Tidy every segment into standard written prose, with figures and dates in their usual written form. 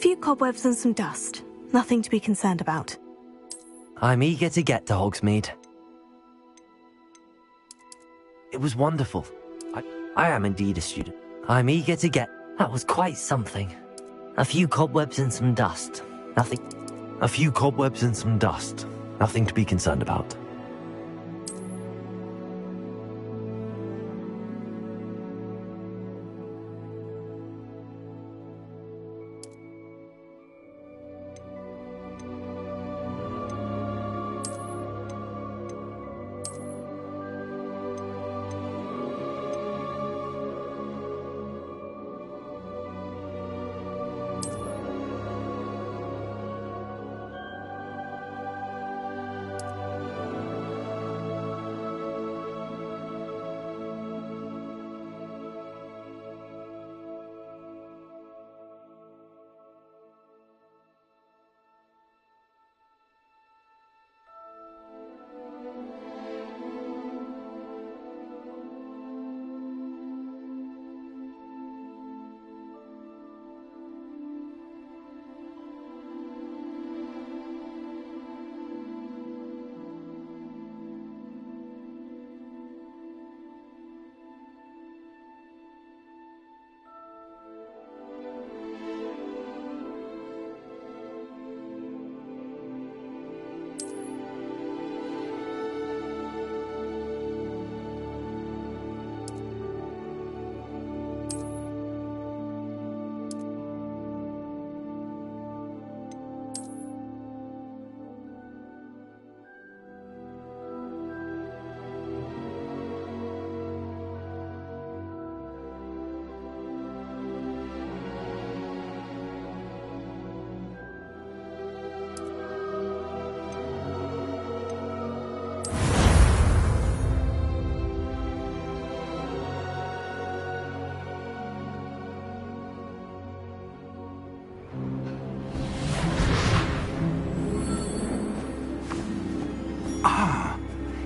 few cobwebs and some dust. Nothing to be concerned about. I'm eager to get to Hogsmeade. It was wonderful. I am indeed a student. I'm eager to get... That was quite something. A few cobwebs and some dust. Nothing... A few cobwebs and some dust. Nothing to be concerned about.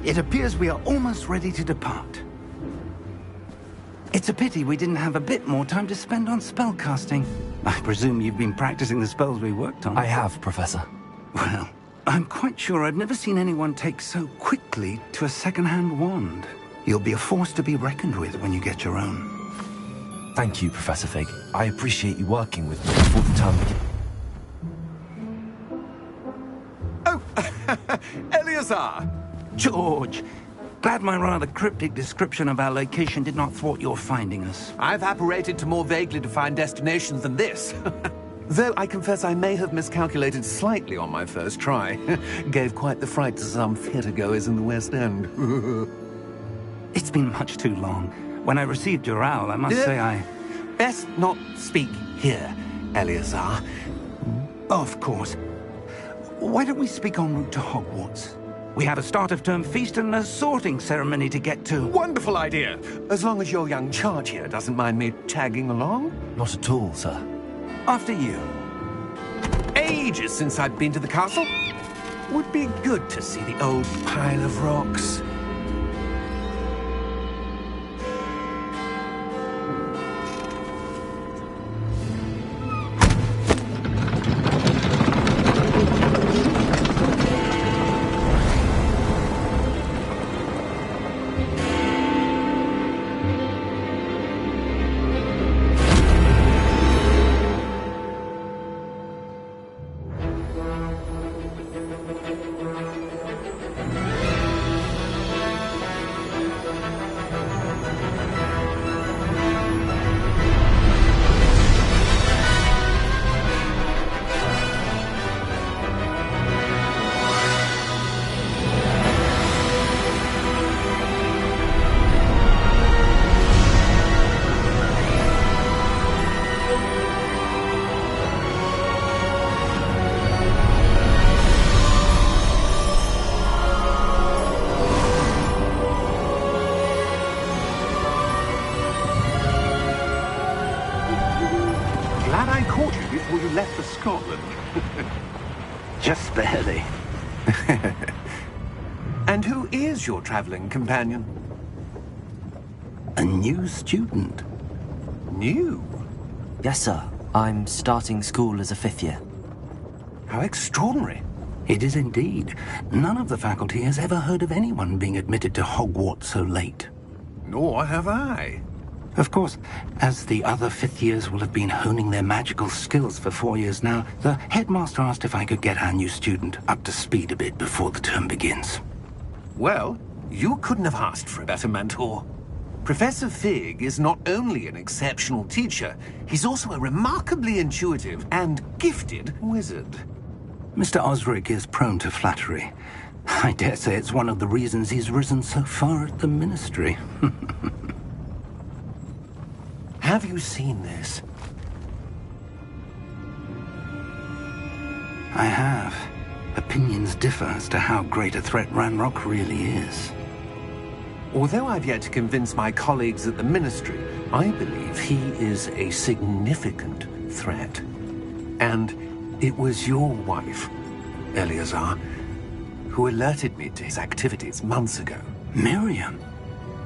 It appears we are almost ready to depart. It's a pity we didn't have a bit more time to spend on spellcasting. I presume you've been practicing the spells we worked on. I have, Professor. Well, I'm quite sure I've never seen anyone take so quickly to a second-hand wand. You'll be a force to be reckoned with when you get your own. Thank you, Professor Fig. I appreciate you working with me before the term begins. Oh, Eleazar! George, glad my rather cryptic description of our location did not thwart your finding us. I've apparated to more vaguely defined destinations than this. Though I confess I may have miscalculated slightly on my first try. Gave quite the fright to some theatre-goers in the West End. It's been much too long. When I received your owl, I must say I... Best not speak here, Eleazar. Oh, of course. Why don't we speak en route to Hogwarts? We have a start-of-term feast and a sorting ceremony to get to. Wonderful idea! As long as your young charge here doesn't mind me tagging along. Not at all, sir. After you. Ages since I've been to the castle. Would be good to see the old pile of rocks. before you left for Scotland. Just barely. And who is your traveling companion? A new student. New? Yes, sir. I'm starting school as a 5th year. How extraordinary. It is indeed. None of the faculty has ever heard of anyone being admitted to Hogwarts so late. Nor have I. Of course, as the other 5th years will have been honing their magical skills for 4 years now, the headmaster asked if I could get our new student up to speed a bit before the term begins. Well, you couldn't have asked for a better mentor. Professor Fig is not only an exceptional teacher, he's also a remarkably intuitive and gifted wizard. Mr. Osric is prone to flattery. I dare say it's one of the reasons he's risen so far at the Ministry. Have you seen this? I have. Opinions differ as to how great a threat Ranrock really is. Although I've yet to convince my colleagues at the Ministry, I believe he is a significant threat. And it was your wife, Eleazar, who alerted me to his activities months ago. Miriam?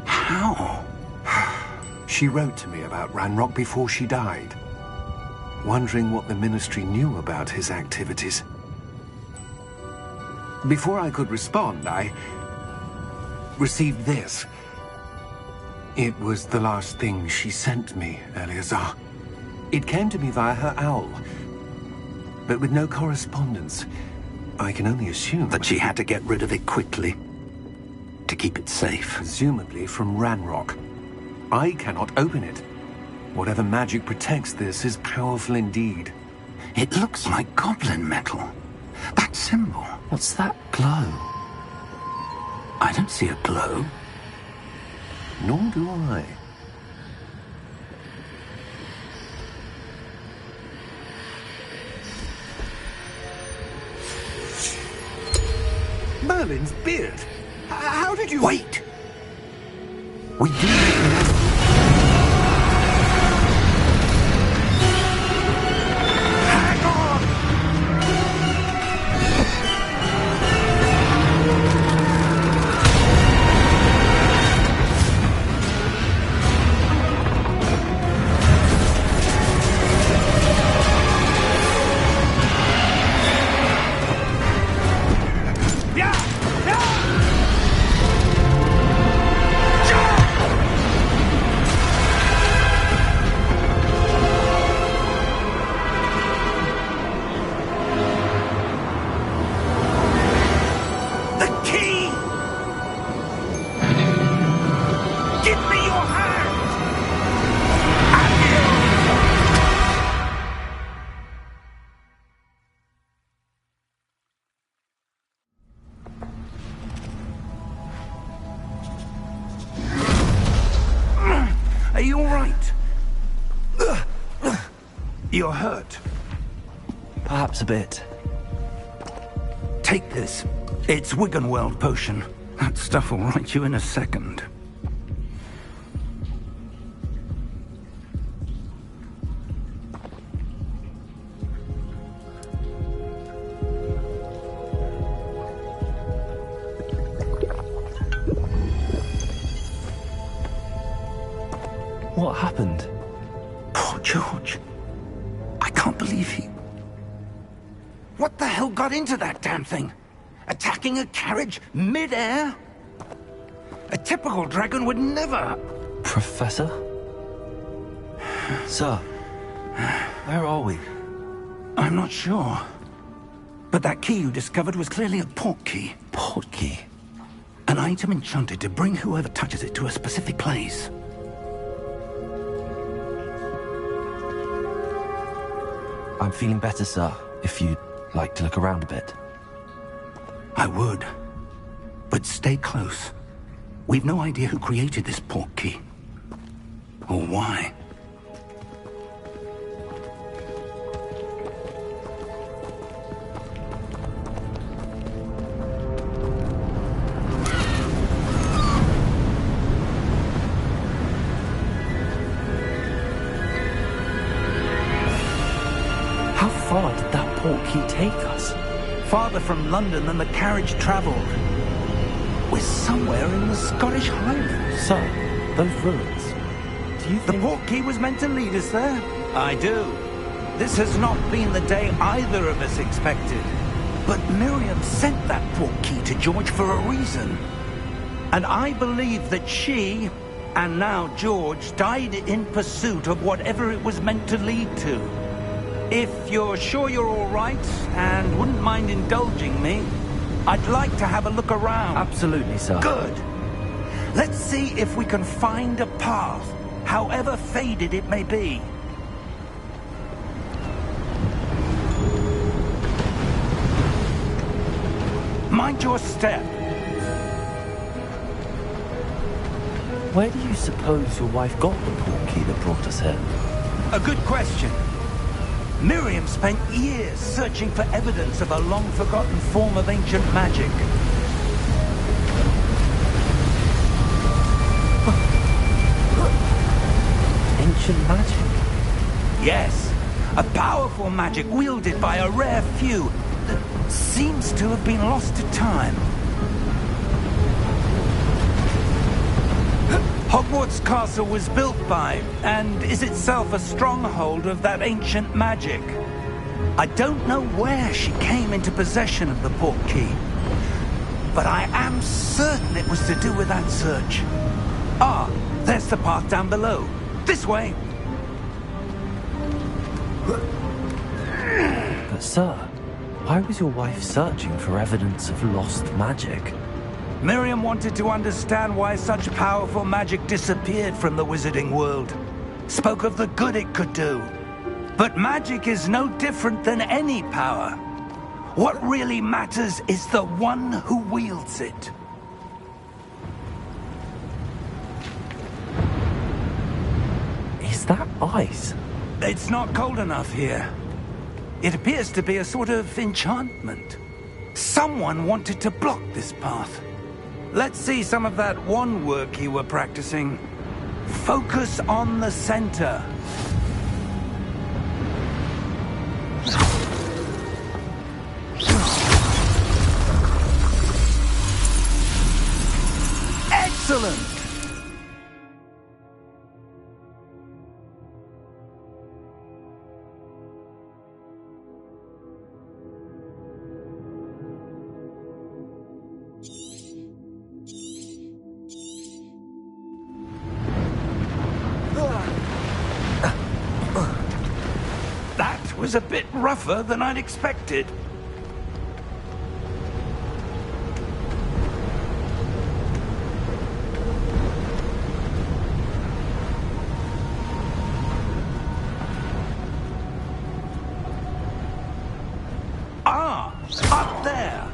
How? She wrote to me about Ranrock before she died, wondering what the Ministry knew about his activities. Before I could respond, I received this. It was the last thing she sent me, Eleazar. It came to me via her owl, but with no correspondence. I can only assume That she had to get rid of it quickly, to keep it safe. presumably from Ranrock. I cannot open it. Whatever magic protects this is powerful indeed. It looks like goblin metal. That symbol. What's that glow? I don't see a glow. Nor do I. Merlin's beard. How did you... Wait! We do know. Hang on! Are you all right? You're hurt. Perhaps a bit. Take this. It's Wiggenweld potion. That stuff will right you in a second. What happened? Poor George. I can't believe he... What the hell got into that damn thing? Attacking a carriage mid-air? A typical dragon would never... Professor? Sir, where are we? I'm not sure. But that key you discovered was clearly a port key. Port key? An item enchanted to bring whoever touches it to a specific place. I'm feeling better, sir, if you'd like to look around a bit. I would. But stay close. We've no idea who created this port key. Or why. How far did that port key take us? Farther from London than the carriage traveled. We're somewhere in the Scottish Highlands. Sir, those ruins. Do you The think... port key was meant to lead us there? I do. This has not been the day either of us expected. But Miriam sent that portkey to George for a reason. And I believe that she, and now George, died in pursuit of whatever it was meant to lead to. If you're sure you're all right, and wouldn't mind indulging me, I'd like to have a look around. Absolutely, sir. Good. Let's see if we can find a path, however faded it may be. Mind your step. Where do you suppose your wife got the portkey that brought us here? A good question. Miriam spent years searching for evidence of a long-forgotten form of ancient magic. Ancient magic? Yes, a powerful magic wielded by a rare few that seems to have been lost to time. Hogwarts Castle was built by, and is itself a stronghold of that ancient magic. I don't know where she came into possession of the portkey, but I am certain it was to do with that search. Ah, there's the path down below. This way! But sir, why was your wife searching for evidence of lost magic? Miriam wanted to understand why such powerful magic disappeared from the wizarding world. Spoke of the good it could do. But magic is no different than any power. What really matters is the one who wields it. Is that ice? It's not cold enough here. It appears to be a sort of enchantment. Someone wanted to block this path. Let's see some of that wand work you were practicing. Focus on the center. Excellent! That was a bit rougher than I'd expected. Ah, up there.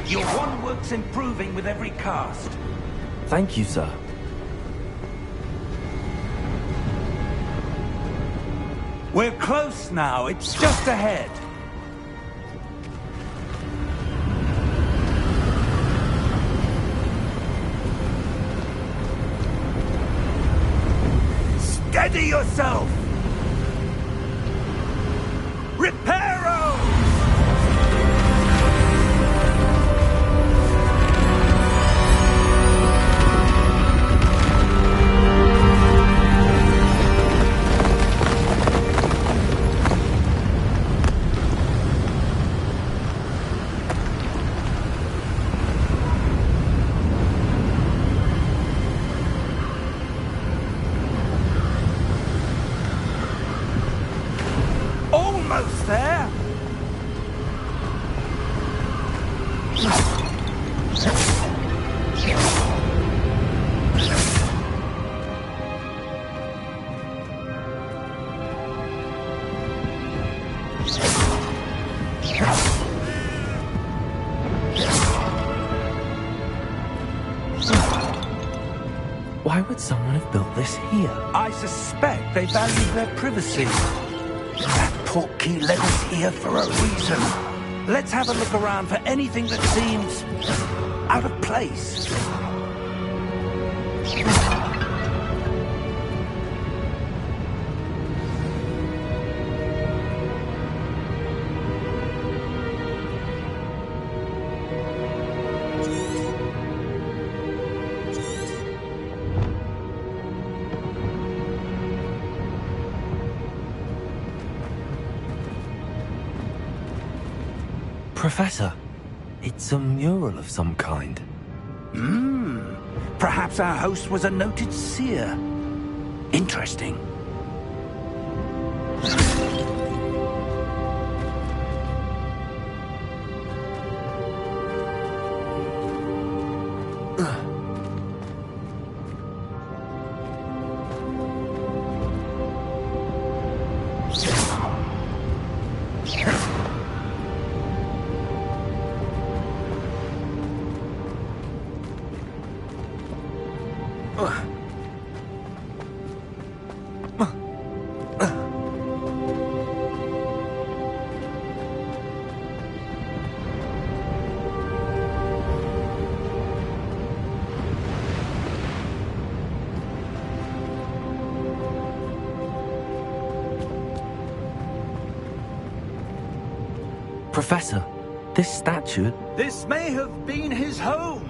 Your wand work's improving with every cast. Thank you, sir. We're close now. It's just ahead. Steady yourself! Reparo! Almost there. Why would someone have built this here? I suspect they value their privacy. That portkey led us here for a reason. Let's have a look around for anything that seems out of place. Professor, it's a mural of some kind. Perhaps our host was a noted seer. Interesting. Professor, this statue... This may have been his home.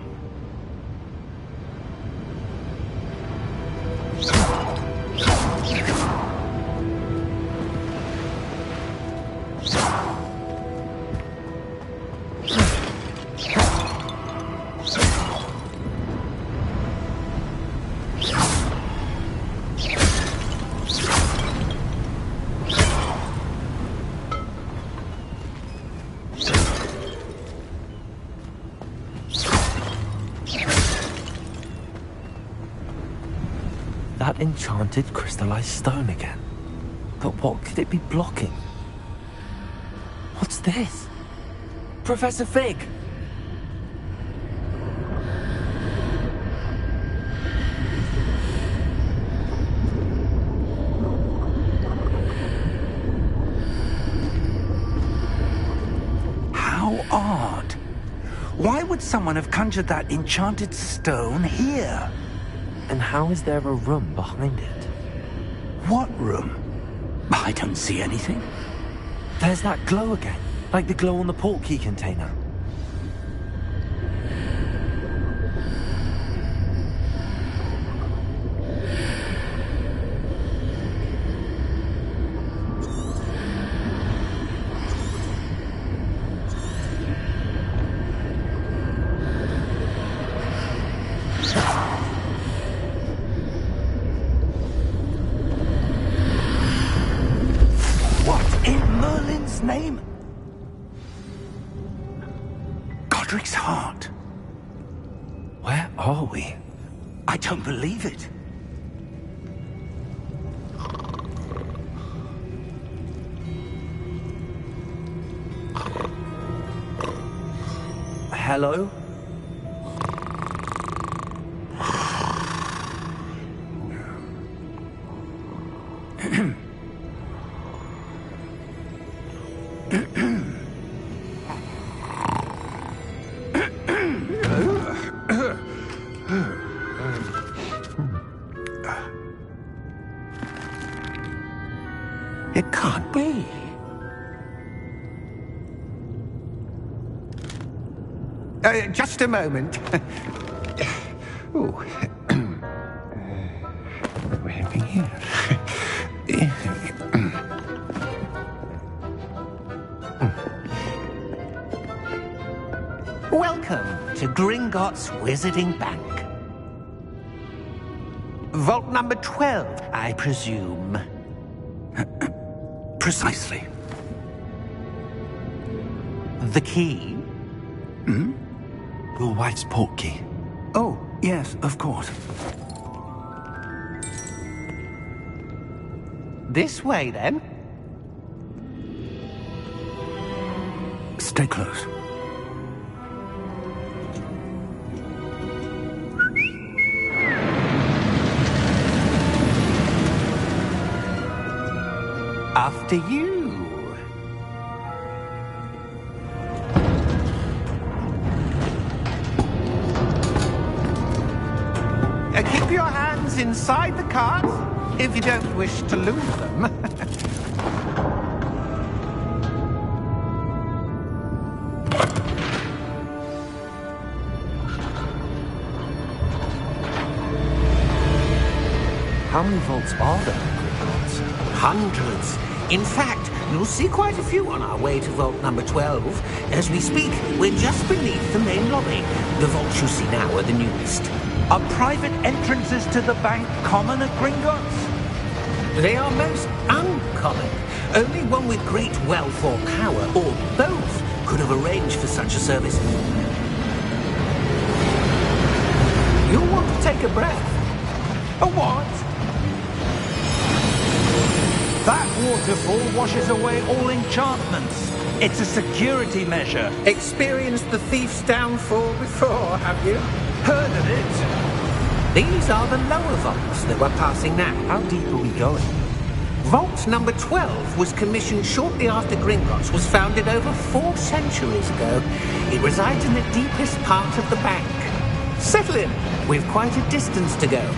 That enchanted crystallized stone again. But what could it be blocking? What's this? Professor Fig! How odd. Why would someone have conjured that enchanted stone here? And how is there a room behind it? What room? I don't see anything. There's that glow again, like the glow on the portkey container. Name? Godric's heart. Where are we? I don't believe it. Hello? It can't be. Just a moment. Oh. Where are we here? Welcome to Gringotts Wizarding Bank. Vault number 12, I presume. Precisely. The key? Your wife's portkey. Oh, yes, of course. This way, then. Stay close. After you. items inside the cart, if you don't wish to lose them. How many vaults are there in Gringotts? Hundreds. In fact, you'll see quite a few on our way to vault number 12. As we speak, we're just beneath the main lobby. The vaults you see now are the newest. Are private entrances to the bank common at Gringotts? They are most uncommon. Only one with great wealth or power, or both, could have arranged for such a service. You'll want to take a breath. A what? That waterfall washes away all enchantments. It's a security measure. Experienced the thief's downfall before, have you? Heard of it? These are the lower vaults that we're passing now. How deep are we going? Vault number 12 was commissioned shortly after Gringotts was founded over 4 centuries ago. It resides in the deepest part of the bank. Settle in. We've quite a distance to go.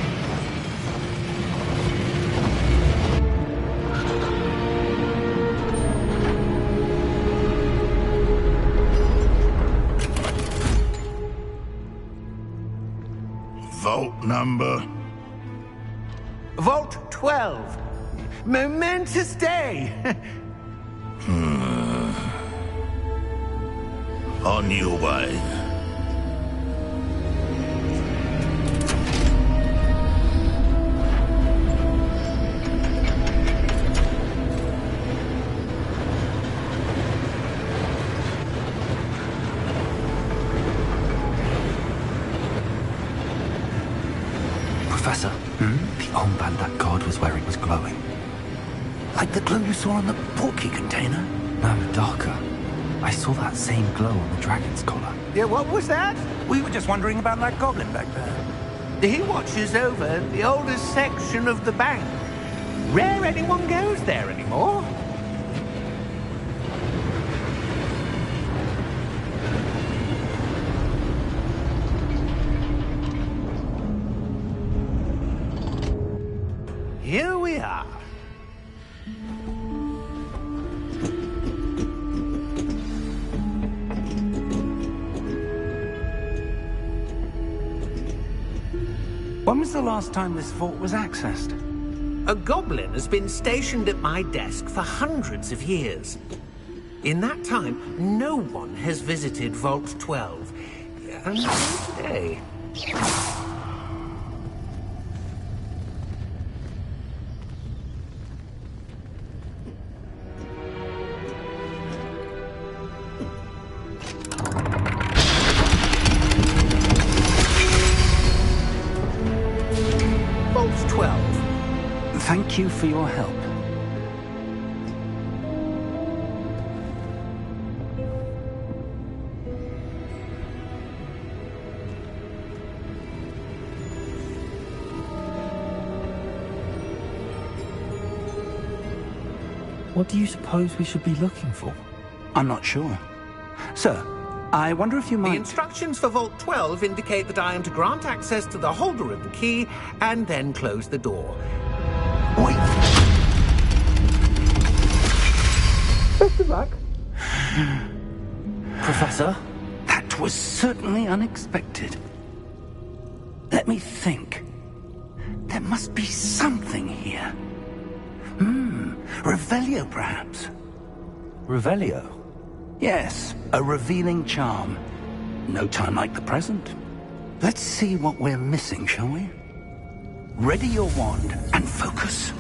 Vault number? Vault 12. Momentous day. On your way. Professor, the armband that guard was wearing was glowing. Like the glow you saw on the portkey container? No, darker. I saw that same glow on the dragon's collar. Yeah, what was that? We were just wondering about that goblin back there. He watches over the oldest section of the bank. Rare anyone goes there anymore. Here we are. When was the last time this vault was accessed? A goblin has been stationed at my desk for hundreds of years. In that time, no one has visited Vault 12. Until today. Vault 12. Thank you for your help. What do you suppose we should be looking for? I'm not sure. Sir, I wonder if you The might... instructions for Vault 12 indicate that I am to grant access to the holder of the key and then close the door. Wait! Best of luck. Professor? That was certainly unexpected. Let me think. There must be something here. Revelio, perhaps? Revelio? Yes, a revealing charm. No time like the present. Let's see what we're missing, shall we? Ready your wand and focus.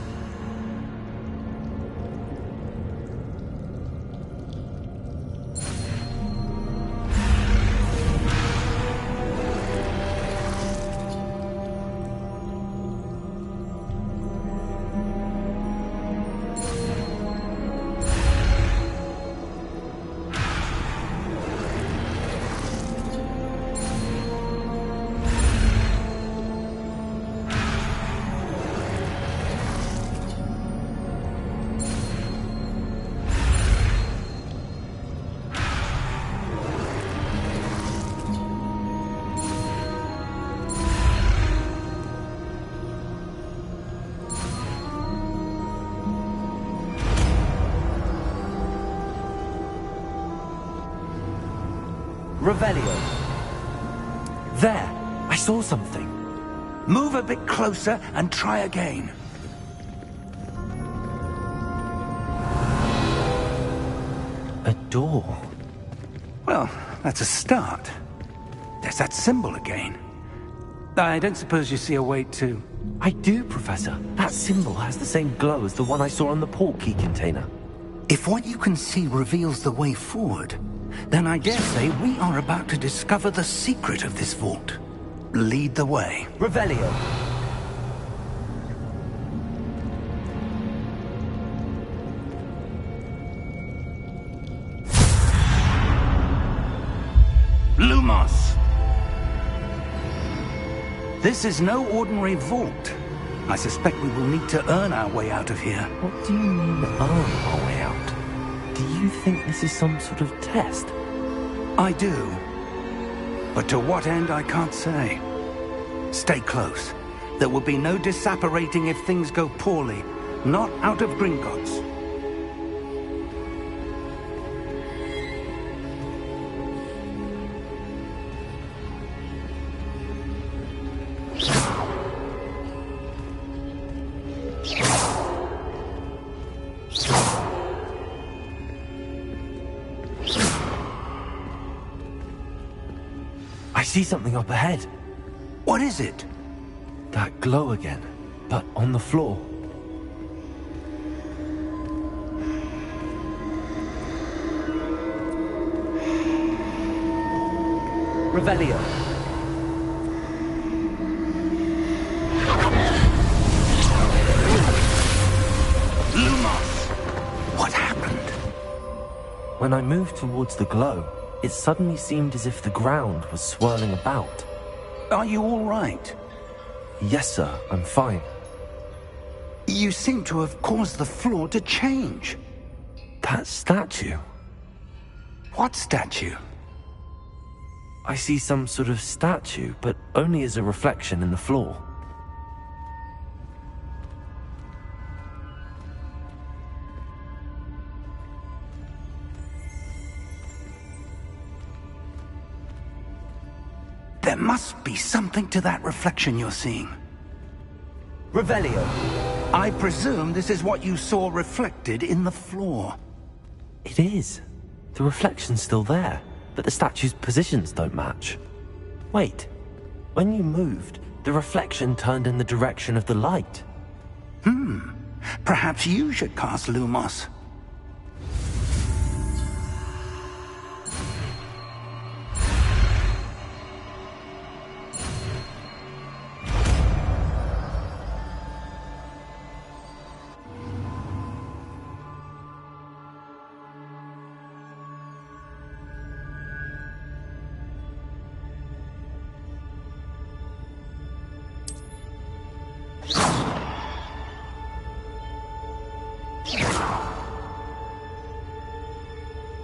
Revelio. There, I saw something. Move a bit closer and try again. A door. Well, that's a start. There's that symbol again. I don't suppose you see a way to... I do, Professor. That symbol has the same glow as the one I saw on the port key container. If what you can see reveals the way forward, then I dare say we are about to discover the secret of this vault. Lead the way. Revelio. Lumos! This is no ordinary vault. I suspect we will need to earn our way out of here. What do you mean, earn our way out? Do you think this is some sort of test? I do. But to what end, I can't say. Stay close. There will be no disapparating if things go poorly. Not out of Gringotts. I see something up ahead. What is it? That glow again, but on the floor. Revelio. Lumos! What happened? When I moved towards the glow, it suddenly seemed as if the ground was swirling about. Are you all right? Yes, sir, I'm fine. You seem to have caused the floor to change. That statue? What statue? I see some sort of statue, but only as a reflection in the floor. There must be something to that reflection you're seeing. Revelio. I presume this is what you saw reflected in the floor. It is. The reflection's still there, but the statue's positions don't match. Wait. When you moved, the reflection turned in the direction of the light. Perhaps you should cast Lumos.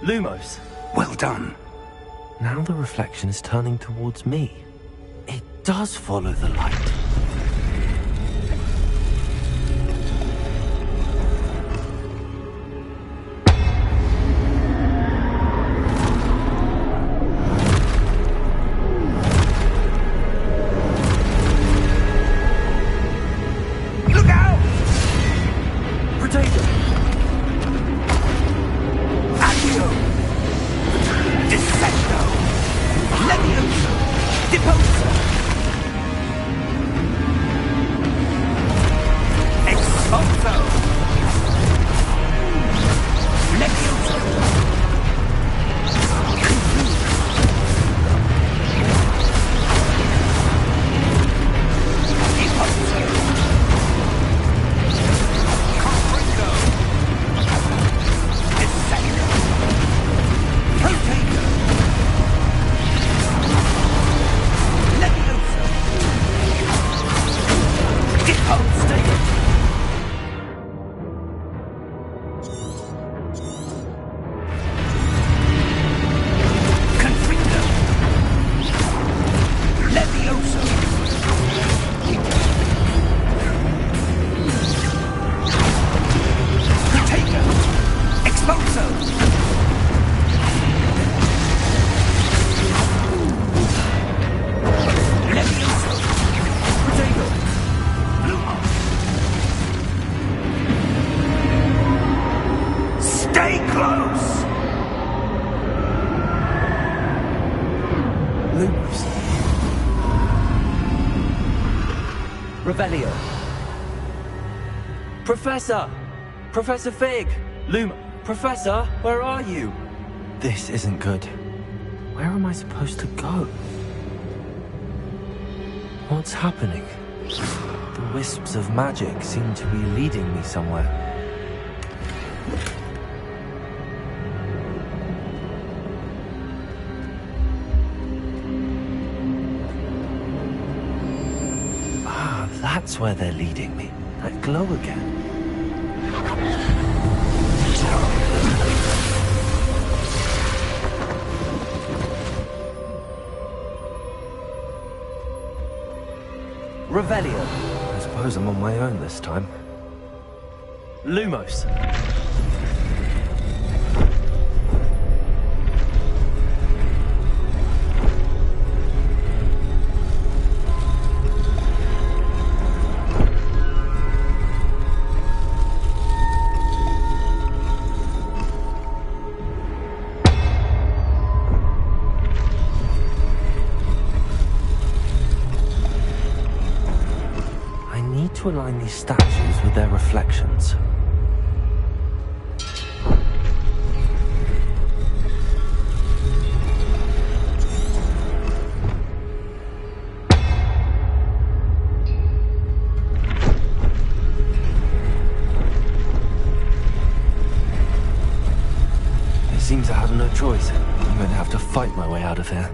Lumos. Well done. Now the reflection is turning towards me. It does follow the light. Look out! Potato! Accio! Dissecto! Levioso! Deposo! Expulso! Levioso! Deposo! Confringo! Dissecto! Potato! Levioso! Deposto! Confringo! Levioso! Potato! Expulso! Revelio. Professor! Professor Fig! Professor, where are you? This isn't good. Where am I supposed to go? What's happening? The wisps of magic seem to be leading me somewhere. Ah, that's where they're leading me. That glow again. Revelio. I suppose I'm on my own this time. Lumos. To align these statues with their reflections. It seems I have no choice. I'm going to have to fight my way out of here.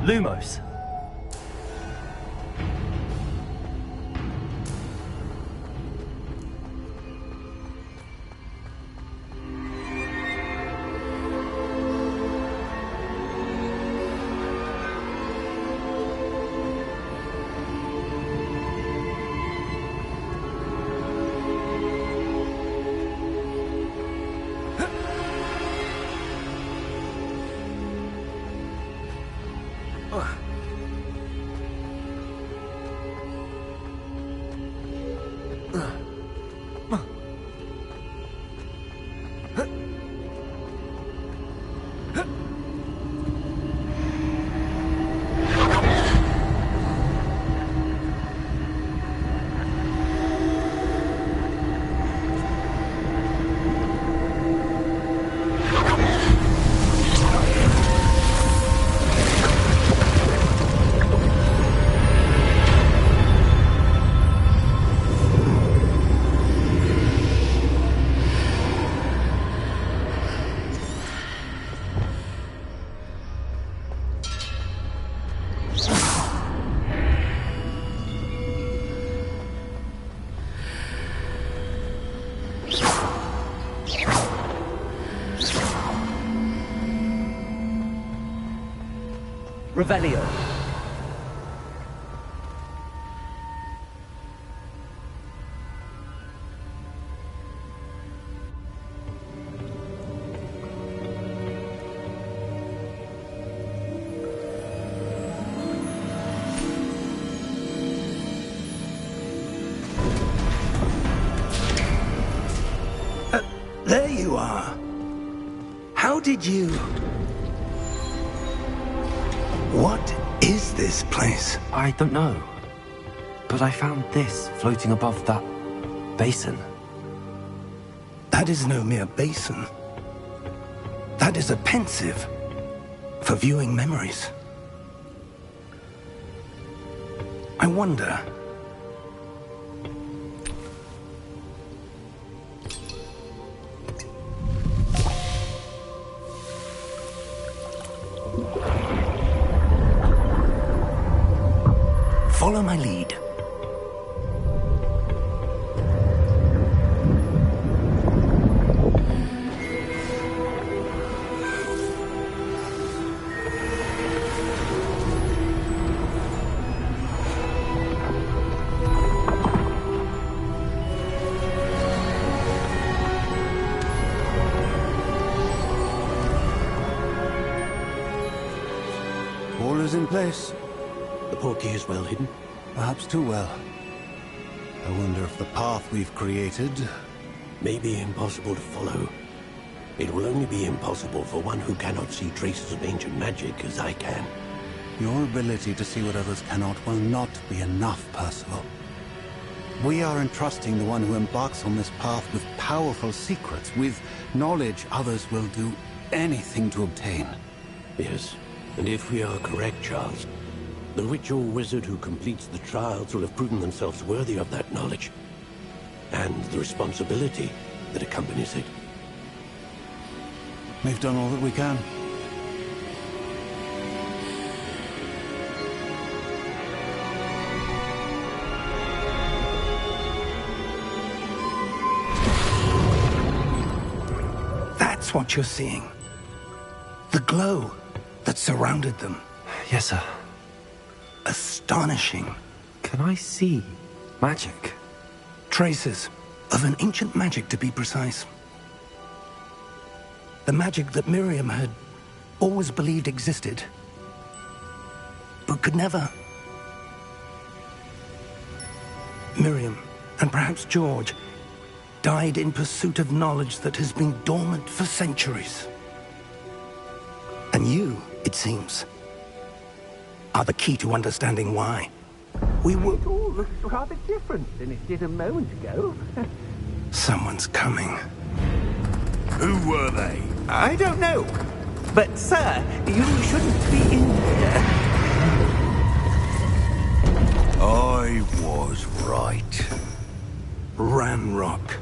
Lumos. Revelio. There you are. How did you... What is this place? I don't know. But I found this floating above that basin. That is no mere basin. That is a pensive for viewing memories. I wonder... Follow my lead. All is in place. The portkey is well hidden. Perhaps too well. I wonder if the path we've created... May be impossible to follow. It will only be impossible for one who cannot see traces of ancient magic as I can. Your ability to see what others cannot will not be enough, Percival. We are entrusting the one who embarks on this path with powerful secrets, with knowledge others will do anything to obtain. Yes, and if we are correct, Charles, the witch or wizard who completes the trials will have proven themselves worthy of that knowledge, and the responsibility that accompanies it. We've done all that we can. That's what you're seeing. The glow that surrounded them. Yes, sir. Astonishing. Can I see magic? Traces of an ancient magic, to be precise. The magic that Miriam had always believed existed, but could never. Miriam, and perhaps George, died in pursuit of knowledge that has been dormant for centuries. And you, it seems, are the key to understanding why. We were... It all looks rather different than it did a moment ago. Someone's coming. Who were they? I don't know. But, sir, you shouldn't be in here. I was right. Ranrock.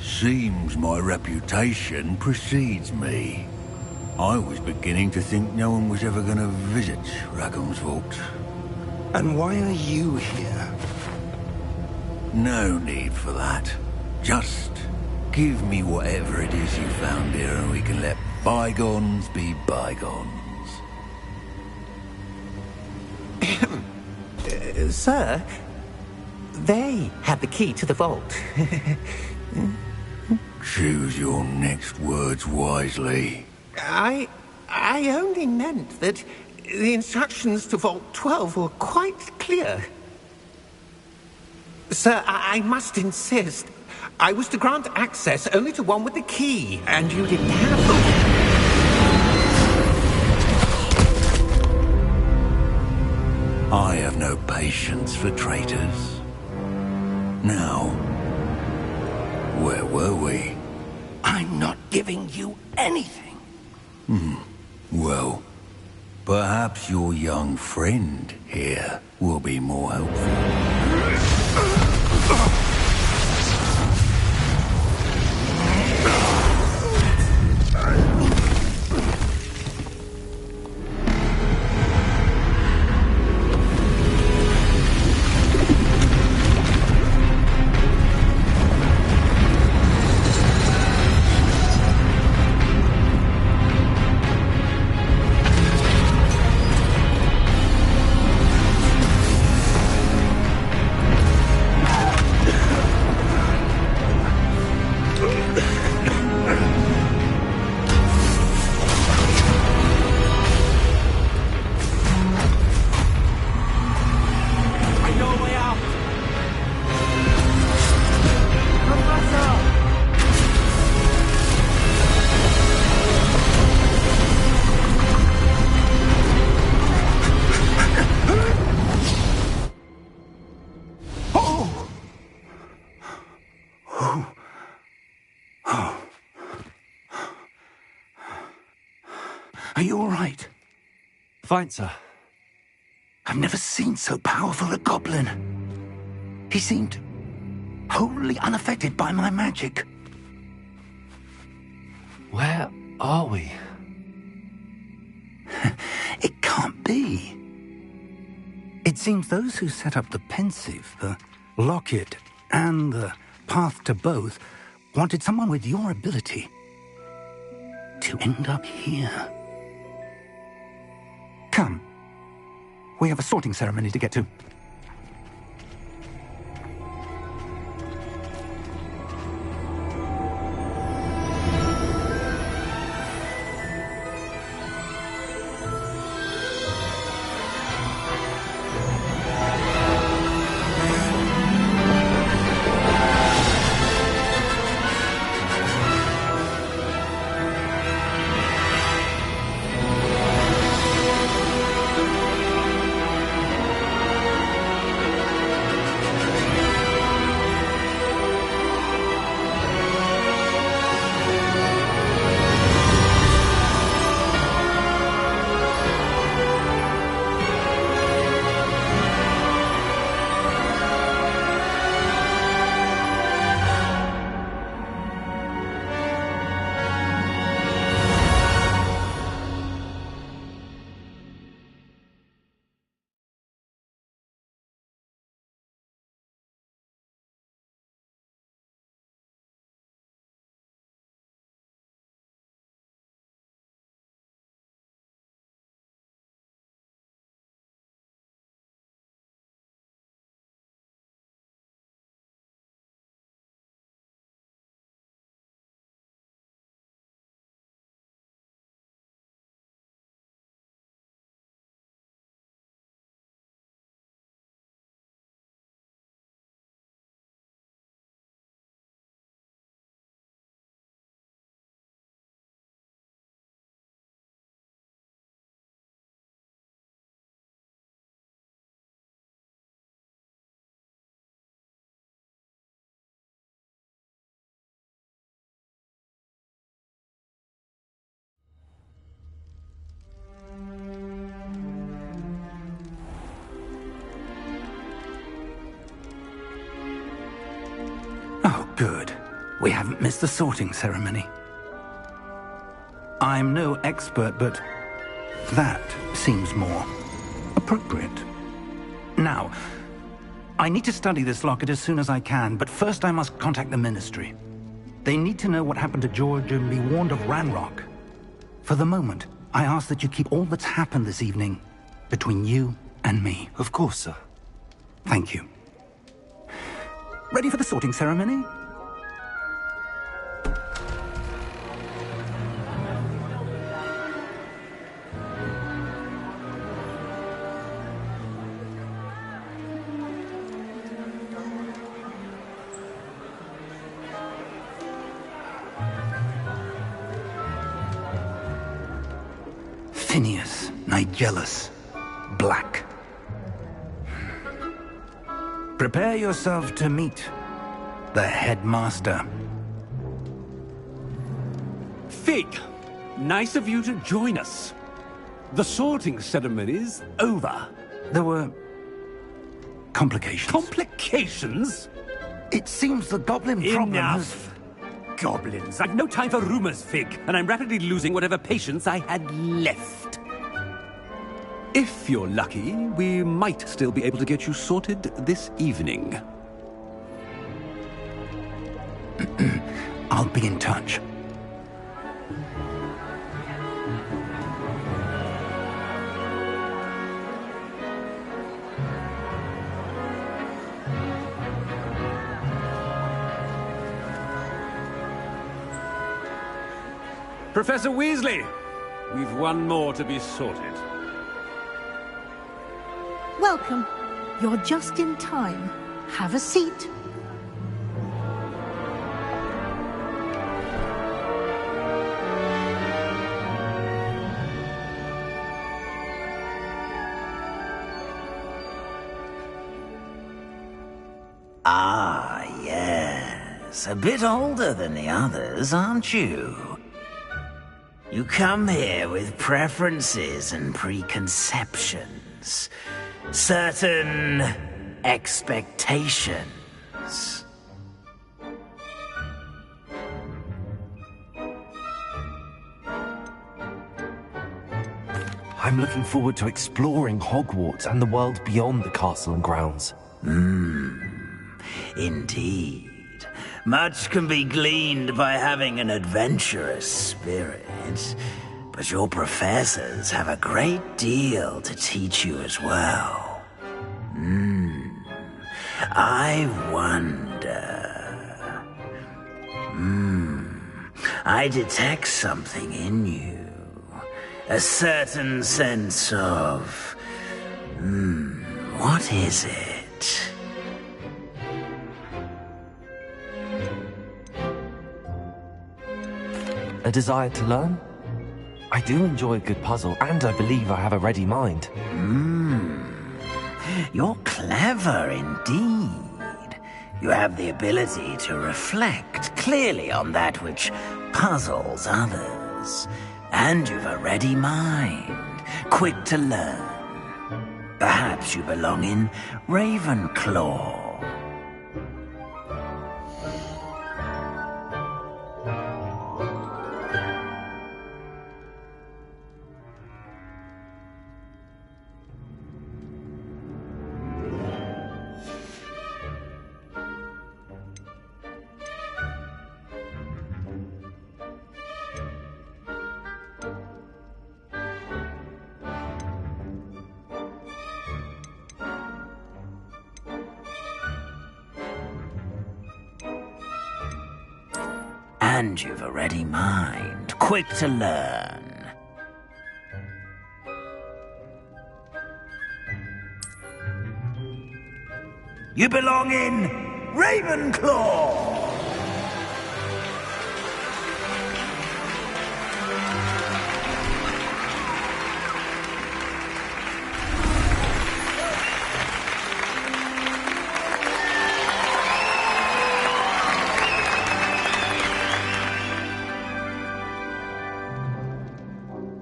Seems my reputation precedes me. I was beginning to think no one was ever going to visit Rackham's vault. And why are you here? No need for that. Just give me whatever it is you found here and we can let bygones be bygones. Sir, they have the key to the vault. Choose your next words wisely. I only meant that the instructions to Vault 12 were quite clear. Sir, I must insist. I was to grant access only to one with the key, and you didn't have them. I have no patience for traitors. Now, where were we? I'm not giving you anything. Well, perhaps your young friend here will be more helpful. you all right? Fine, sir. I've never seen so powerful a goblin. He seemed wholly unaffected by my magic. Where are we? It can't be. It seems those who set up the pensive, the locket, and the path to both wanted someone with your ability to end up here. Come. We have a sorting ceremony to get to. Oh, good. We haven't missed the sorting ceremony. I'm no expert, but that seems more appropriate. Now, I need to study this locket as soon as I can, but first I must contact the Ministry. They need to know what happened to George and be warned of Ranrock. For the moment, I ask that you keep all that's happened this evening between you and me. Of course, sir. Thank you. Ready for the sorting ceremony? Phineas, Nigellus, Black. Prepare yourself to meet the headmaster. Fig, nice of you to join us. The sorting ceremony's over. There were complications. Complications? It seems the goblin problem has... Enough! Goblins. I've no time for rumors, Fig, and I'm rapidly losing whatever patience I had left. If you're lucky, we might still be able to get you sorted this evening. I'll be in touch. Professor Weasley, we've one more to be sorted. Welcome. You're just in time. Have a seat. Ah, yes. A bit older than the others, aren't you? You come here with preferences and preconceptions. Certain expectations. I'm looking forward to exploring Hogwarts and the world beyond the castle and grounds. Indeed. Much can be gleaned by having an adventurous spirit, but your professors have a great deal to teach you as well. I wonder... I detect something in you. A certain sense of... what is it? A desire to learn? I do enjoy a good puzzle, and I believe I have a ready mind. You're clever indeed. You have the ability to reflect clearly on that which puzzles others. And you've a ready mind, quick to learn. Perhaps you belong in Ravenclaw. And you've a ready mind, quick to learn. You belong in Ravenclaw!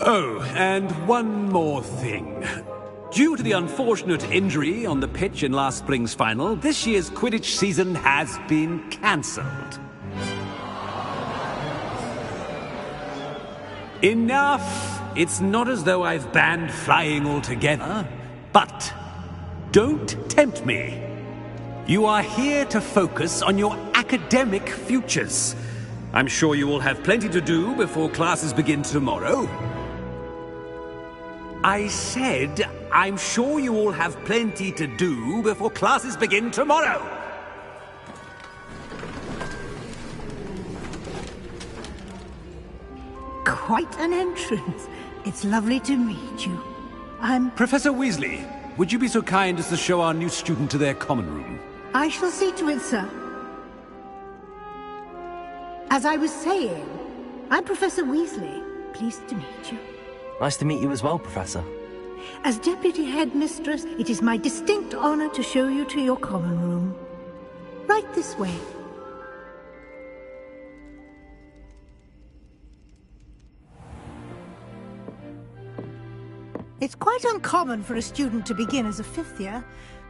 Oh, and one more thing. Due to the unfortunate injury on the pitch in last spring's final, this year's Quidditch season has been cancelled. Enough! It's not as though I've banned flying altogether. But don't tempt me. You are here to focus on your academic futures. I'm sure you will have plenty to do before classes begin tomorrow. I said, I'm sure you all have plenty to do before classes begin tomorrow. Quite an entrance. It's lovely to meet you. I'm... Professor Weasley, would you be so kind as to show our new student to their common room? I shall see to it, sir. As I was saying, I'm Professor Weasley. Pleased to meet you. Nice to meet you as well, Professor. As Deputy Headmistress, it is my distinct honor to show you to your common room. Right this way. It's quite uncommon for a student to begin as a fifth year.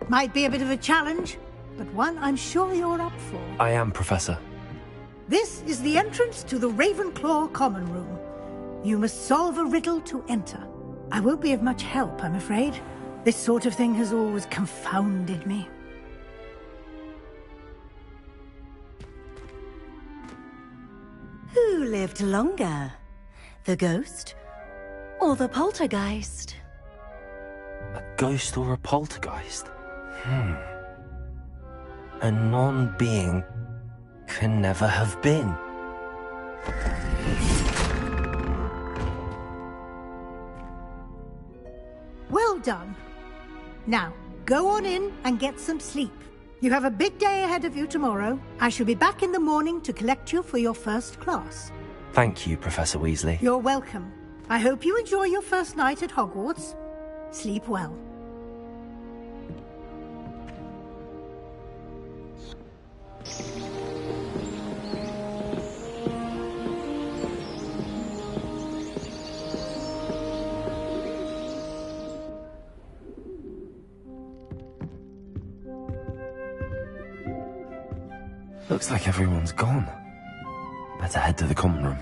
Might be a bit of a challenge, but one I'm sure you're up for. I am, Professor. This is the entrance to the Ravenclaw common room. You must solve a riddle to enter. I won't be of much help, I'm afraid. This sort of thing has always confounded me. Who lived longer? The ghost or the poltergeist? A ghost or a poltergeist? A non-being can never have been. Well done. Now, go on in and get some sleep. You have a big day ahead of you tomorrow. I shall be back in the morning to collect you for your first class. Thank you, Professor Weasley. You're welcome. I hope you enjoy your first night at Hogwarts. Sleep well. Looks like everyone's gone. Better head to the common room.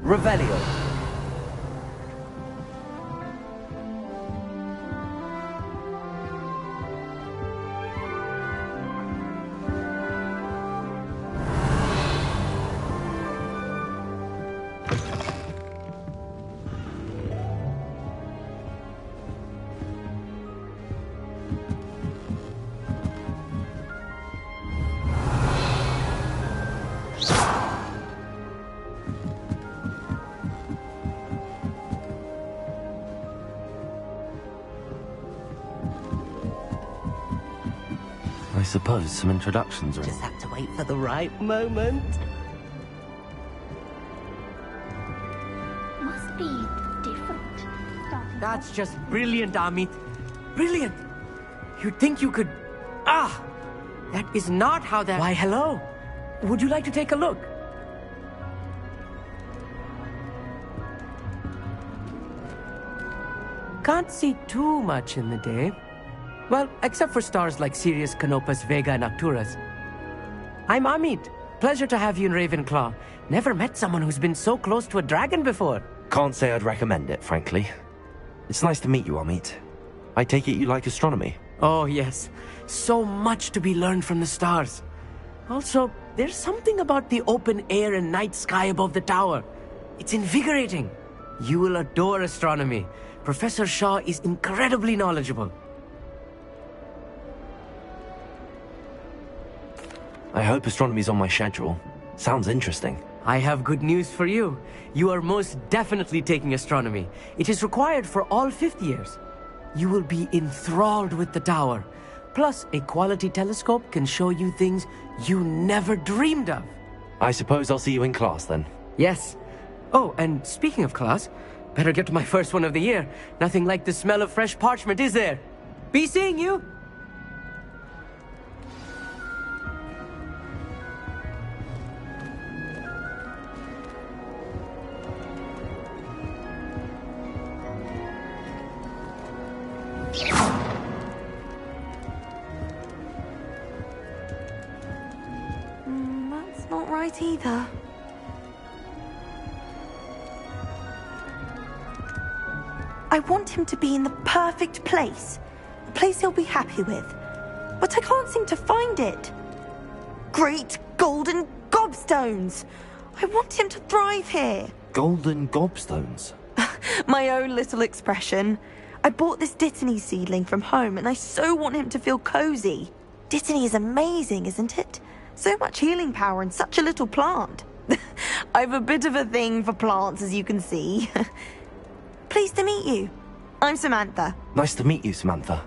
Revelio. I suppose some introductions are... Just have to wait for the right moment. Must be different. That's just brilliant, Amit. Brilliant! You'd think you could... Ah! That is not how that... Why, hello. Would you like to take a look? Can't see too much in the day. Well, except for stars like Sirius, Canopus, Vega, and Arcturus. I'm Amit. Pleasure to have you in Ravenclaw. Never met someone who's been so close to a dragon before. Can't say I'd recommend it, frankly. It's nice to meet you, Amit. I take it you like astronomy? Oh, yes. So much to be learned from the stars. Also, there's something about the open air and night sky above the tower. It's invigorating. You will adore astronomy. Professor Shaw is incredibly knowledgeable. I hope astronomy's on my schedule. Sounds interesting. I have good news for you. You are most definitely taking astronomy. It is required for all 5th years. You will be enthralled with the tower. Plus, a quality telescope can show you things you never dreamed of. I suppose I'll see you in class then. Yes. Oh, and speaking of class, better get to my first one of the year. Nothing like the smell of fresh parchment, is there? Be seeing you! That's not right either. I want him to be in the perfect place. A place he'll be happy with. But I can't seem to find it. Great golden gobstones! I want him to thrive here. Golden gobstones? My own little expression. I bought this Dittany seedling from home and I so want him to feel cozy. Dittany is amazing, isn't it? So much healing power in such a little plant. I've a bit of a thing for plants, as you can see. Pleased to meet you. I'm Samantha. Nice to meet you, Samantha.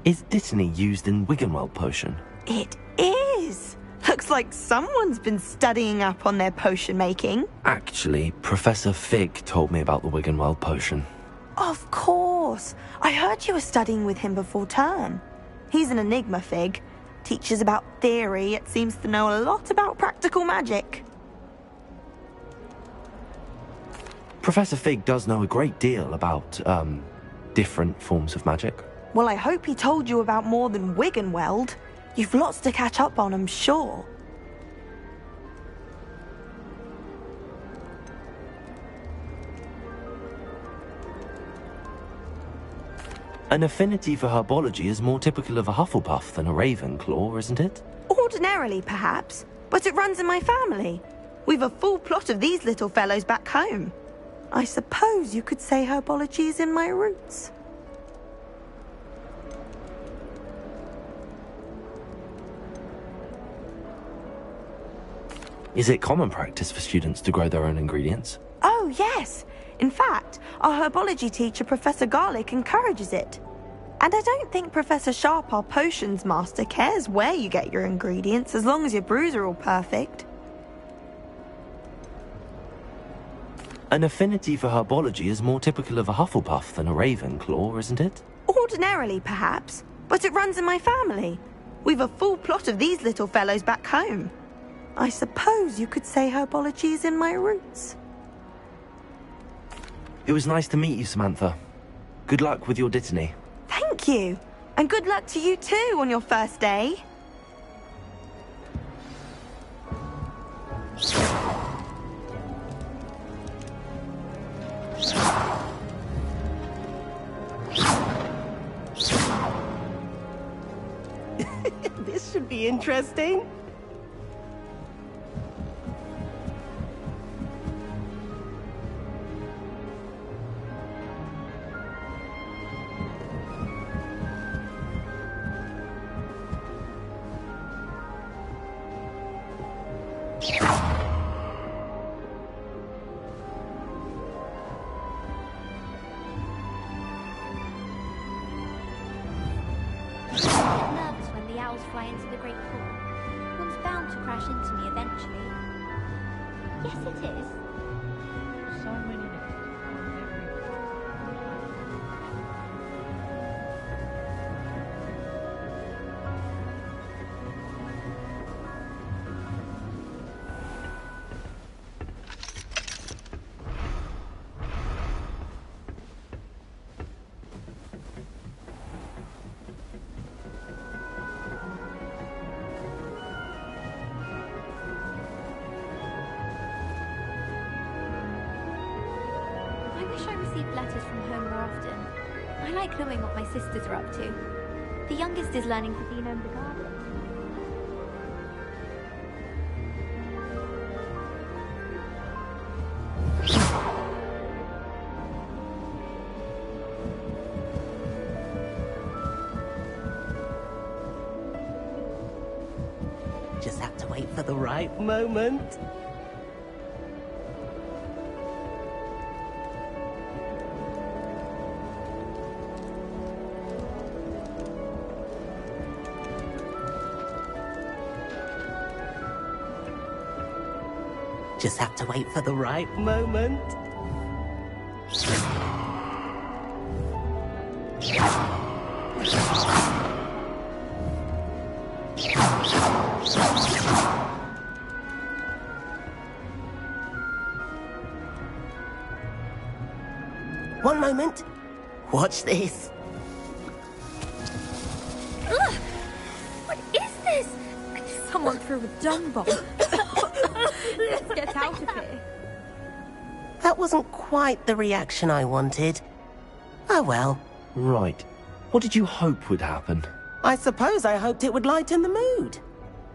Is Dittany used in Wiggenweld potion? It is. Looks like someone's been studying up on their potion making. Actually, Professor Fig told me about the Wiggenweld potion. Of course. I heard you were studying with him before term. He's an enigma, Fig. Teaches about theory, yet seems to know a lot about practical magic. Professor Fig does know a great deal about, different forms of magic. Well, I hope he told you about more than Wiggenweld. You've lots to catch up on, I'm sure. An affinity for herbology is more typical of a Hufflepuff than a Ravenclaw, isn't it? Ordinarily, perhaps, but it runs in my family. We've a full plot of these little fellows back home. I suppose you could say herbology is in my roots. Is it common practice for students to grow their own ingredients? Oh, yes. In fact, our herbology teacher, Professor Garlick, encourages it. And I don't think Professor Sharp, our potions master, cares where you get your ingredients as long as your brews are all perfect. An affinity for herbology is more typical of a Hufflepuff than a Ravenclaw, isn't it? Ordinarily, perhaps, but it runs in my family. We've a full plot of these little fellows back home. I suppose you could say herbology is in my roots. It was nice to meet you, Samantha. Good luck with your Dittany. Thank you. And good luck to you too on your first day. This should be interesting. Nervous when the owls fly into the Great Hall. One's bound to crash into me eventually. Yes, it is. So many I wish I received letters from home more often. I like knowing what my sisters are up to. The youngest is learning to genome the garden. Just have to wait for the right moment. Just have to wait for the right moment. One moment. Watch this. Ugh! What is this? Someone threw a dung bomb. Let's get out of here. That wasn't quite the reaction I wanted. Oh well. Right. What did you hope would happen? I suppose I hoped it would lighten the mood.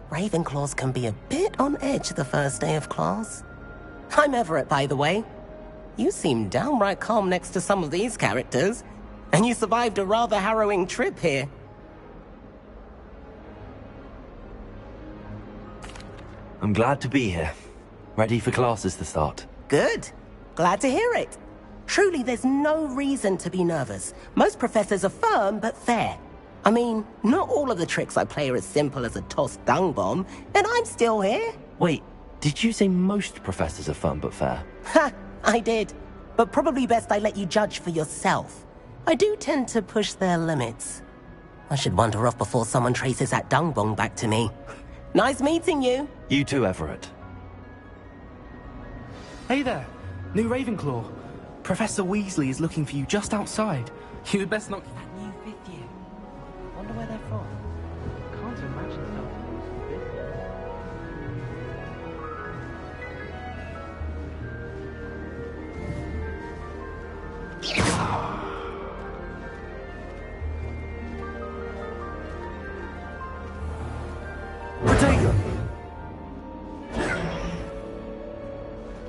Ravenclaws can be a bit on edge the first day of class. I'm Everett, by the way. You seem downright calm next to some of these characters, and you survived a rather harrowing trip here. I'm glad to be here. Ready for classes to start. Good. Glad to hear it. Truly, there's no reason to be nervous. Most professors are firm but fair. I mean, not all of the tricks I play are as simple as a tossed dung bomb, and I'm still here. Wait, did you say most professors are fun but fair? Ha! I did. But probably best I let you judge for yourself. I do tend to push their limits. I should wander off before someone traces that dung bomb back to me. Nice meeting you. You too, Everett. Hey there, new Ravenclaw. Professor Weasley is looking for you just outside. You had best not... That new fifth year. Wonder where they're from. Can't imagine Protego!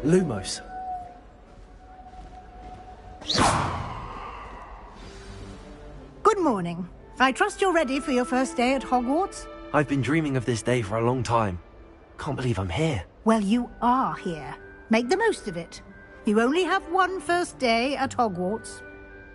Lumos. Good morning. I trust you're ready for your first day at Hogwarts? I've been dreaming of this day for a long time. Can't believe I'm here. Well, you are here. Make the most of it. You only have one first day at Hogwarts.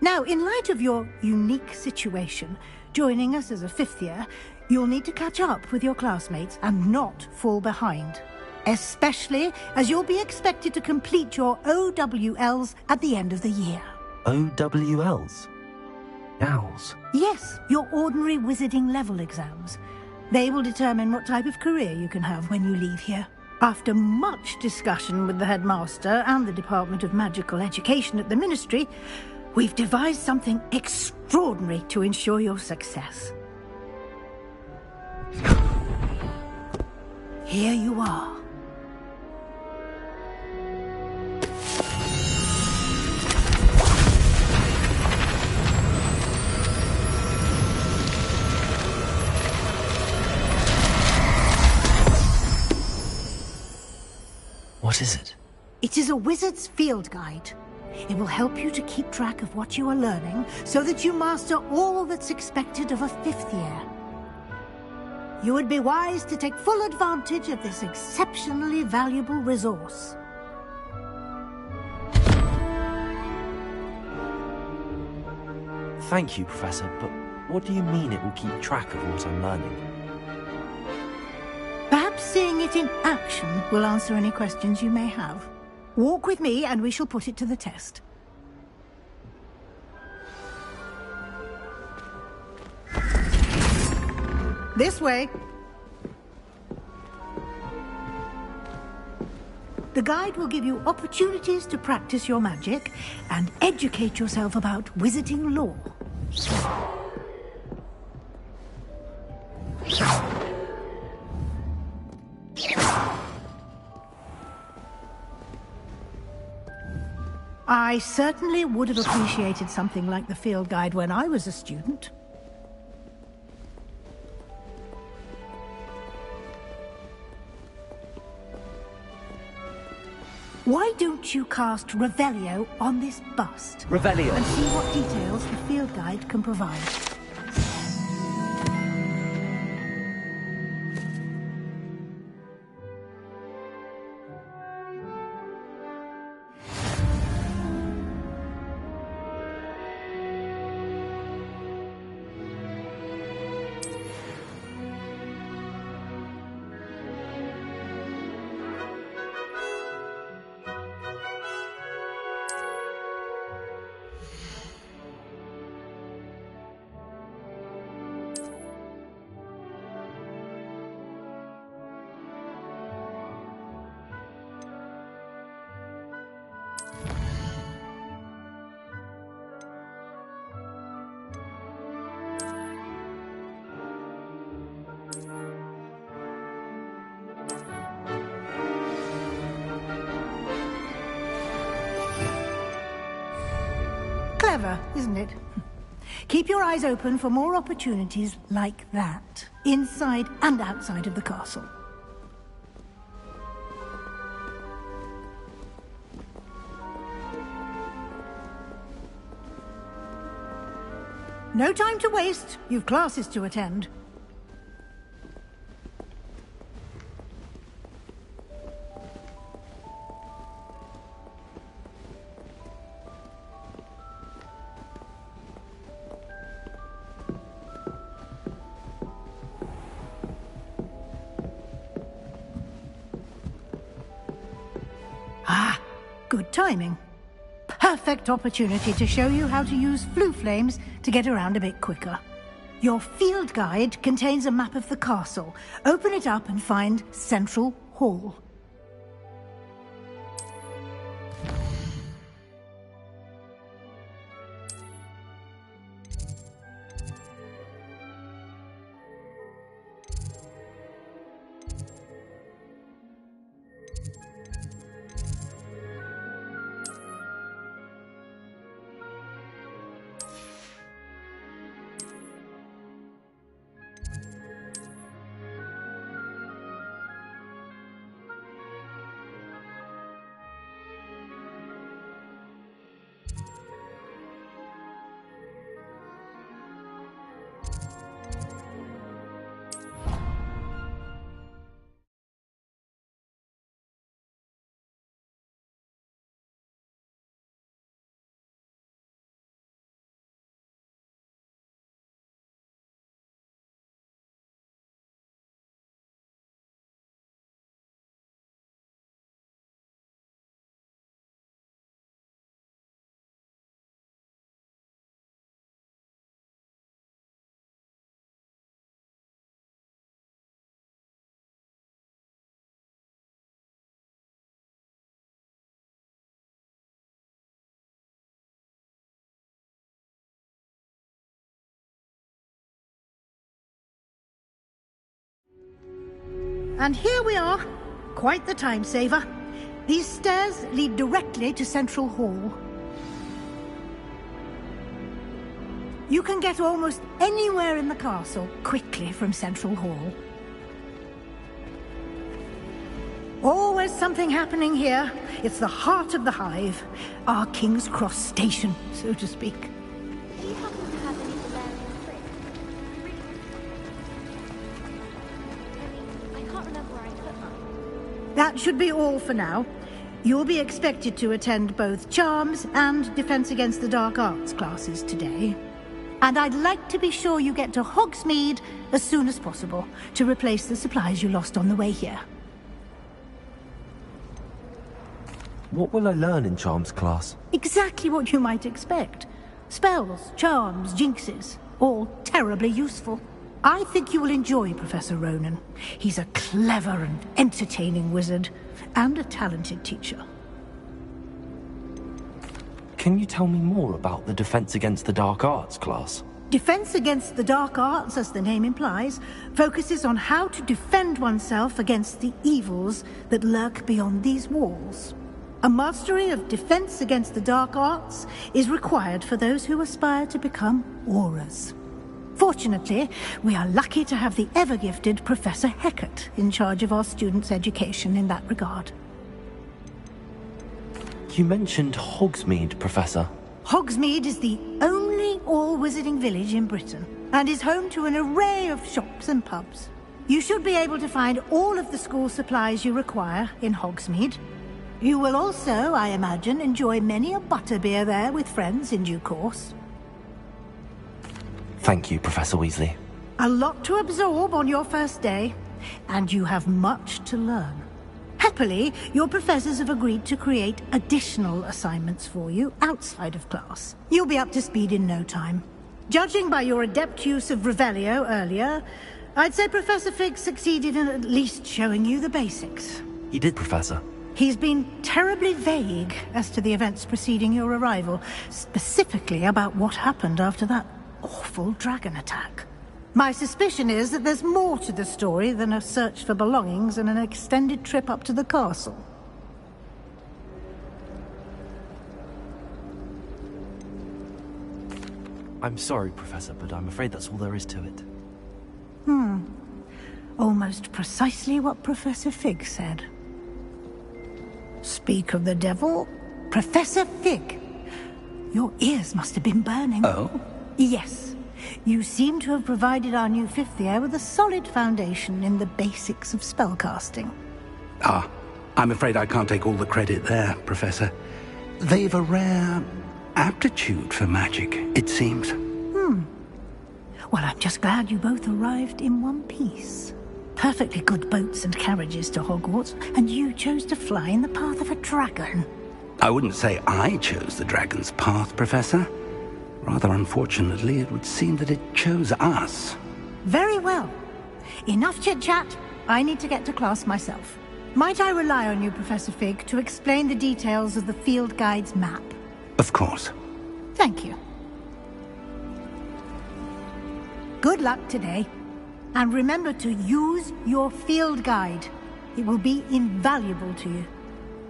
Now, in light of your unique situation, joining us as a fifth year, you'll need to catch up with your classmates and not fall behind. Especially as you'll be expected to complete your OWLs at the end of the year. OWLs? Owls? Yes, your ordinary wizarding level exams. They will determine what type of career you can have when you leave here. After much discussion with the headmaster and the Department of Magical Education at the Ministry, We've devised something extraordinary to ensure your success. Here you are. What is it? It is a wizard's field guide. It will help you to keep track of what you are learning so that you master all that's expected of a 5th year. You would be wise to take full advantage of this exceptionally valuable resource. Thank you, Professor, but what do you mean it will keep track of what I'm learning? Perhaps seeing it in action will answer any questions you may have. Walk with me and we shall put it to the test. This way. The guide will give you opportunities to practice your magic and educate yourself about wizarding lore. I certainly would have appreciated something like the field guide when I was a student. Why don't you cast Revelio on this bust? Revelio. And see what details the field guide can provide. Clever, isn't it? Keep your eyes open for more opportunities like that, inside and outside of the castle. No time to waste. You've classes to attend. Ah, good timing. Perfect opportunity to show you how to use flue flames to get around a bit quicker. Your field guide contains a map of the castle. Open it up and find Central Hall. And here we are. Quite the time saver. These stairs lead directly to Central Hall. You can get almost anywhere in the castle quickly from Central Hall. Always something happening here. It's the heart of the Hive. Our King's Cross station, so to speak. Do you happen to have any Valerian frig? I can't remember where I put mine. That should be all for now. You'll be expected to attend both Charms and Defense Against the Dark Arts classes today. And I'd like to be sure you get to Hogsmeade as soon as possible to replace the supplies you lost on the way here. What will I learn in Charms class? Exactly what you might expect. Spells, charms, jinxes, all terribly useful. I think you will enjoy Professor Ronan. He's a clever and entertaining wizard, and a talented teacher. Can you tell me more about the Defense Against the Dark Arts class? Defense Against the Dark Arts, as the name implies, focuses on how to defend oneself against the evils that lurk beyond these walls. A mastery of Defense Against the Dark Arts is required for those who aspire to become Auras. Fortunately, we are lucky to have the ever-gifted Professor Hecat in charge of our students' education in that regard. You mentioned Hogsmeade, Professor. Hogsmeade is the only all-wizarding village in Britain, and is home to an array of shops and pubs. You should be able to find all of the school supplies you require in Hogsmeade. You will also, I imagine, enjoy many a butterbeer there with friends in due course. Thank you, Professor Weasley. A lot to absorb on your first day, and you have much to learn. Happily, your professors have agreed to create additional assignments for you outside of class. You'll be up to speed in no time. Judging by your adept use of Revelio earlier, I'd say Professor Fig succeeded in at least showing you the basics. He did, Professor. He's been terribly vague as to the events preceding your arrival, specifically about what happened after that awful dragon attack. My suspicion is that there's more to the story than a search for belongings and an extended trip up to the castle. I'm sorry, Professor, but I'm afraid that's all there is to it. Almost precisely what Professor Fig said. Speak of the devil, Professor Fig. Your ears must have been burning. Oh? Yes. You seem to have provided our new fifth year with a solid foundation in the basics of spellcasting. Ah, I'm afraid I can't take all the credit there, Professor. They've a rare aptitude for magic, it seems. Well, I'm just glad you both arrived in one piece. Perfectly good boats and carriages to Hogwarts, and you chose to fly in the path of a dragon. I wouldn't say I chose the dragon's path, Professor. Rather unfortunately, it would seem that it chose us. Very well. Enough chit-chat. I need to get to class myself. Might I rely on you, Professor Fig, to explain the details of the field guide's map? Of course. Thank you. Good luck today. And remember to use your field guide. It will be invaluable to you.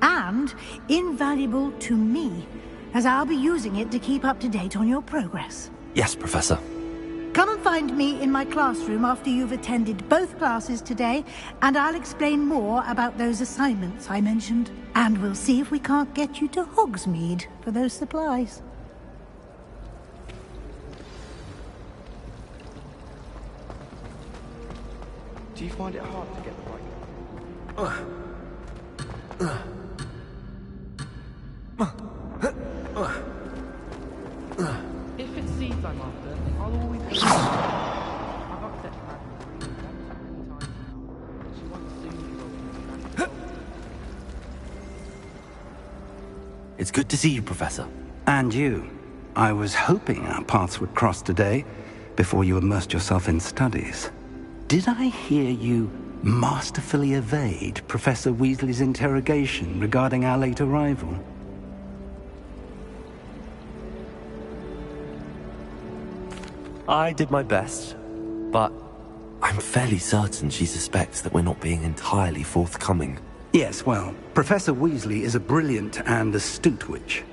And invaluable to me, as I'll be using it to keep up to date on your progress. Yes, Professor. Come and find me in my classroom after you've attended both classes today, and I'll explain more about those assignments I mentioned. And we'll see if we can't get you to Hogsmeade for those supplies. Do you find it hard to get the right... If it's seeds I'm after, I'll always... I've upset Magnus many times now. She won't soon be It's good to see you, Professor. And you. I was hoping our paths would cross today, before you immersed yourself in studies. Did I hear you masterfully evade Professor Weasley's interrogation regarding our late arrival? I did my best, but I'm fairly certain she suspects that we're not being entirely forthcoming. Yes, well, Professor Weasley is a brilliant and astute witch.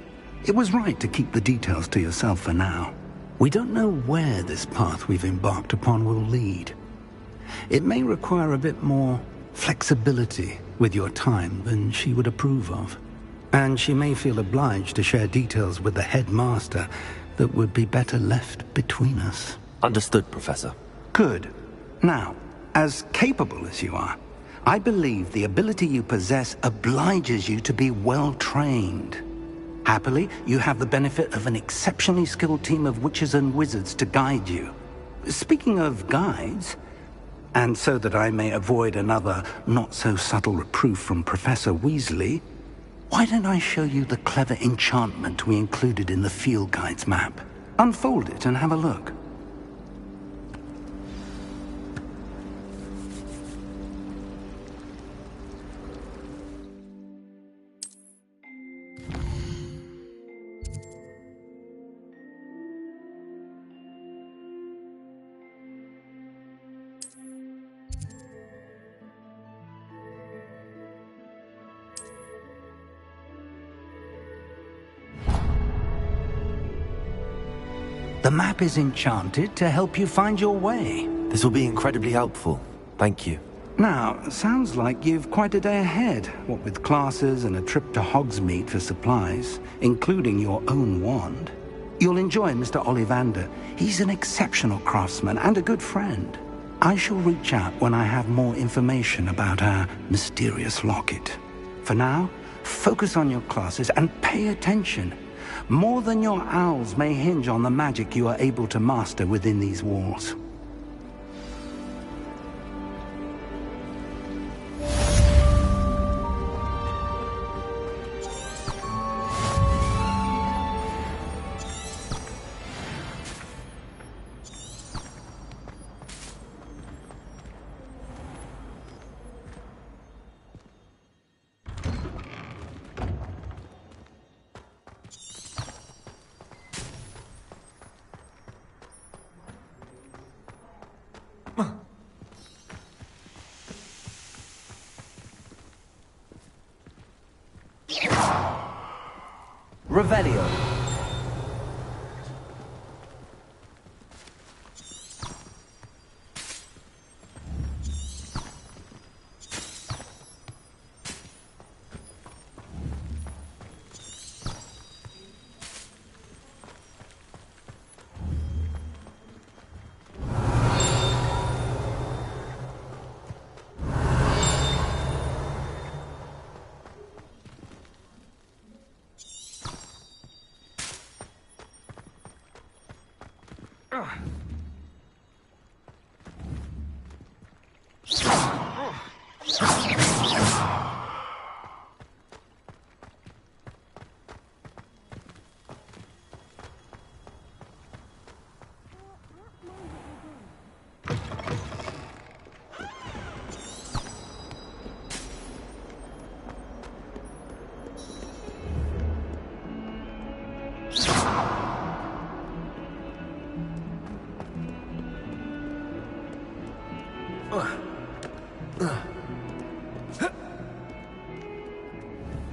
It was right to keep the details to yourself for now. We don't know where this path we've embarked upon will lead. It may require a bit more flexibility with your time than she would approve of. And she may feel obliged to share details with the headmaster that would be better left between us. Understood, Professor. Good. Now, as capable as you are, I believe the ability you possess obliges you to be well trained. Happily, you have the benefit of an exceptionally skilled team of witches and wizards to guide you. Speaking of guides, and so that I may avoid another not-so-subtle reproof from Professor Weasley, why don't I show you the clever enchantment we included in the field guide's map? Unfold it and have a look. The map is enchanted to help you find your way. This will be incredibly helpful. Thank you. Now, sounds like you've quite a day ahead, what with classes and a trip to Hogsmeade for supplies, including your own wand. You'll enjoy Mr. Ollivander. He's an exceptional craftsman and a good friend. I shall reach out when I have more information about our mysterious locket. For now, focus on your classes and pay attention. More than your owls may hinge on the magic you are able to master within these walls. Revelio.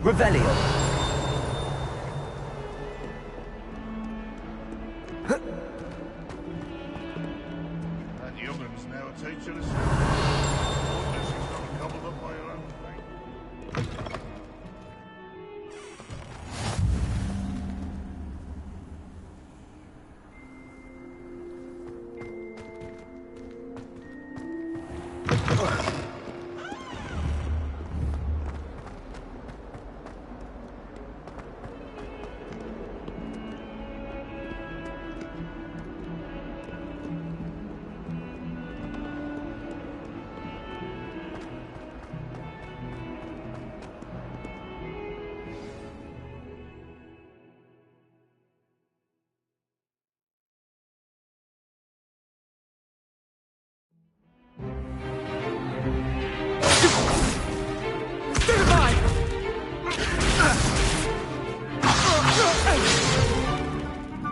Revelio. That young'un's now a teacher herself. Wonder she's not gobbled up by her own thing.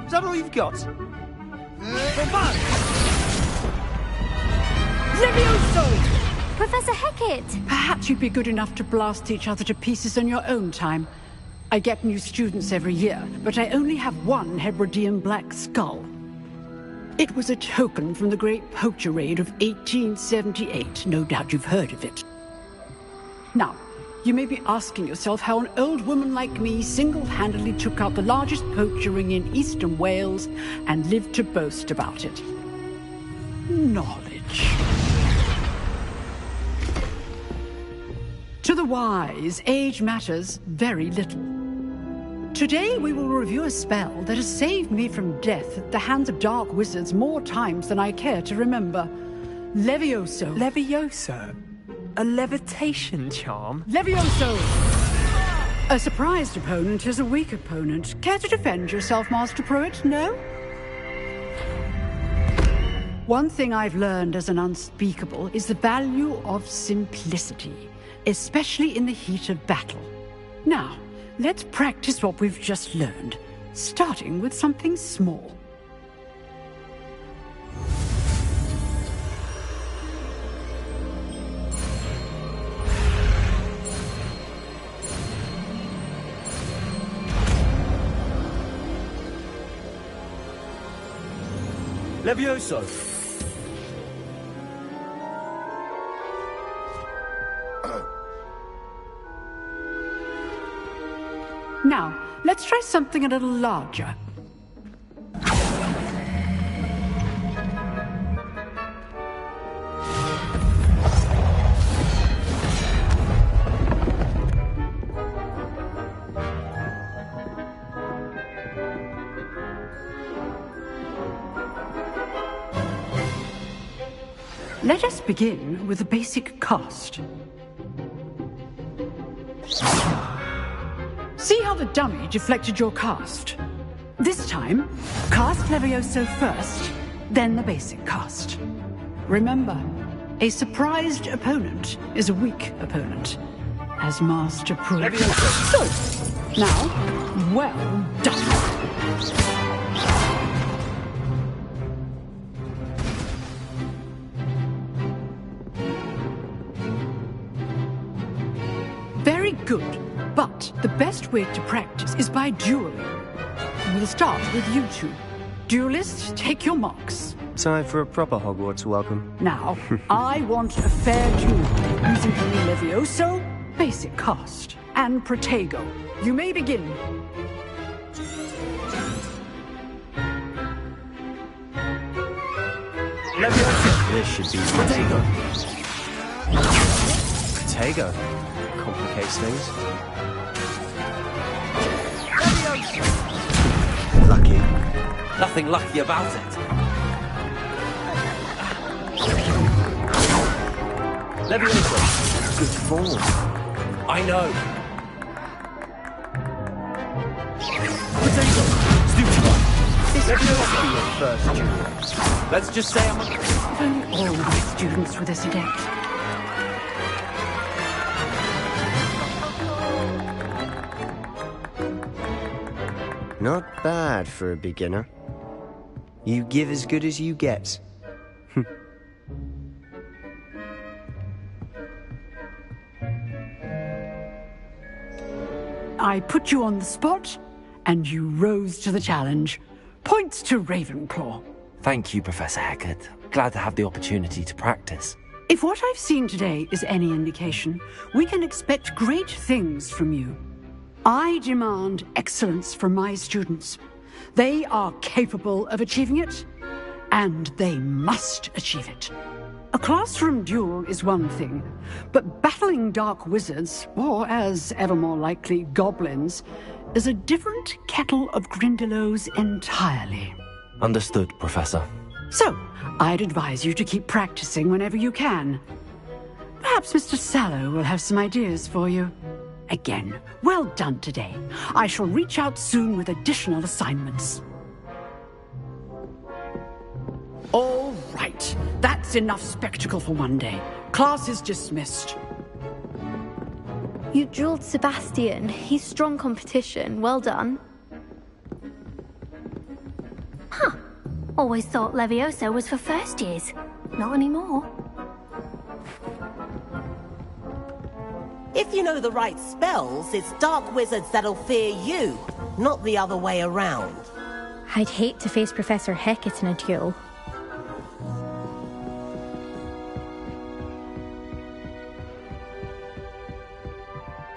Is that all you've got? Levioso! Professor Hecat! Perhaps you'd be good enough to blast each other to pieces on your own time. I get new students every year, but I only have one Hebridean black skull. It was a token from the Great Poacher Raid of 1878. No doubt you've heard of it. Now, you may be asking yourself how an old woman like me single-handedly took out the largest poacher ring in eastern Wales and lived to boast about it. Knowledge. To the wise, age matters very little. Today we will review a spell that has saved me from death at the hands of dark wizards more times than I care to remember. Levioso. Levioso? A levitation charm? Levioso! A surprised opponent is a weak opponent. Care to defend yourself, Master Pruitt? No? One thing I've learned as an unspeakable is the value of simplicity, especially in the heat of battle. Now, let's practice what we've just learned, starting with something small. Levioso! Now, let's try something a little larger. Let us begin with the basic cast. See how the dummy deflected your cast? This time, cast Levioso first, then the basic cast. Remember, a surprised opponent is a weak opponent, as Master Pruitt. So, now, well done. Very good. But the best way to practice is by dueling. We'll start with you two. Duelists, take your marks. Time for a proper Hogwarts welcome. Now, I want a fair duel using only Levioso, basic cast, and Protego. You may begin. Levioso. This should be Protego. Protego. Complicates things. Lucky. Nothing lucky about it. Levioso. Good form. I know. Levioso be your first duel. Let's just say I'm If only all my students were this adept. Not bad for a beginner. You give as good as you get. I put you on the spot, and you rose to the challenge. Points to Ravenclaw. Thank you, Professor Hecat. Glad to have the opportunity to practice. If what I've seen today is any indication, we can expect great things from you. I demand excellence from my students. They are capable of achieving it, and they must achieve it. A classroom duel is one thing, but battling dark wizards, or as ever more likely, goblins, is a different kettle of Grindylows entirely. Understood, Professor. So, I'd advise you to keep practicing whenever you can. Perhaps Mr. Sallow will have some ideas for you. Again, well done today. I shall reach out soon with additional assignments. All right, that's enough spectacle for one day. Class is dismissed. You drilled Sebastian. He's strong competition. Well done. Huh. Always thought Levioso was for first years. Not anymore. If you know the right spells, it's dark wizards that'll fear you, not the other way around. I'd hate to face Professor Hecat in a duel.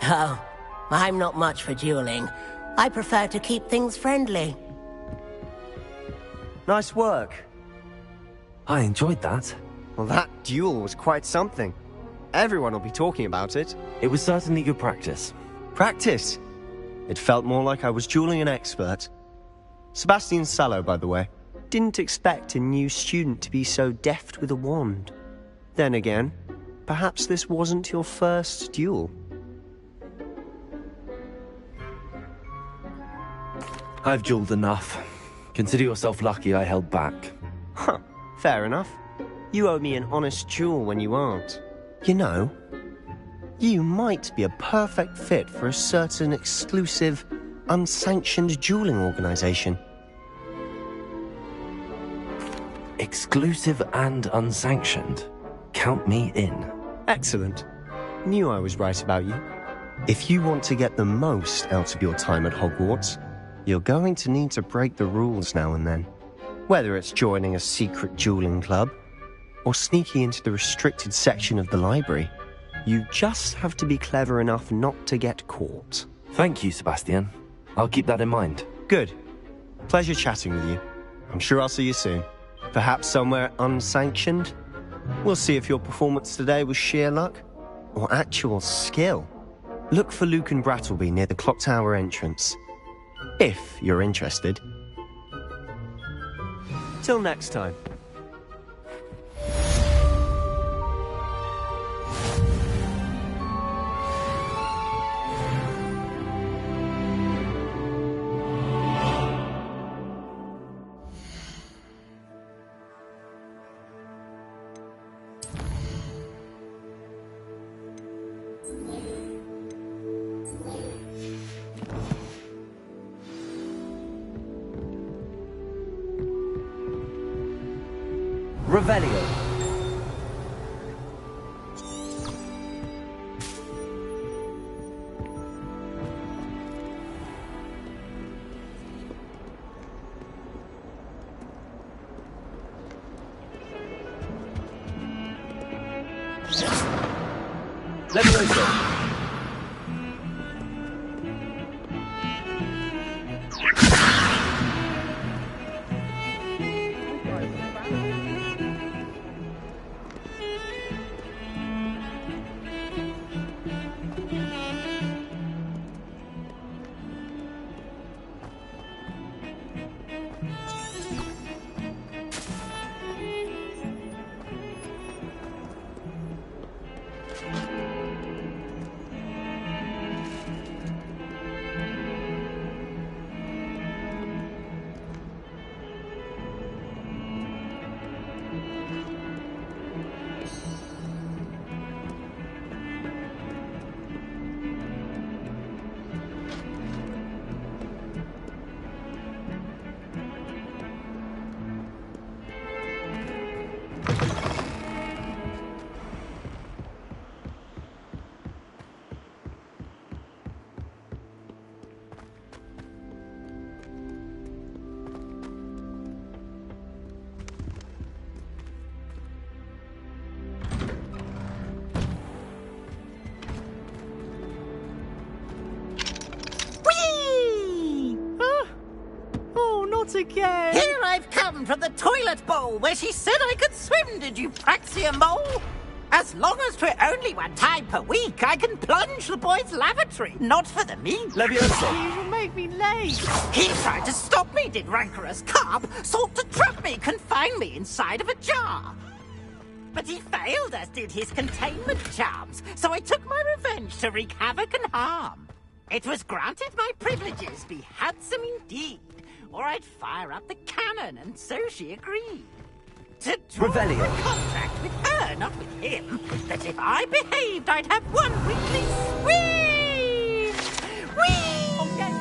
Oh, I'm not much for dueling. I prefer to keep things friendly. Nice work. I enjoyed that. Well, that duel was quite something. Everyone will be talking about it. It was certainly good practice. Practice? It felt more like I was dueling an expert. Sebastian Sallow, by the way. Didn't expect a new student to be so deft with a wand. Then again, perhaps this wasn't your first duel. I've dueled enough. Consider yourself lucky I held back. Huh, fair enough. You owe me an honest duel when you aren't. You know, you might be a perfect fit for a certain exclusive, unsanctioned dueling organization. Exclusive and unsanctioned? Count me in. Excellent. Knew I was right about you. If you want to get the most out of your time at Hogwarts, you're going to need to break the rules now and then. Whether it's joining a secret dueling club, or sneaking into the restricted section of the library, you just have to be clever enough not to get caught. Thank you, Sebastian. I'll keep that in mind. Good. Pleasure chatting with you. I'm sure I'll see you soon. Perhaps somewhere unsanctioned? We'll see if your performance today was sheer luck, or actual skill. Look for Luke and Brattleby near the clock tower entrance. If you're interested. Till next time. Revelio. Levioso. Again. Here I've come from the toilet bowl where she said I could swim, did you praxia mole? As long as 'twere only one time per week, I can plunge the boy's lavatory, not for the meat. Levioso. You'll make me late. He tried to stop me, did rancorous carp, sought to trap me, confine me inside of a jar. But he failed, as did his containment charms, so I took my revenge to wreak havoc and harm. It was granted my privileges be handsome indeed, or I'd fire up the cannon, and so she agreed. To draw Revelio. a contract with her, not with him, that if I behaved, I'd have one weekly swim! Whee! Okay.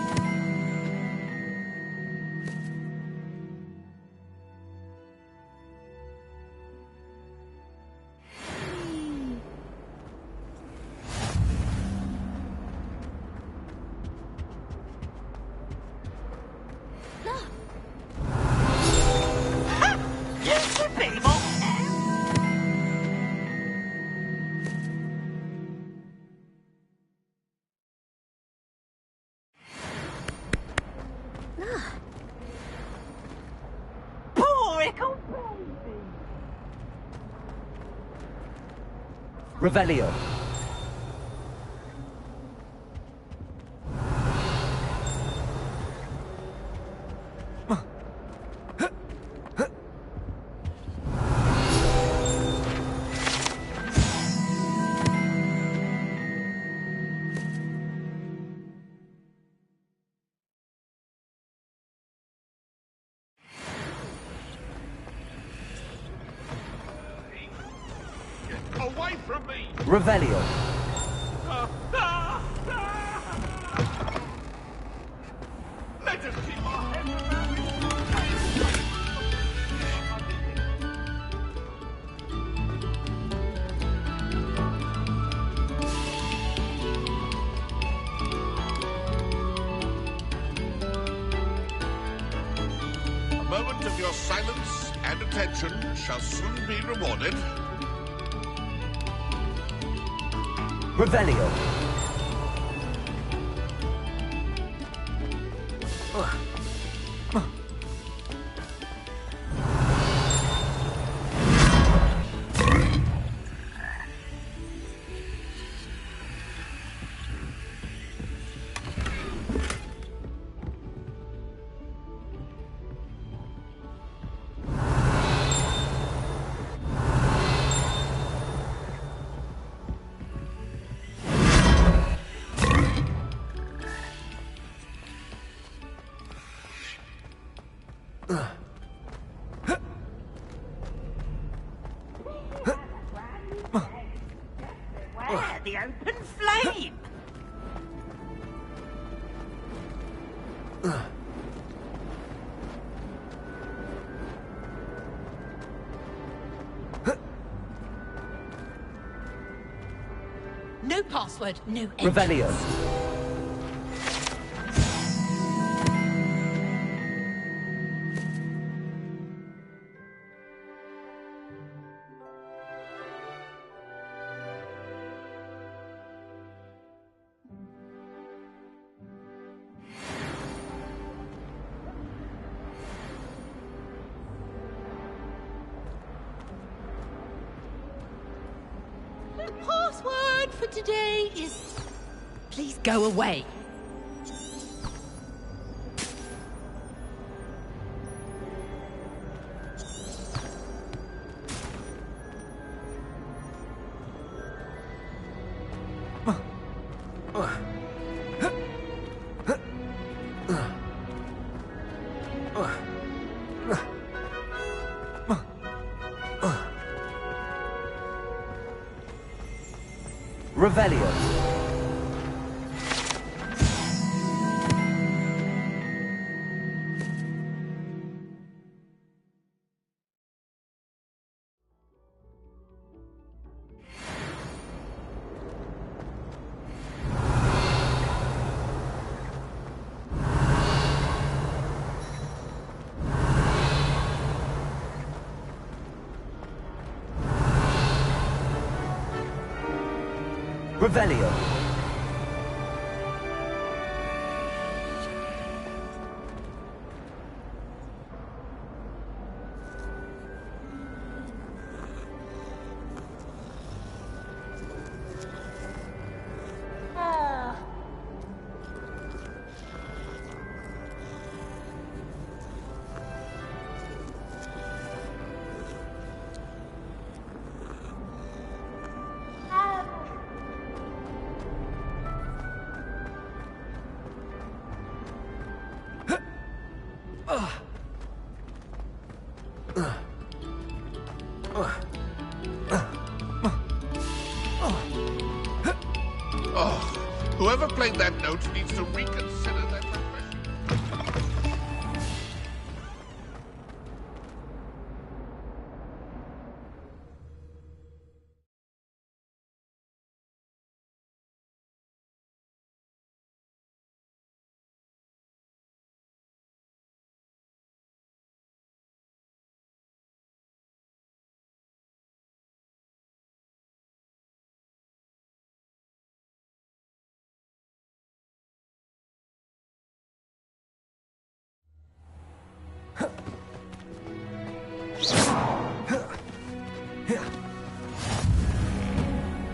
Revelio. Away from me! Revelio. Let us keep our heads. A moment of your silence and attention shall soon be rewarded. Revelio. Where? The open flame! No password, no entrance. Revelio. The password for today is... Please go away. Revelio. Revelio. Oh, whoever played that note needs to reconsider their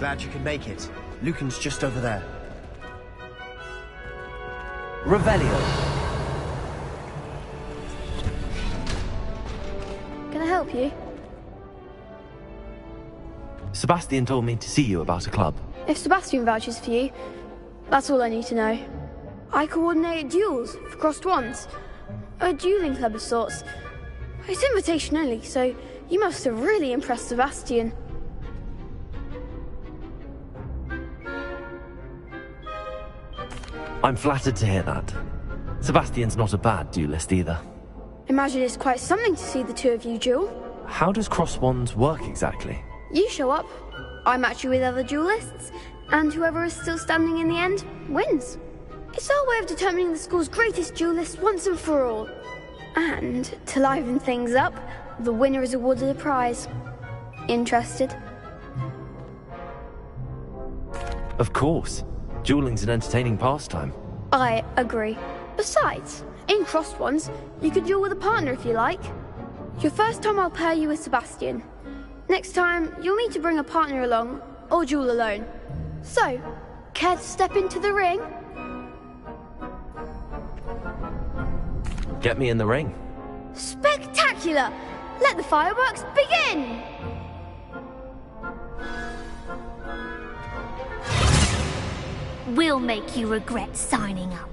Glad you could make it. Lucan's just over there. Revelio. Can I help you? Sebastian told me to see you about a club. If Sebastian vouches for you, that's all I need to know. I coordinate duels for crossed wands. A dueling club of sorts. It's invitation only, so you must have really impressed Sebastian. I'm flattered to hear that. Sebastian's not a bad duelist either. Imagine it's quite something to see the two of you duel. How does cross wands work exactly? You show up, I match you with other duelists, and whoever is still standing in the end wins. It's our way of determining the school's greatest duelist once and for all. And, to liven things up, the winner is awarded a prize. Interested? Of course. Dueling's an entertaining pastime. I agree. Besides, in crossed ones, you could duel with a partner if you like. Your first time I'll pair you with Sebastian. Next time, you'll need to bring a partner along, or duel alone. So, care to step into the ring? Get me in the ring. Spectacular! Let the fireworks begin! We'll make you regret signing up.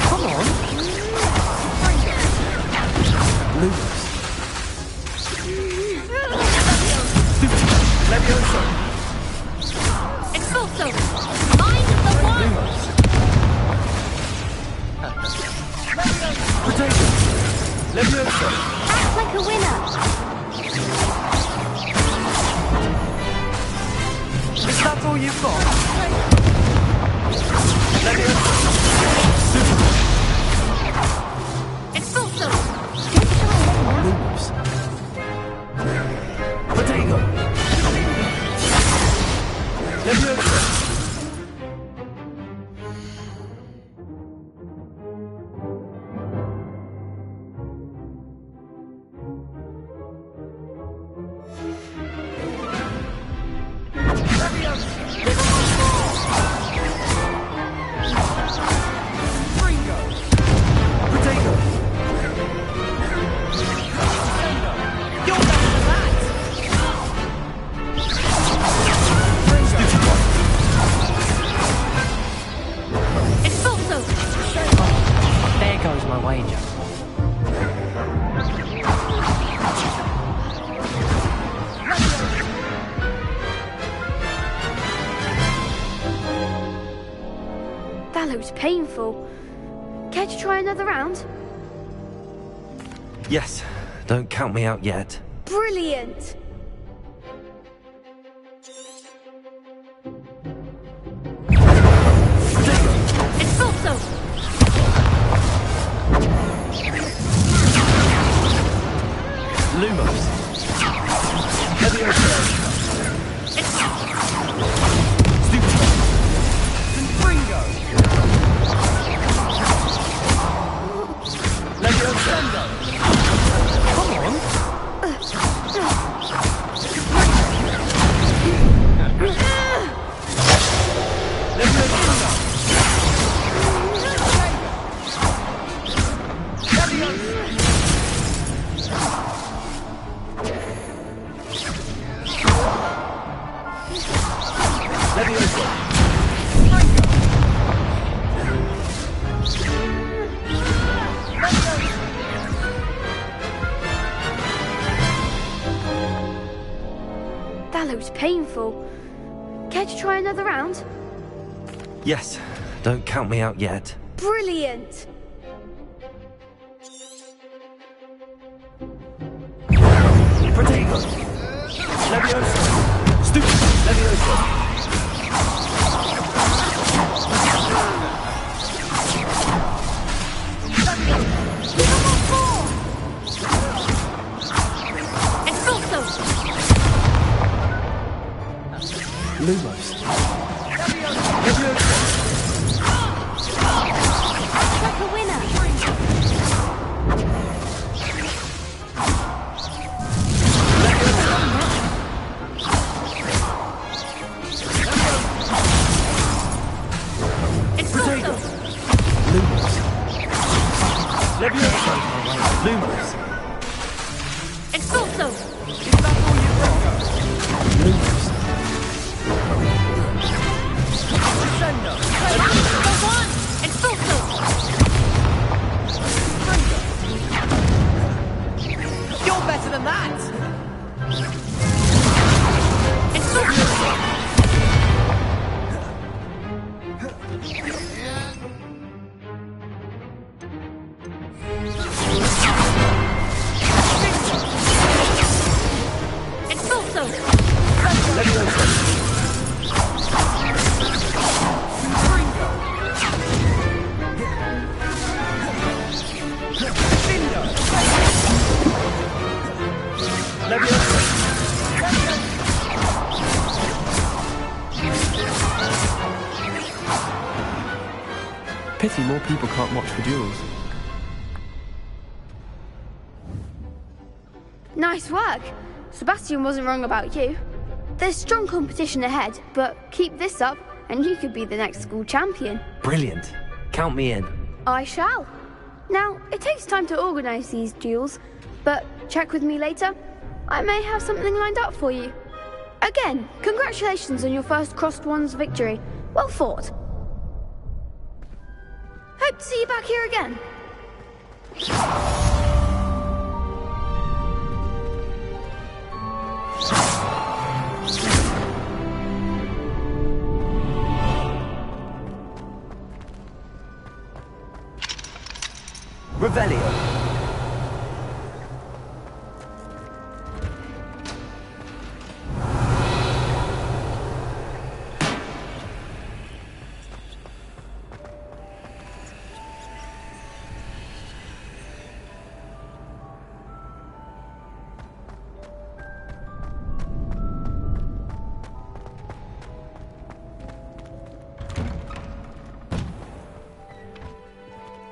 Come on! Lucas. Levioso! Expulso! Mind the wand! Potato! Levioso! Act like a winner! Is that all you've got? Levioso! Expulso! Lumos. Potato! Levioso! That looks painful. Care to try another round? Yes, don't count me out yet. Brilliant! Expulso! Lumos. Levioso. Confringo. Levioso. Come on. That looks painful. Care to try another round? Yes, don't count me out yet. Brilliant! Protego! Levioso! Stupid! Levioso! Lumos. Like a winner. Potato. Lumos. Leviosa. Lumos. Expulso. Lumos. Go on. Expulso. You're better than that. Expulso. Pity more people can't watch the duels. Nice work. Sebastian wasn't wrong about you. There's strong competition ahead, but keep this up and you could be the next school champion. Brilliant. Count me in. I shall. Now, it takes time to organise these duels, but check with me later. I may have something lined up for you. Again, congratulations on your first Crossed Wands victory. Well fought. Hope to see you back here again. Revelio.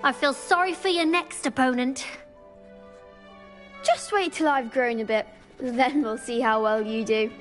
I feel sorry for your next opponent. Just wait till I've grown a bit, then we'll see how well you do.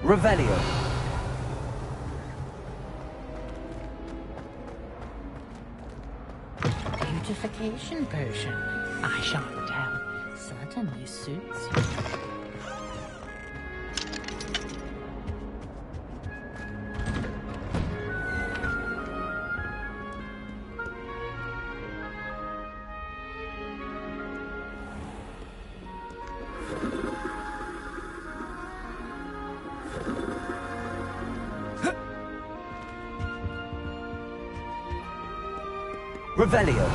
Revelio. Beautification potion. I shan't tell. Certainly suits you. Revelio.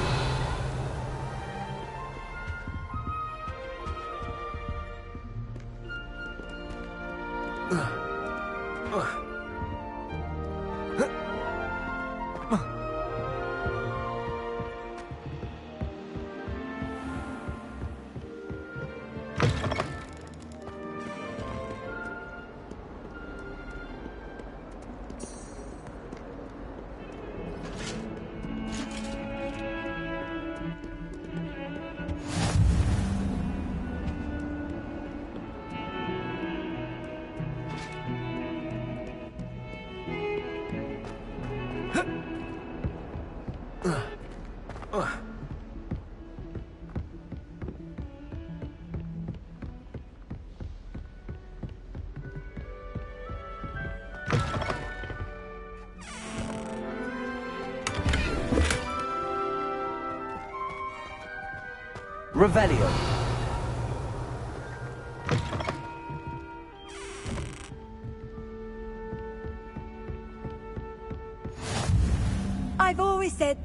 Revelio.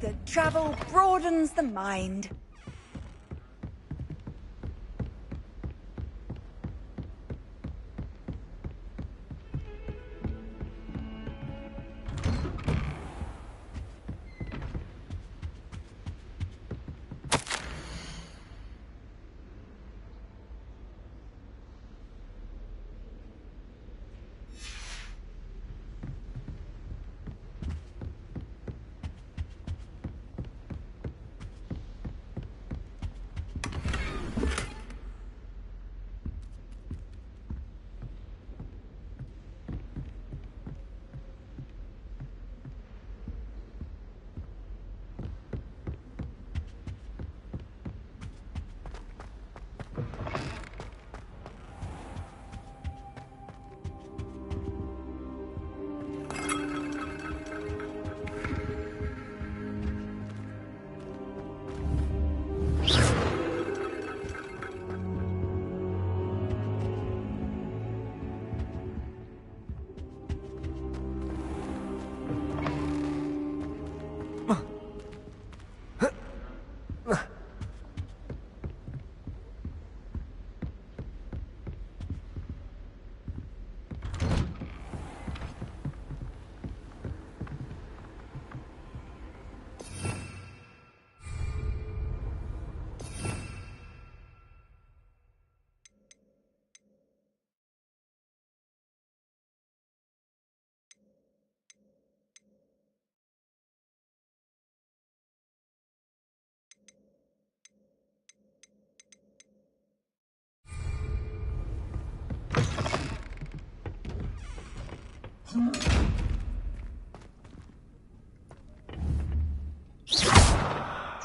that travel broadens the mind.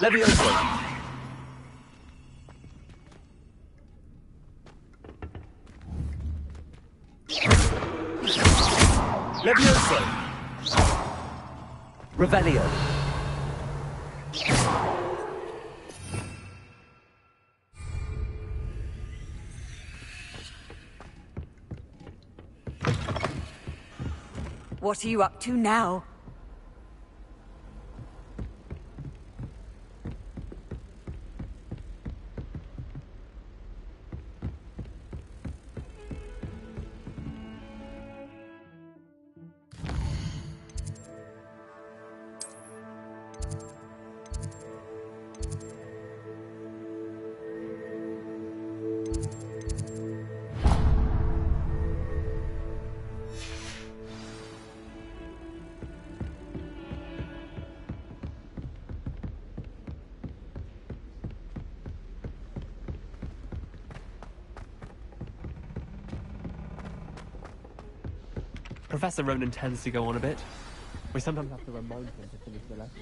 Levioso! Levioso! Revelio. What are you up to now? Professor Ronan tends to go on a bit. We sometimes have to remind him to finish the lesson.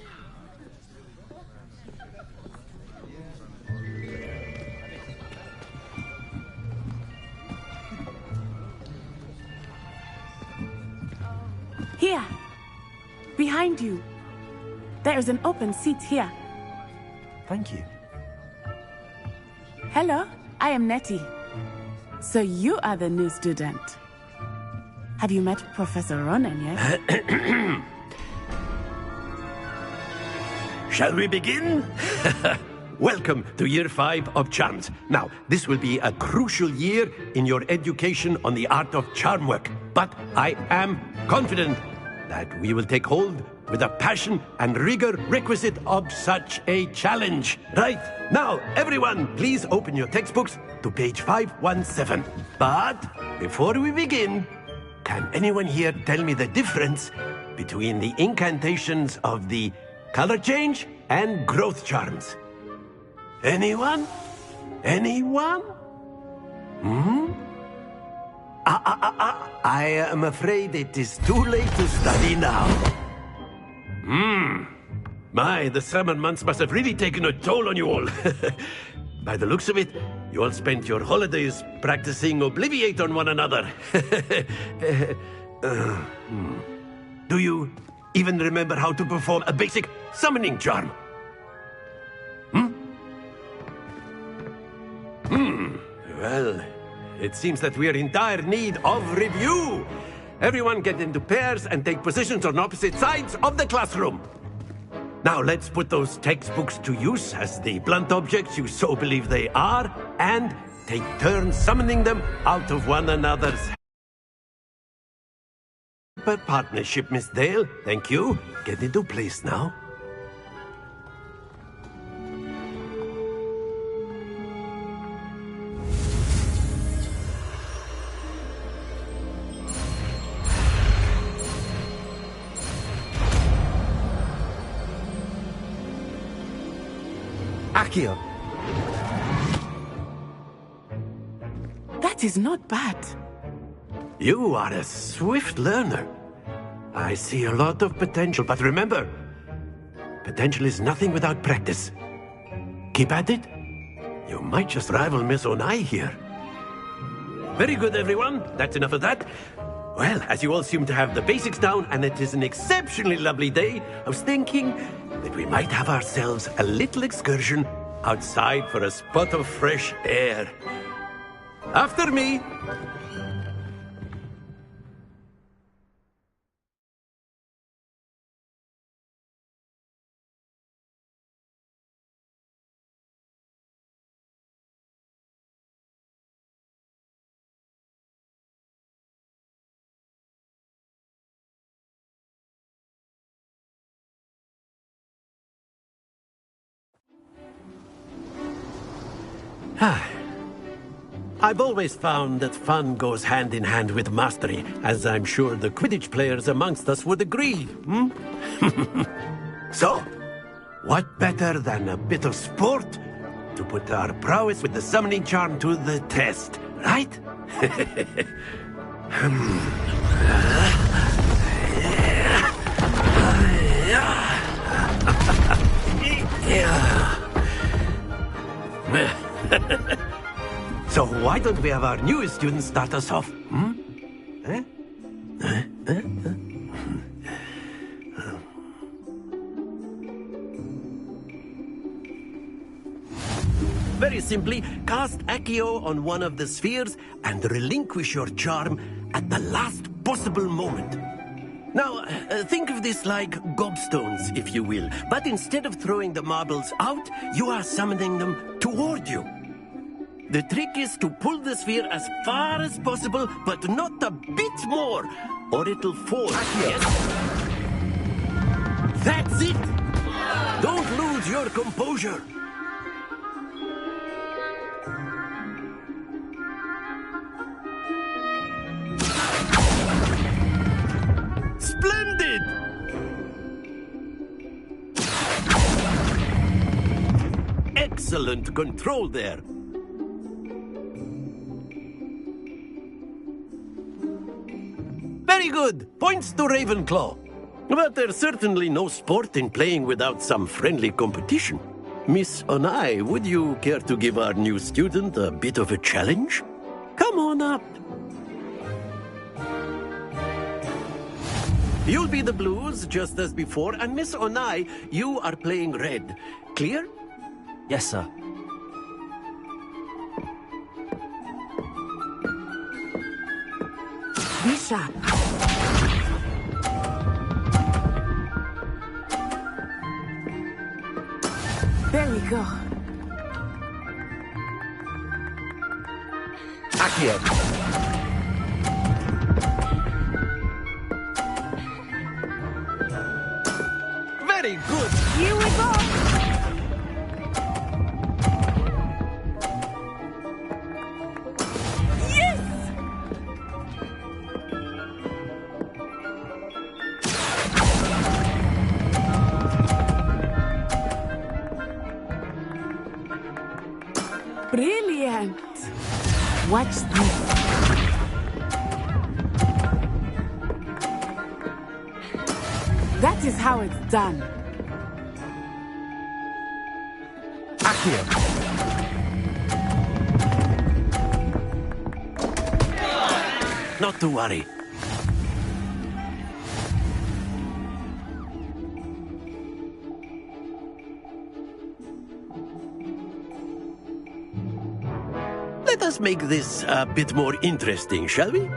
Here! Behind you! There is an open seat here. Thank you. Hello, I am Nettie. So you are the new student. Have you met Professor Ronan yet? Shall we begin? Welcome to Year 5 of Charms. Now, this will be a crucial year in your education on the art of charm work. But I am confident that we will take hold with the passion and rigor requisite of such a challenge. Right, now, everyone, please open your textbooks to page 517. But before we begin, can anyone here tell me the difference between the incantations of the color change and growth charms? Anyone? Anyone? I am afraid it is too late to study now. My, the summer months must have really taken a toll on you all. By the looks of it, you all spent your holidays practicing Obliviate on one another. Do you even remember how to perform a basic summoning charm? Well, it seems that we are in dire need of review. Everyone get into pairs and take positions on opposite sides of the classroom. Now let's put those textbooks to use as the blunt objects you so believe they are, and take turns summoning them out of one another's partnership, Miss Dale. Thank you. Get into place now. Accio. That is not bad. You are a swift learner. I see a lot of potential, but remember, potential is nothing without practice. Keep at it. You might just rival Miss Onai here. Very good, everyone. That's enough of that. Well, as you all seem to have the basics down, and it is an exceptionally lovely day, I was thinking that we might have ourselves a little excursion outside for a spot of fresh air. After me. I've always found that fun goes hand in hand with mastery, as I'm sure the Quidditch players amongst us would agree, So, what better than a bit of sport to put our prowess with the summoning charm to the test, right? So why don't we have our newest students start us off? Very simply, cast Accio on one of the spheres and relinquish your charm at the last possible moment. Now, think of this like gobstones, if you will. But instead of throwing the marbles out, you are summoning them toward you. The trick is to pull the sphere as far as possible, but not a bit more, or it'll fall. Yes? That's it! Don't lose your composure. Splendid! Excellent control there. Very good. Points to Ravenclaw. But there's certainly no sport in playing without some friendly competition. Miss Onai, would you care to give our new student a bit of a challenge? Come on up. You'll be the blues, just as before, and Miss Onai, you are playing red. Clear? Yes, sir. Be sharp. There we go. Accio. Very good. Here we go. Brilliant! Watch this. That is how it's done. Accio. Not to worry. Let us make this a bit more interesting, shall we?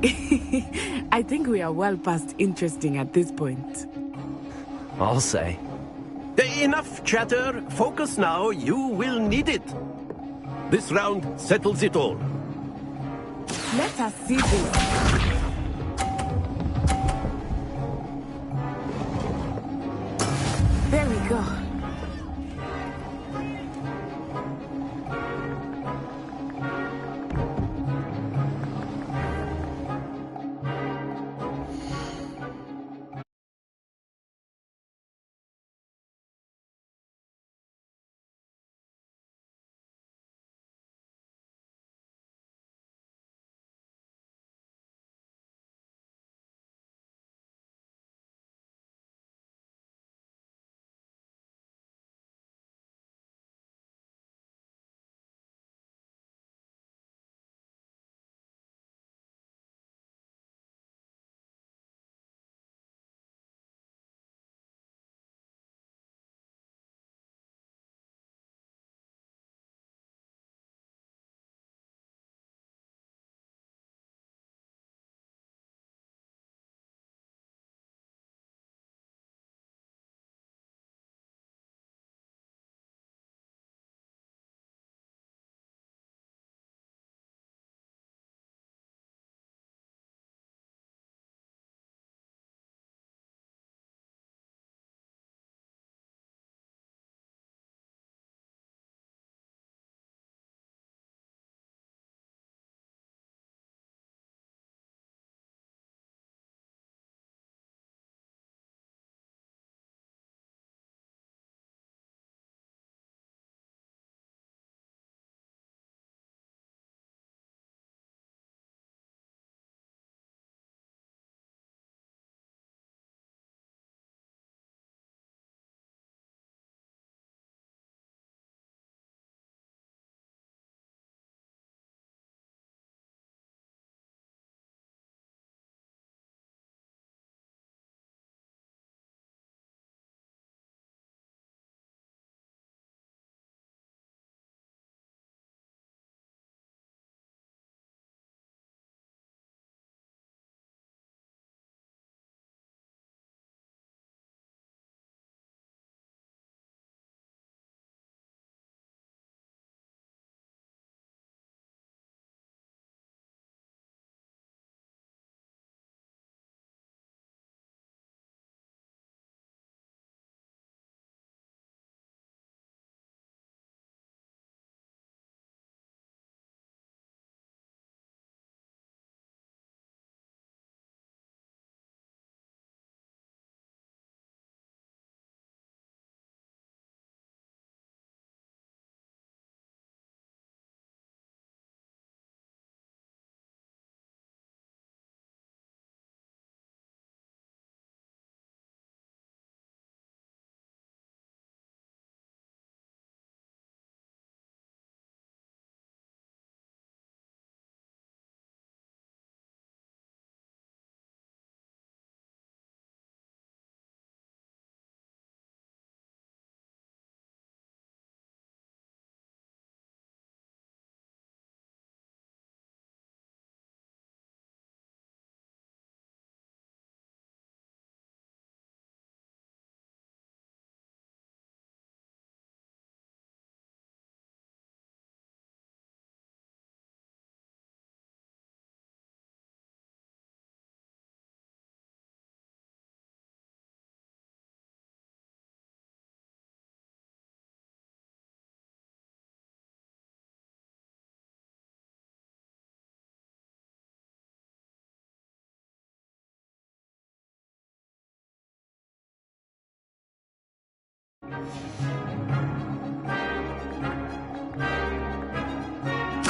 I think we are well past interesting at this point. I'll say. Enough chatter. Focus now. You will need it. This round settles it all. Let us see this. There we go.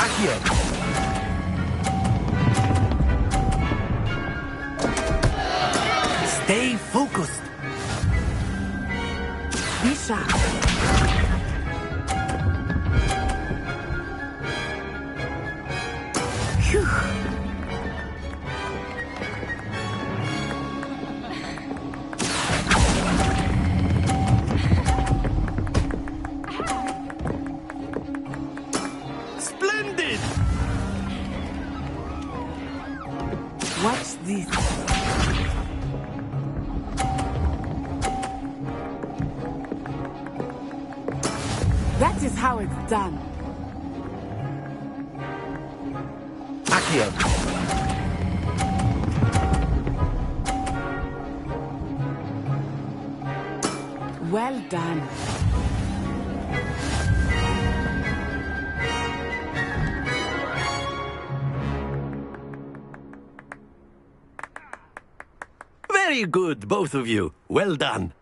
Accio. Stay focused. Be sharp. Phew. this. That is how it's done. Accio. Well done. Very good, both of you. Well done.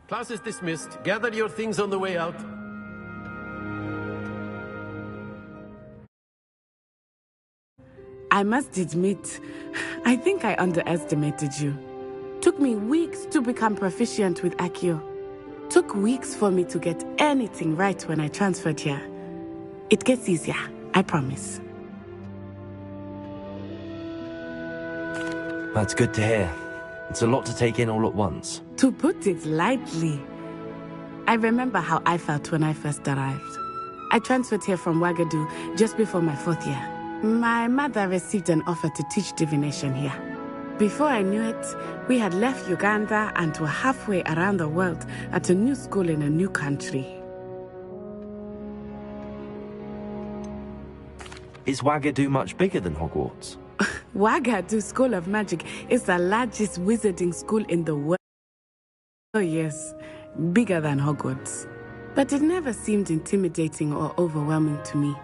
Class is dismissed. Gather your things on the way out. I must admit, I think I underestimated you. Took me weeks to become proficient with Accio. Took weeks for me to get anything right when I transferred here. It gets easier, I promise. That's good to hear. It's a lot to take in all at once. To put it lightly, I remember how I felt when I first arrived. I transferred here from Ouagadougou just before my 4th year. My mother received an offer to teach divination here. Before I knew it, we had left Uganda and were halfway around the world at a new school in a new country. Is Ouagadougou much bigger than Hogwarts? Ouagadougou School of Magic is the largest wizarding school in the world. Oh yes, bigger than Hogwarts. But it never seemed intimidating or overwhelming to me.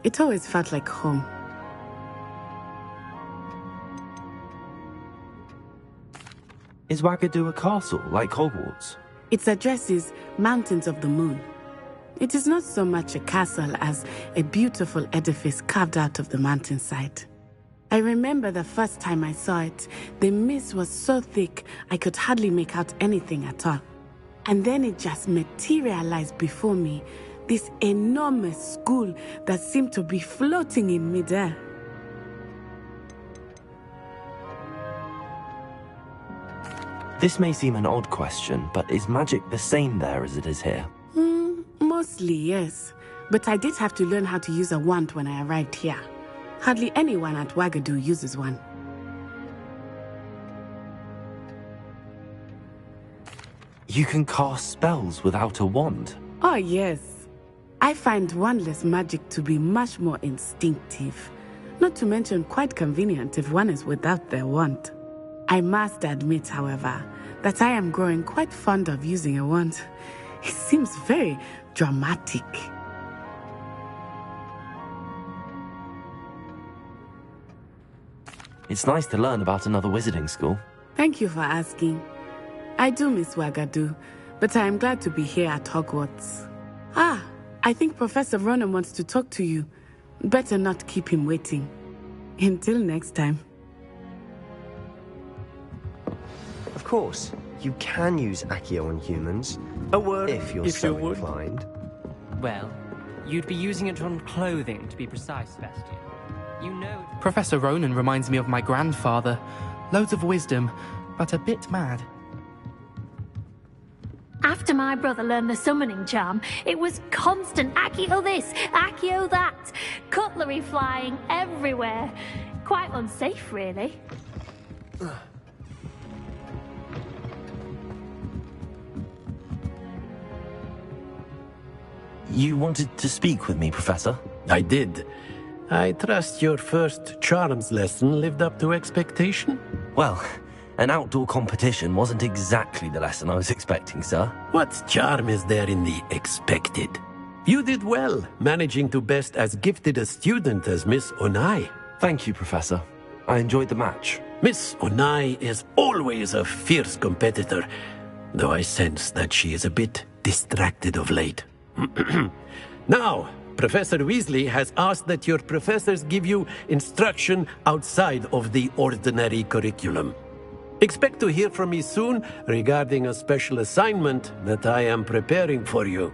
It always felt like home. Is Ouagadougou a castle, like Hogwarts? Its address is Mountains of the Moon. It is not so much a castle as a beautiful edifice carved out of the mountainside. I remember the first time I saw it, the mist was so thick I could hardly make out anything at all. And then it just materialized before me, this enormous school that seemed to be floating in midair. This may seem an odd question, but is magic the same there as it is here? Mostly, yes. But I did have to learn how to use a wand when I arrived here. Hardly anyone at Ouagadougou uses one. You can cast spells without a wand? Oh, yes. I find wandless magic to be much more instinctive. Not to mention quite convenient if one is without their wand. I must admit, however, that I am growing quite fond of using a wand. It seems very dramatic. It's nice to learn about another wizarding school. Thank you for asking. I do miss Ouagadougou, but I am glad to be here at Hogwarts. Ah, I think Professor Ronan wants to talk to you. Better not keep him waiting. Until next time. Of course, you can use Accio on humans. A word, if you're so inclined. Well, you'd be using it on clothing, to be precise, Sebastian. You know... Professor Ronan reminds me of my grandfather. Loads of wisdom, but a bit mad. After my brother learned the summoning charm, it was constant Accio this, Accio that. Cutlery flying everywhere. Quite unsafe, really. You wanted to speak with me, Professor? I did. I trust your first charms lesson lived up to expectation? Well, an outdoor competition wasn't exactly the lesson I was expecting, sir. What charm is there in the expected? You did well, managing to best as gifted a student as Miss Onai. Thank you, Professor. I enjoyed the match. Miss Onai is always a fierce competitor, though I sense that she is a bit distracted of late. Now, Professor Weasley has asked that your professors give you instruction outside of the ordinary curriculum. Expect to hear from me soon regarding a special assignment that I am preparing for you.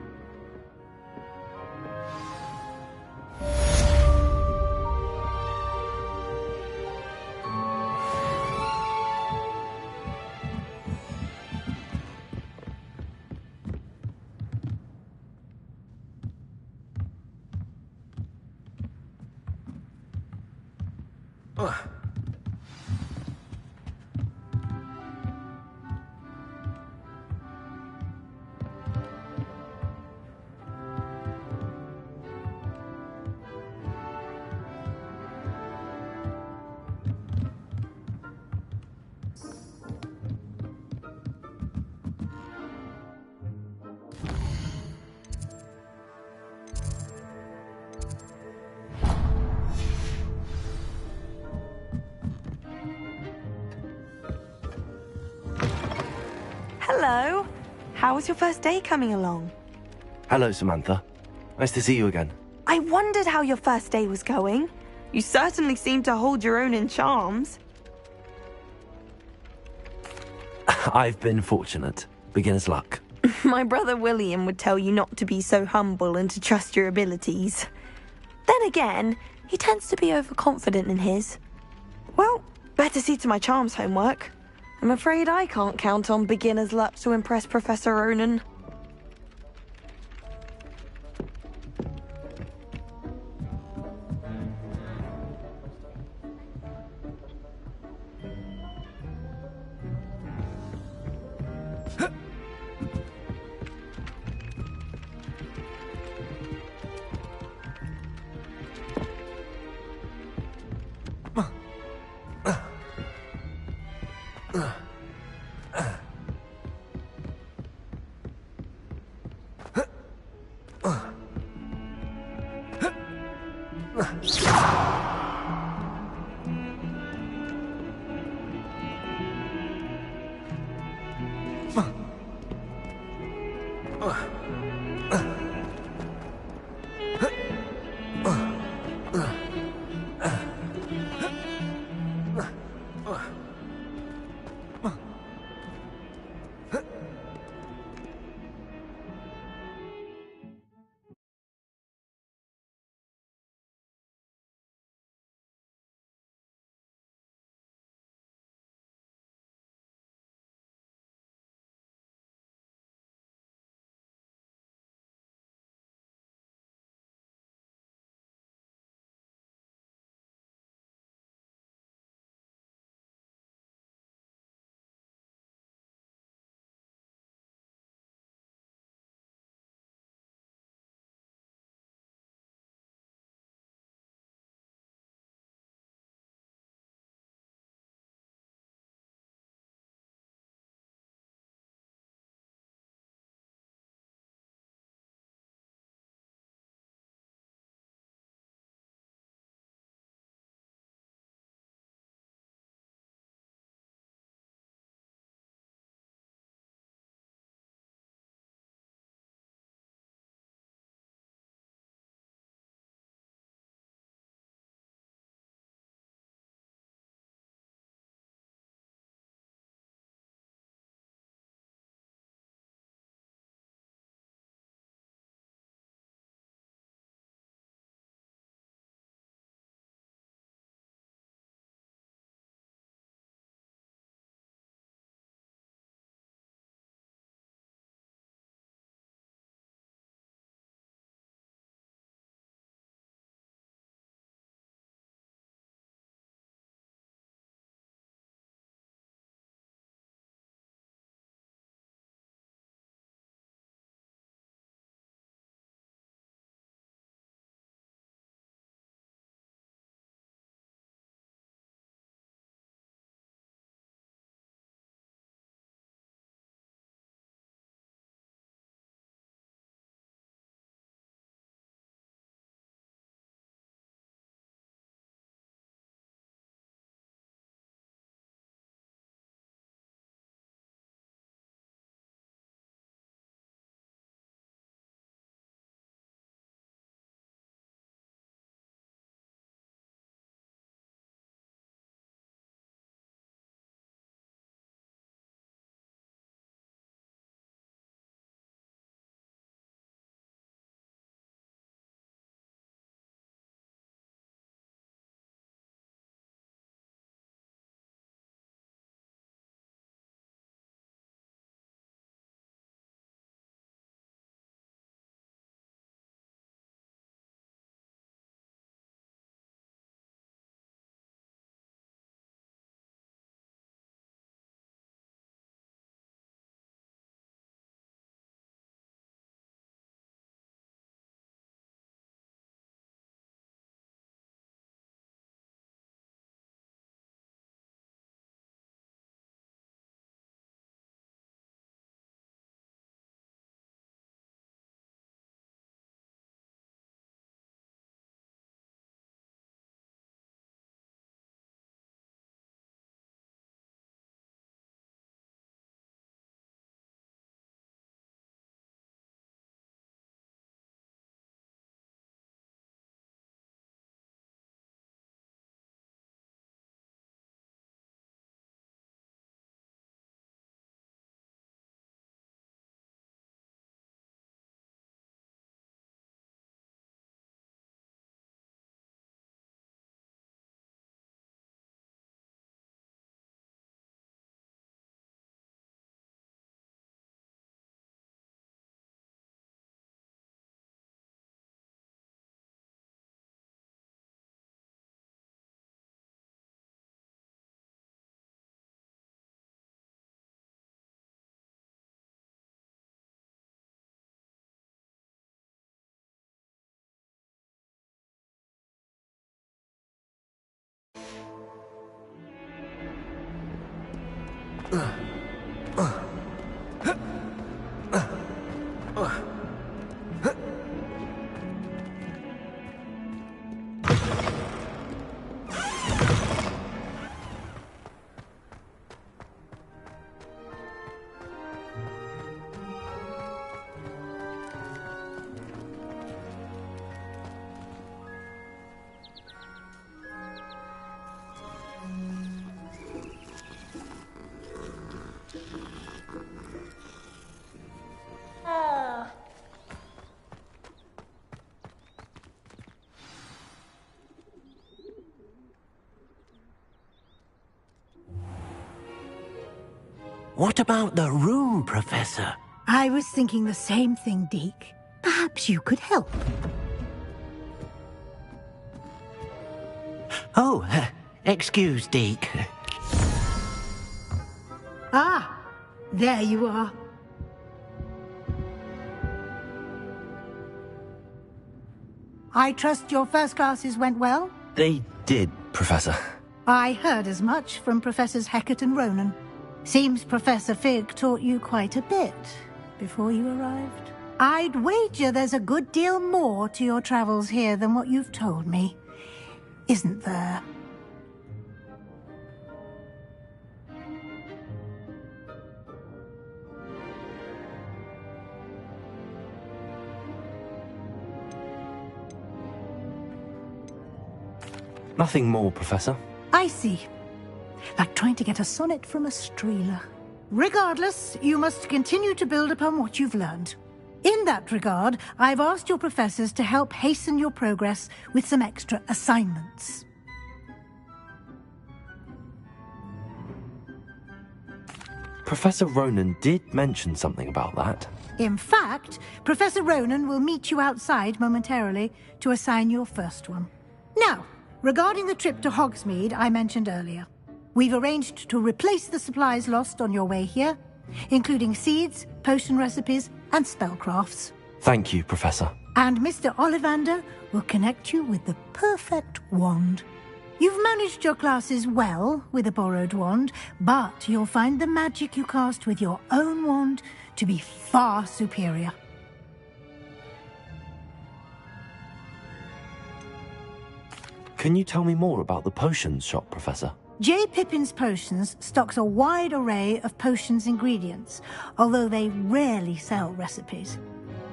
Hello. How was your first day coming along? Hello, Samantha. Nice to see you again. I wondered how your first day was going. You certainly seem to hold your own in charms. I've been fortunate. Beginner's luck. My brother William would tell you not to be so humble and to trust your abilities. Then again, he tends to be overconfident in his. Well, better see to my charms homework. I'm afraid I can't count on beginner's luck to impress Professor Ronan. What about the room, Professor? I was thinking the same thing, Deke. Perhaps you could help. Oh, excuse, Deke. Ah, there you are. I trust your first classes went well? They did, Professor. I heard as much from Professors Hecat and Ronan. Seems Professor Fig taught you quite a bit before you arrived. I'd wager there's a good deal more to your travels here than what you've told me. Isn't there? Nothing more, Professor. I see. Like trying to get a sonnet from a streeler. Regardless, you must continue to build upon what you've learned. In that regard, I've asked your professors to help hasten your progress with some extra assignments. Professor Ronan did mention something about that. In fact, Professor Ronan will meet you outside momentarily to assign your first one. Now, regarding the trip to Hogsmeade I mentioned earlier, we've arranged to replace the supplies lost on your way here, including seeds, potion recipes, and spellcrafts. Thank you, Professor. And Mr. Ollivander will connect you with the perfect wand. You've managed your classes well with a borrowed wand, but you'll find the magic you cast with your own wand to be far superior. Can you tell me more about the potions shop, Professor? J. Pippin's Potions stocks a wide array of potions ingredients, although they rarely sell recipes.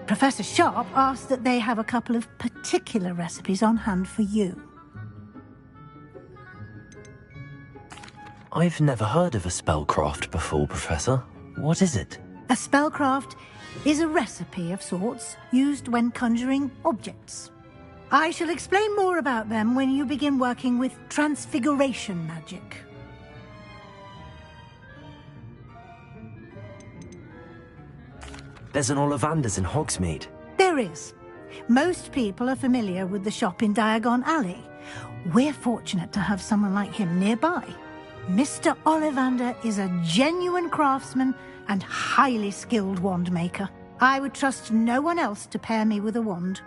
Professor Sharp asked that they have a couple of particular recipes on hand for you. I've never heard of a spellcraft before, Professor. What is it? A spellcraft is a recipe of sorts used when conjuring objects. I shall explain more about them when you begin working with transfiguration magic. There's an Ollivander's in Hogsmeade. There is. Most people are familiar with the shop in Diagon Alley. We're fortunate to have someone like him nearby. Mr. Ollivander is a genuine craftsman and highly skilled wand maker. I would trust no one else to pair me with a wand.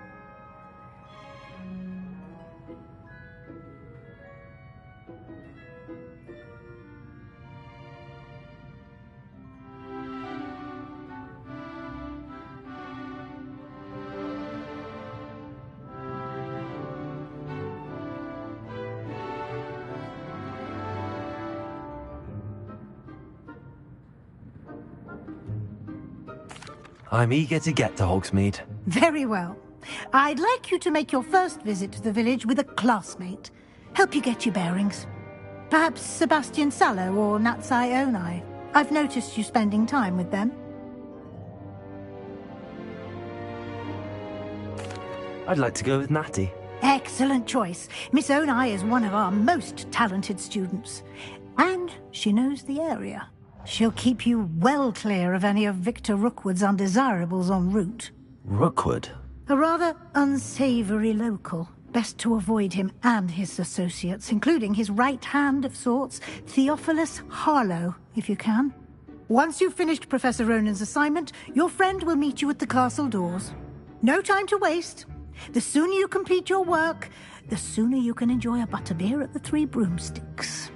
I'm eager to get to Hogsmeade. Very well. I'd like you to make your first visit to the village with a classmate. Help you get your bearings. Perhaps Sebastian Sallow or Natsai Onai. I've noticed you spending time with them. I'd like to go with Natty. Excellent choice. Miss Onai is one of our most talented students. And she knows the area. She'll keep you well clear of any of Victor Rookwood's undesirables en route. Rookwood? A rather unsavory local. Best to avoid him and his associates, including his right hand of sorts, Theophilus Harlow, if you can. Once you've finished Professor Ronan's assignment, your friend will meet you at the castle doors. No time to waste. The sooner you complete your work, the sooner you can enjoy a butterbeer at the Three Broomsticks.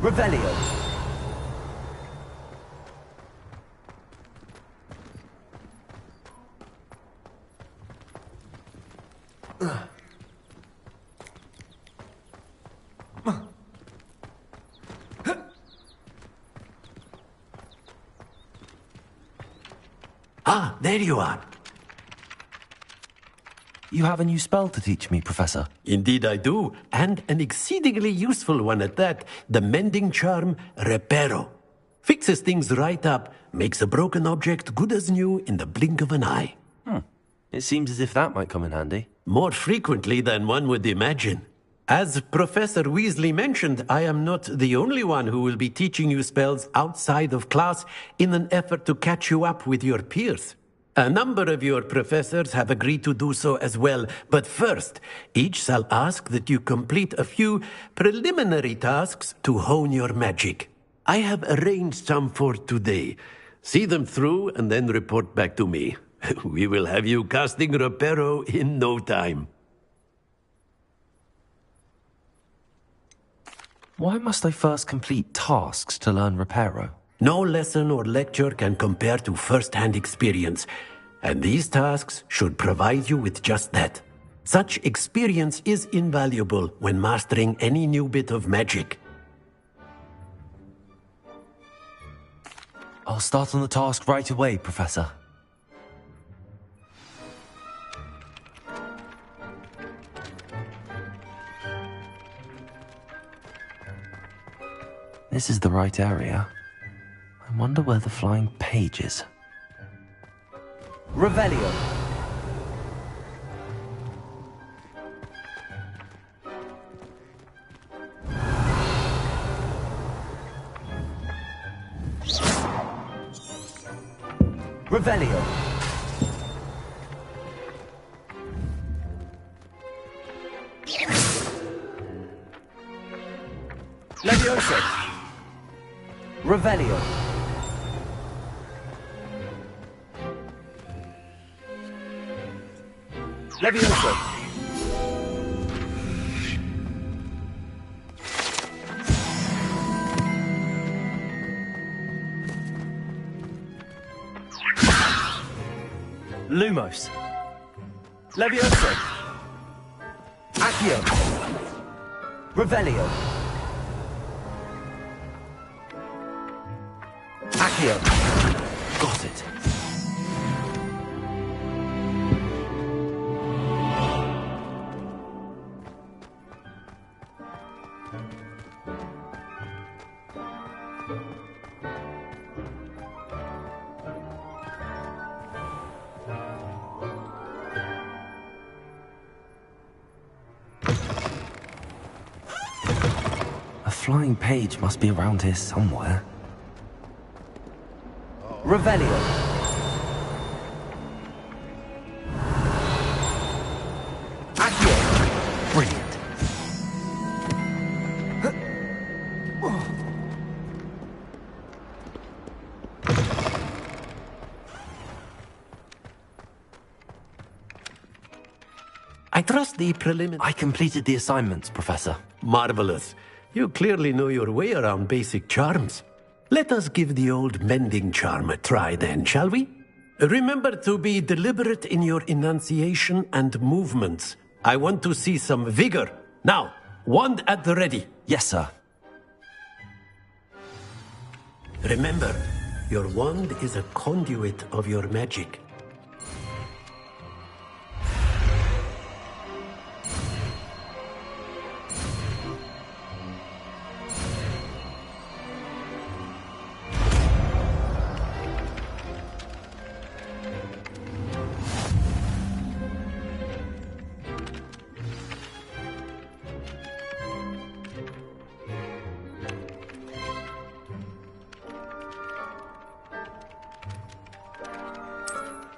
Revelio. Ah, there you are. You have a new spell to teach me, Professor. Indeed I do, and an exceedingly useful one at that. The mending charm, Reparo. Fixes things right up, makes a broken object good as new in the blink of an eye. It seems as if that might come in handy. More frequently than one would imagine. As Professor Weasley mentioned, I am not the only one who will be teaching you spells outside of class in an effort to catch you up with your peers. A number of your professors have agreed to do so as well, but first, each shall ask that you complete a few preliminary tasks to hone your magic. I have arranged some for today. See them through and then report back to me. We will have you casting Reparo in no time. Why must I first complete tasks to learn Reparo? No lesson or lecture can compare to first-hand experience, and these tasks should provide you with just that. Such experience is invaluable when mastering any new bit of magic. I'll start on the task right away, Professor. This is the right area. I wonder where the flying page is. Revelio. Revelio. Leviosa. Revelio. Leviosa. Lumos. Leviosa. Accio. Revelio. Accio. Got it. A flying page must be around here somewhere. Revelio. Accio. Brilliant. I trust the preliminary... I completed the assignments, Professor. Marvelous. You clearly know your way around basic charms. Let us give the old mending charm a try then, shall we? Remember to be deliberate in your enunciation and movements. I want to see some vigor. Now, wand at the ready. Yes, sir. Remember, your wand is a conduit of your magic.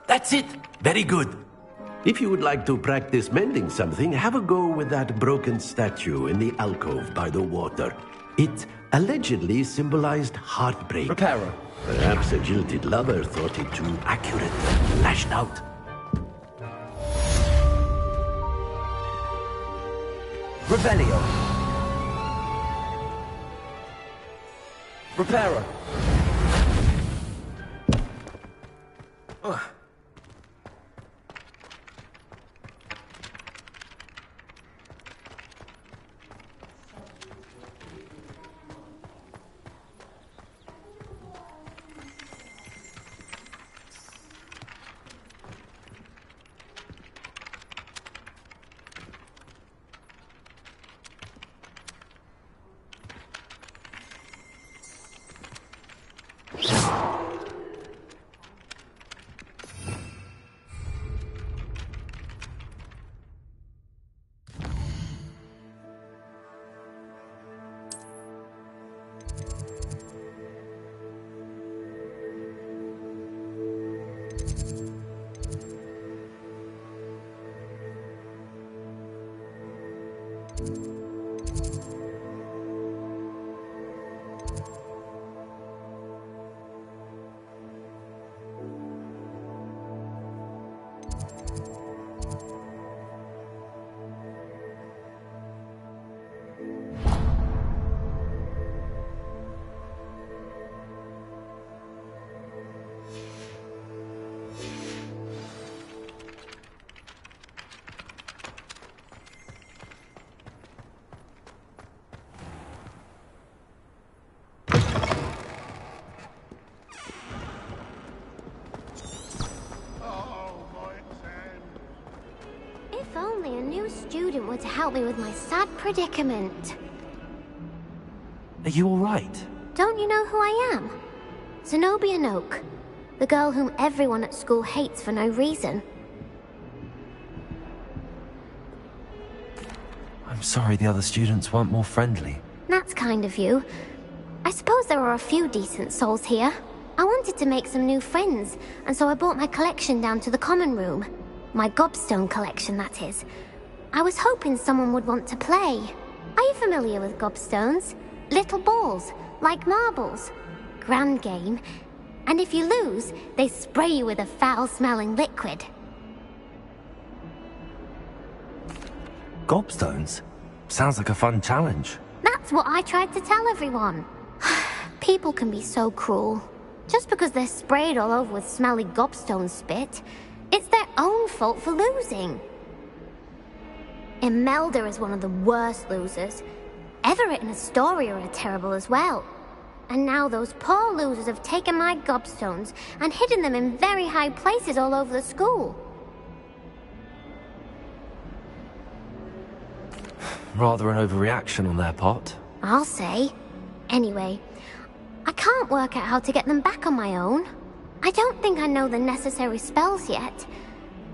That's it! Very good. If you would like to practice mending something, have a go with that broken statue in the alcove by the water. It allegedly symbolized heartbreak. Reparo. Perhaps a jilted lover thought it too accurate and lashed out. Revelio. Repairer! If only a new student were to help me with my sad predicament. Are you alright? Don't you know who I am? Zenobia Noak, the girl whom everyone at school hates for no reason. I'm sorry the other students weren't more friendly. That's kind of you. I suppose there are a few decent souls here. I wanted to make some new friends, and so I brought my collection down to the common room. My gobstone collection, that is. I was hoping someone would want to play. Are you familiar with gobstones? Little balls, like marbles. Grand game. And if you lose, they spray you with a foul-smelling liquid. Gobstones? Sounds like a fun challenge. That's what I tried to tell everyone. People can be so cruel. Just because they're sprayed all over with smelly gobstone spit, it's their own fault for losing. Imelda is one of the worst losers. Everett and Astoria are terrible as well. And now those poor losers have taken my gobstones and hidden them in very high places all over the school. Rather an overreaction on their part. I'll say. Anyway, I can't work out how to get them back on my own. I don't think I know the necessary spells yet.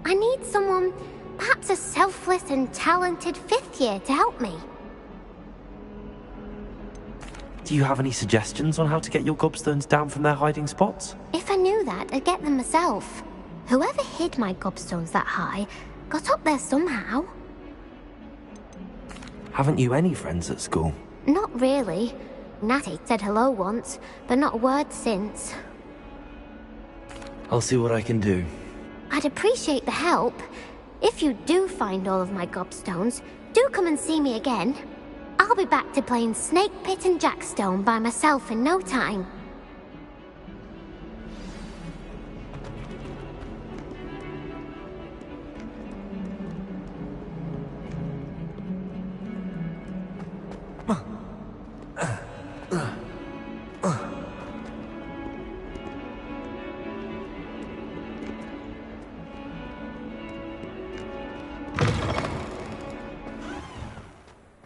I need someone, perhaps a selfless and talented 5th year to help me. Do you have any suggestions on how to get your gobstones down from their hiding spots? If I knew that, I'd get them myself. Whoever hid my gobstones that high got up there somehow. Haven't you any friends at school? Not really. Natty said hello once, but not a word since. I'll see what I can do. I'd appreciate the help. If you do find all of my gobstones, do come and see me again. I'll be back to playing Snake Pit and Jackstone by myself in no time.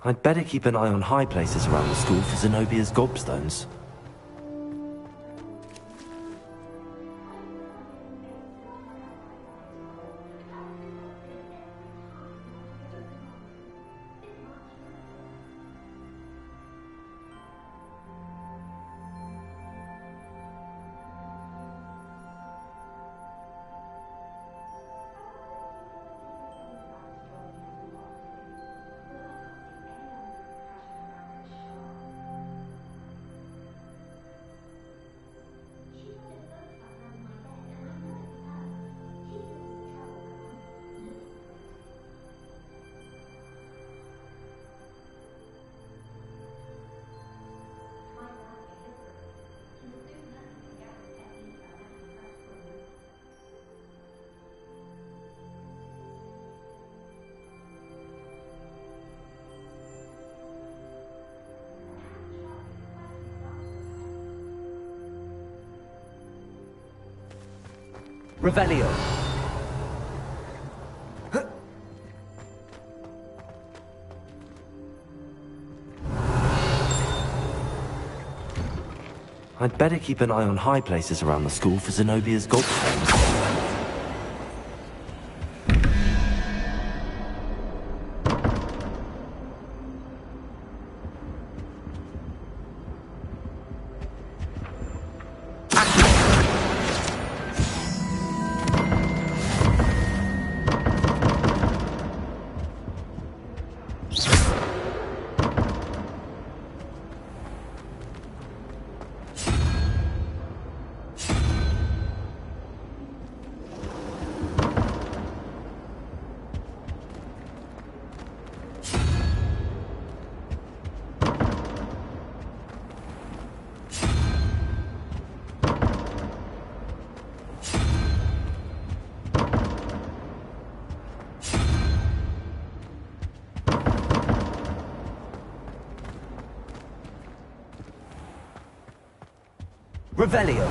I'd better keep an eye on high places around the school for Zenobia's gobstones. Revelio. I'd better keep an eye on high places around the school for Zenobia's gobstones. Revelio.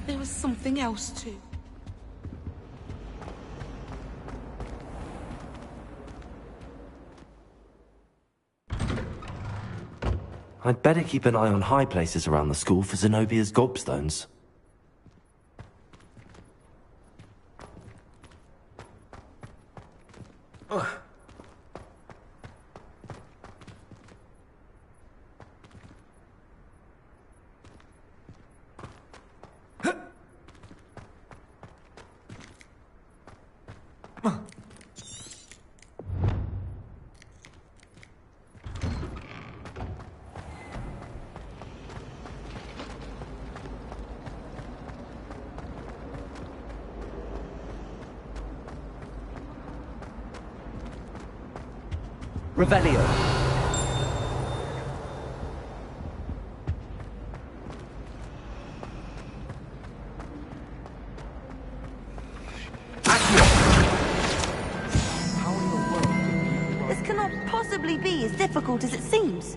There was something else too. I'd better keep an eye on high places around the school for Zenobia's gobstones. Revelio. This cannot possibly be as difficult as it seems.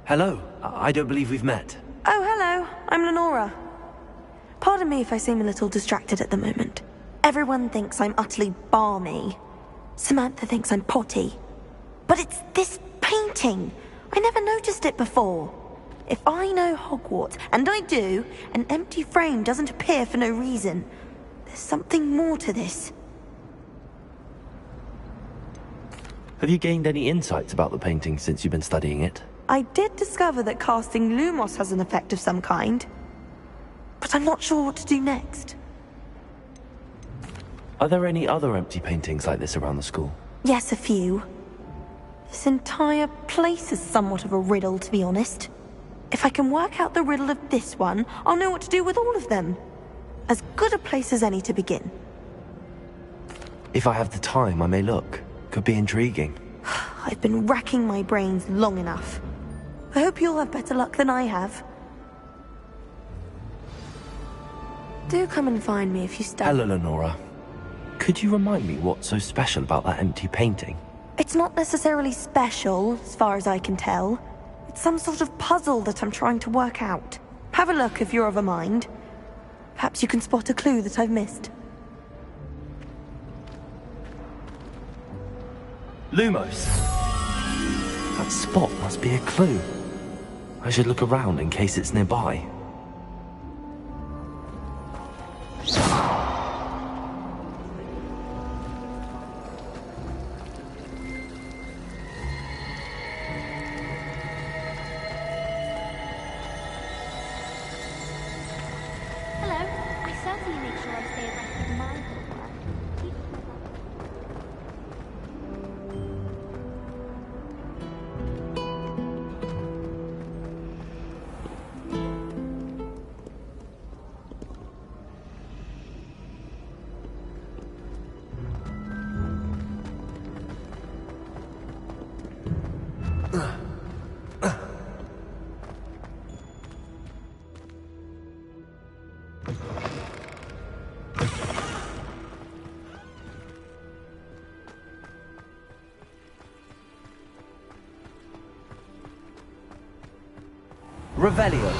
Hello. I don't believe we've met. Oh, hello. I'm Lenora. Pardon me if I seem a little distracted at the moment. Everyone thinks I'm utterly balmy. Samantha thinks I'm potty. But it's this painting. I never noticed it before. If I know Hogwarts, and I do, an empty frame doesn't appear for no reason. There's something more to this. Have you gained any insights about the painting since you've been studying it? I did discover that casting Lumos has an effect of some kind. But I'm not sure what to do next. Are there any other empty paintings like this around the school? Yes, a few. This entire place is somewhat of a riddle, to be honest. If I can work out the riddle of this one, I'll know what to do with all of them. As good a place as any to begin. If I have the time, I may look. Could be intriguing. I've been racking my brains long enough. I hope you'll have better luck than I have. Do come and find me if you study. Hello, Lenora. Could you remind me what's so special about that empty painting? It's not necessarily special, as far as I can tell. It's some sort of puzzle that I'm trying to work out. Have a look if you're of a mind. Perhaps you can spot a clue that I've missed. Lumos! That spot must be a clue. I should look around in case it's nearby. Revelio.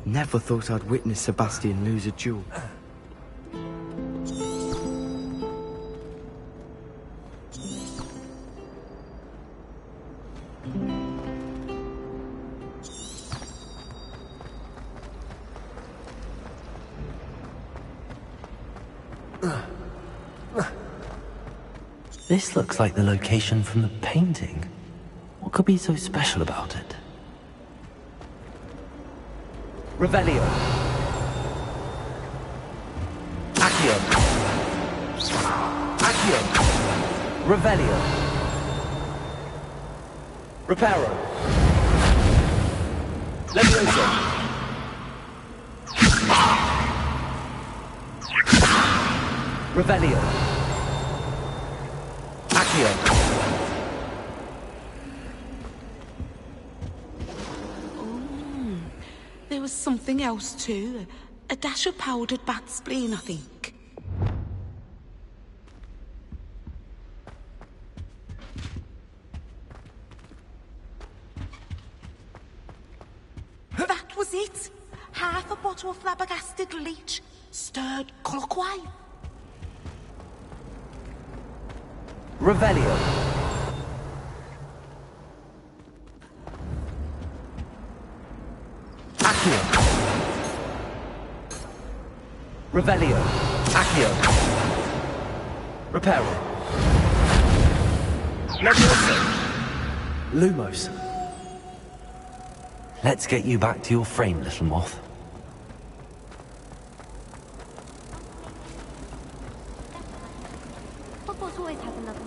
Never thought I'd witness Sebastian lose a duel. This looks like the location from the painting. What could be so special about it? Revelio. Accio. Accio. Revelio. Reparo. Levioso. Revelio. Accio. There was something else too. A dash of powdered bat spleen, I think. That was it! Half a bottle of flabbergasted leech, stirred clockwise. Revelio. Accio. Revelio. Accio. Reparo. Levioso. Lumos. Let's get you back to your frame, little moth. Hogwarts always has another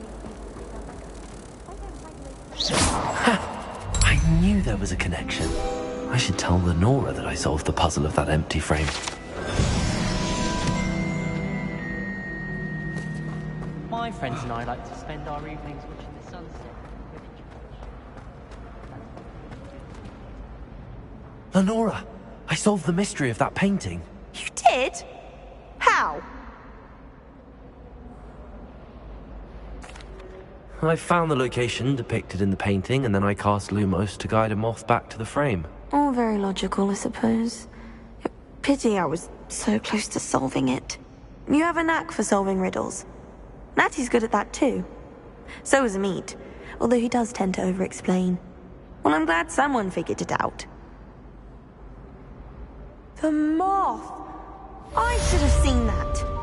I knew there was a connection. I should tell Lenora that I solved the puzzle of that empty frame. My friends and I like to spend our evenings watching the sunset. Lenora, I solved the mystery of that painting. You did? How? I found the location depicted in the painting, and then I cast Lumos to guide a moth back to the frame. All very logical, I suppose. Pity I was so close to solving it. You have a knack for solving riddles. Natty's good at that too. So is Amit, although he does tend to over-explain. Well, I'm glad someone figured it out. The moth! I should have seen that.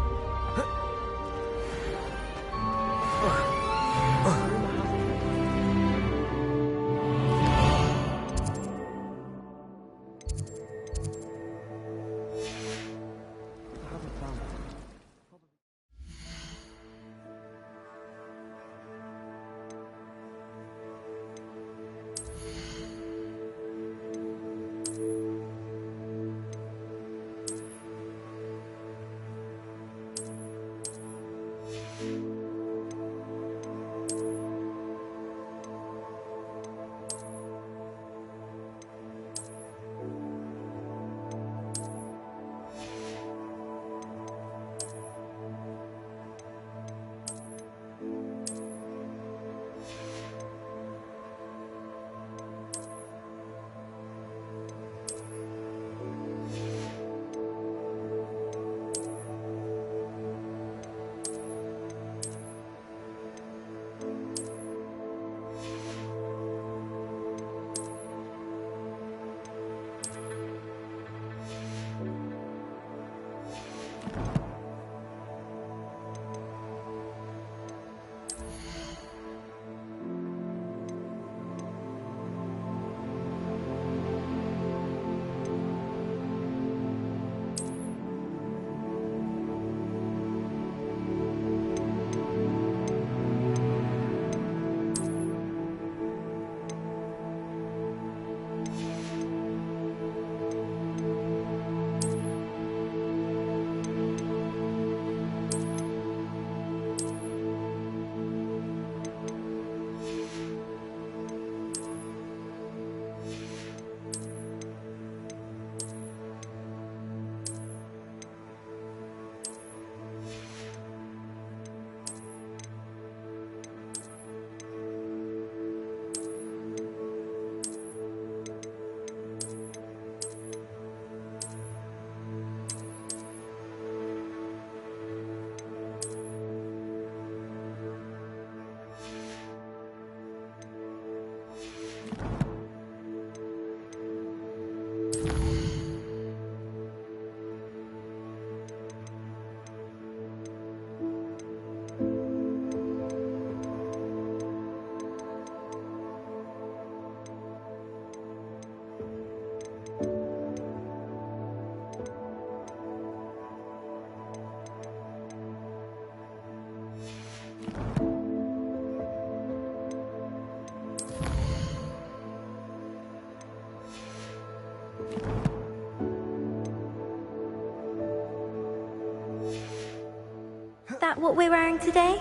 That what we're wearing today?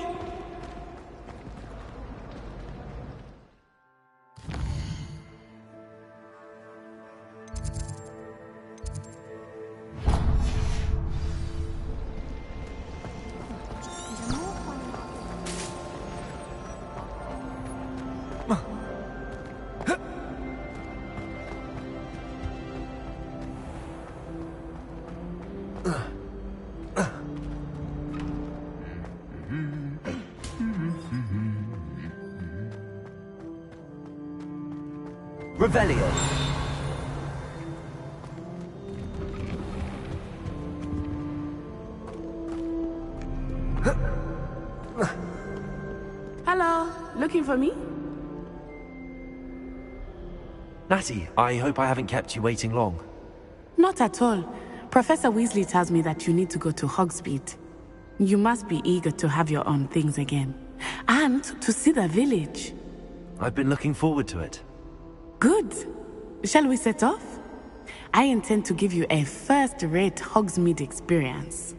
Revelio. Hello, looking for me? Natty, I hope I haven't kept you waiting long. Not at all. Professor Weasley tells me that you need to go to Hogsmeade. You must be eager to have your own things again. And to see the village. I've been looking forward to it. Good. Shall we set off? I intend to give you a first-rate Hogsmeade experience.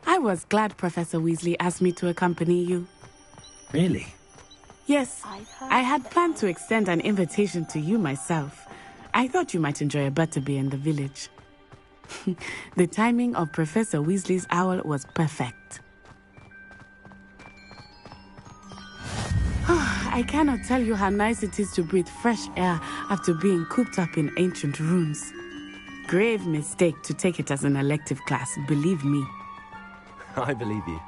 I was glad Professor Weasley asked me to accompany you. Really? Yes, I had planned to extend an invitation to you myself. I thought you might enjoy a butterbeer in the village. The timing of Professor Weasley's owl was perfect. I cannot tell you how nice it is to breathe fresh air after being cooped up in ancient rooms. Grave mistake to take it as an elective class, believe me. I believe you.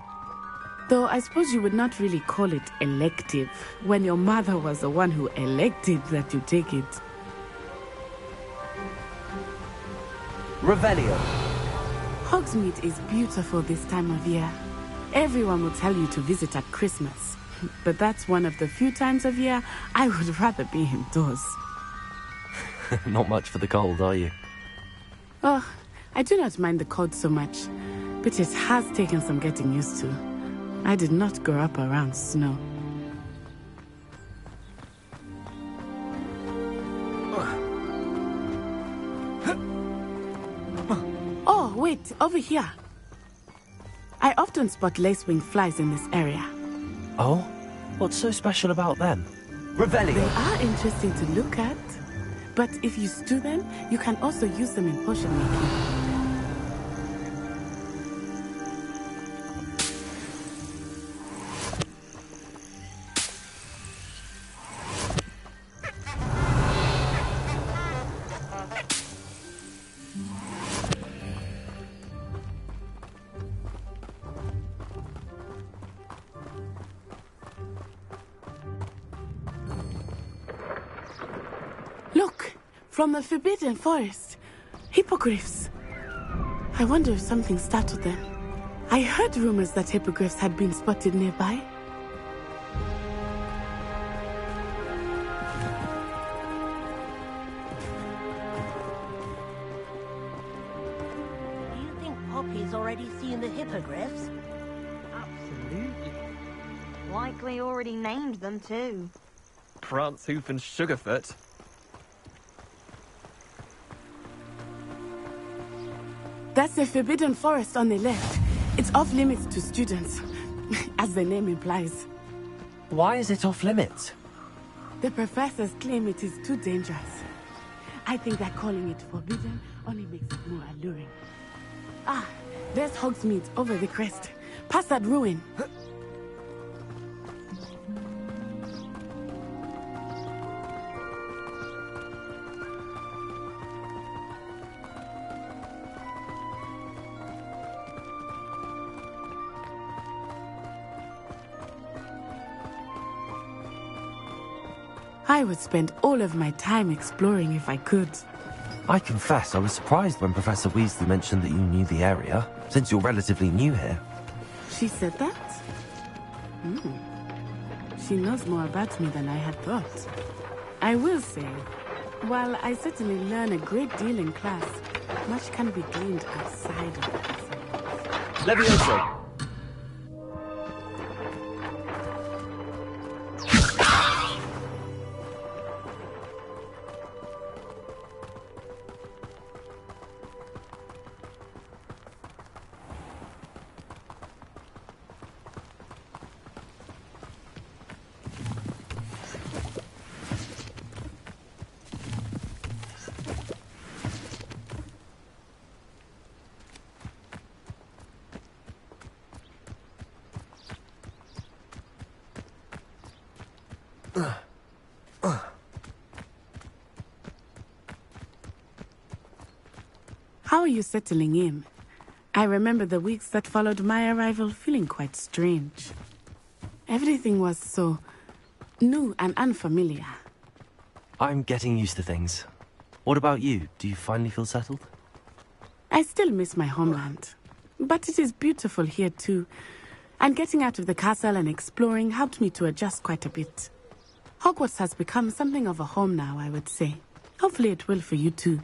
Though I suppose you would not really call it elective when your mother was the one who elected that you take it. Revelio. Hogsmeade is beautiful this time of year. Everyone will tell you to visit at Christmas. But that's one of the few times of year I would rather be indoors. Not much for the cold, are you? Oh, I do not mind the cold so much. But it has taken some getting used to. I did not grow up around snow. Oh, wait, over here. I often spot lacewing flies in this area. Oh? What's so special about them? Revelio. They are interesting to look at. But if you stew them, you can also use them in potion making. Look, from the Forbidden Forest. Hippogriffs. I wonder if something startled them. I heard rumors that hippogriffs had been spotted nearby. Do you think poppies or already seen the hippogriffs? Absolutely. Likely already named them too. Prance, Hoof, and Sugarfoot. That's the Forbidden Forest on the left. It's off limits to students, as the name implies. Why is it off limits? The professors claim it is too dangerous. I think that calling it forbidden only makes it more alluring. Ah, there's Hogsmeade over the crest. Past that ruin. I would spend all of my time exploring if I could. I confess I was surprised when Professor Weasley mentioned that you knew the area, since you're relatively new here. She said that? She knows more about me than I had thought. I will say, while I certainly learn a great deal in class, much can be gleaned outside of the classroom. Levioso! How are you settling in? I remember the weeks that followed my arrival feeling quite strange. Everything was so new and unfamiliar. I'm getting used to things. What about you? Do you finally feel settled? I still miss my homeland, but it is beautiful here too. And getting out of the castle and exploring helped me to adjust quite a bit. Hogwarts has become something of a home now, I would say. Hopefully it will for you too.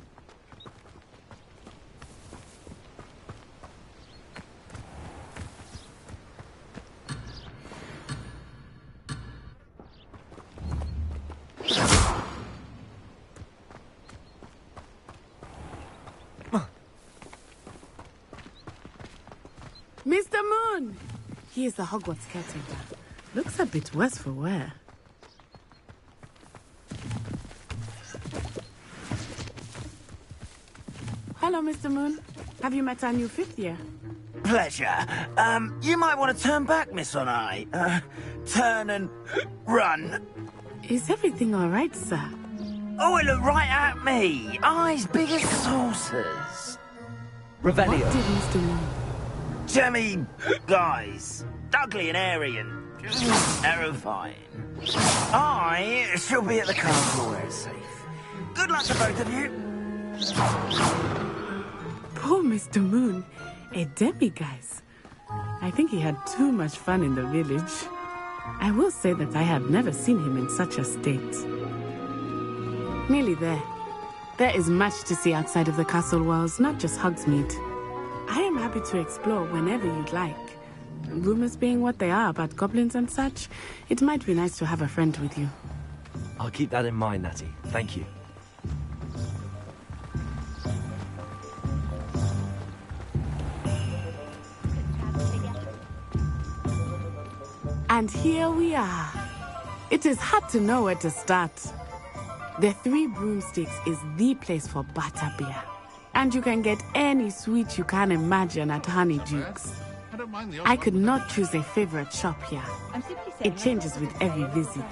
Mr. Moon! He is the Hogwarts caretaker. Looks a bit worse for wear. Hello, Mr. Moon. Have you met our new fifth year? Pleasure. You might want to turn back, Miss Onai. Turn and run. Is everything all right, sir? Oh, it looked right at me. Eyes big as saucers. Revelio. What did Mr. Moon? Jemmy, guys. Ugly and airy and terrifying. I shall be at the castle where it's safe. Good luck to both of you. Poor Mr. Moon. A demi-guise. I think he had too much fun in the village. I will say that I have never seen him in such a state. Nearly there. There is much to see outside of the castle walls, not just Hogsmeade. I am happy to explore whenever you'd like. Rumors being what they are about goblins and such, it might be nice to have a friend with you. I'll keep that in mind, Natty. Thank you. And here we are. It is hard to know where to start. The Three Broomsticks is the place for butterbeer. And you can get any sweet you can imagine at Honeyduke's. I could not choose a favorite shop here. It changes with every visit.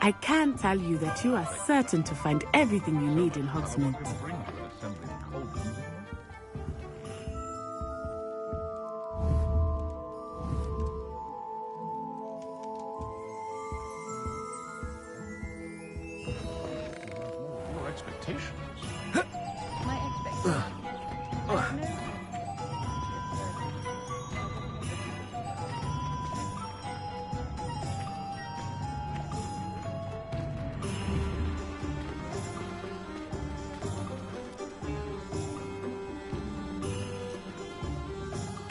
I can tell you that you are certain to find everything you need in Hogsmeade. Your expectations. My expectations.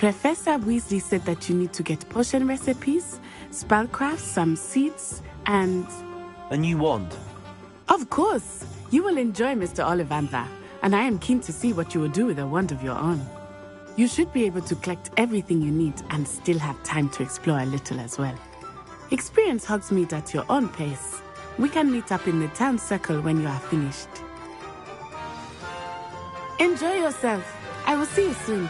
Professor Weasley said that you need to get potion recipes, spellcraft, some seeds, and... A new wand? Of course! You will enjoy Mr. Ollivander, and I am keen to see what you will do with a wand of your own. You should be able to collect everything you need and still have time to explore a little as well. Experience Hogsmeade at your own pace. We can meet up in the town circle when you are finished. Enjoy yourself. I will see you soon.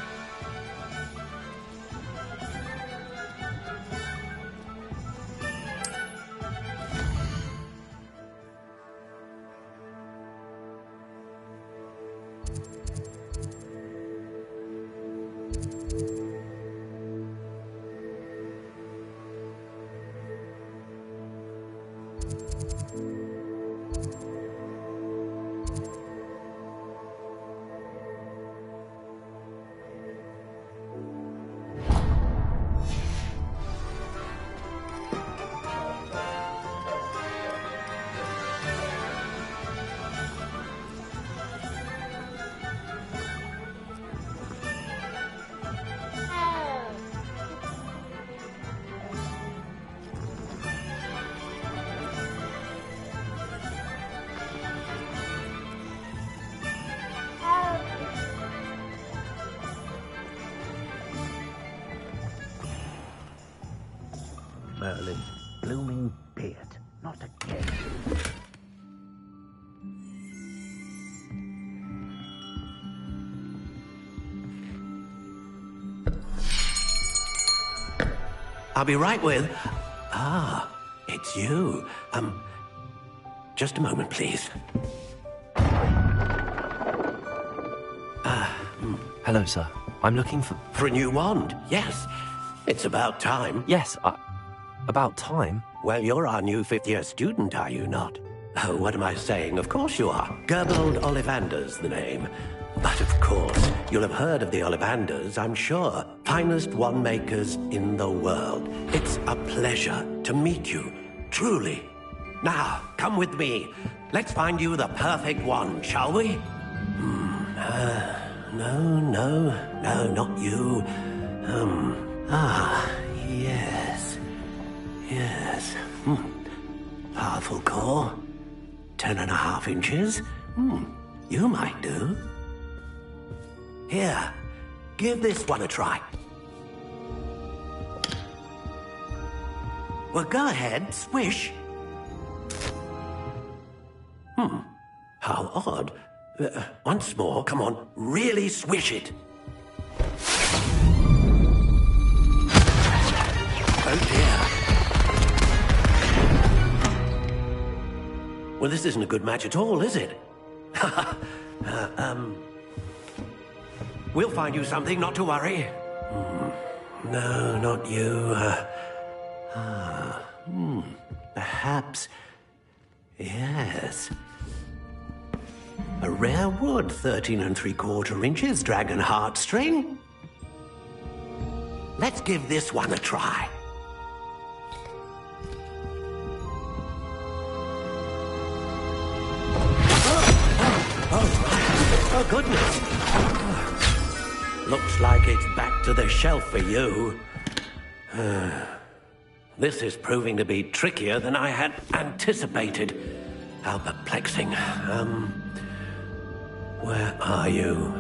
Merlin, blooming beard, not again. I'll be right with... Ah, it's you. Just a moment, please. Hello, sir. I'm looking for... For a new wand, yes. It's about time. Yes, about time? Well, you're our new fifth-year student, are you not? Oh, what am I saying? Of course you are. Gerbold Ollivander's the name. But of course, you'll have heard of the Ollivanders, I'm sure. Finest wand makers in the world. It's a pleasure to meet you, truly. Now, come with me. Let's find you the perfect wand, shall we? No, not you. Yes. Powerful core. 10.5 inches. You might do. Here, give this one a try. Well, go ahead, swish. How odd. Once more, come on, really swish it. Oh dear. Well, this isn't a good match at all, is it? We'll find you something, not to worry. No, not you. Perhaps... Yes. A rare wood, 13 3/4 inches, dragon heartstring. Let's give this one a try. Oh, goodness. Looks like it's back to the shelf for you. This is proving to be trickier than I had anticipated. How perplexing. Where are you?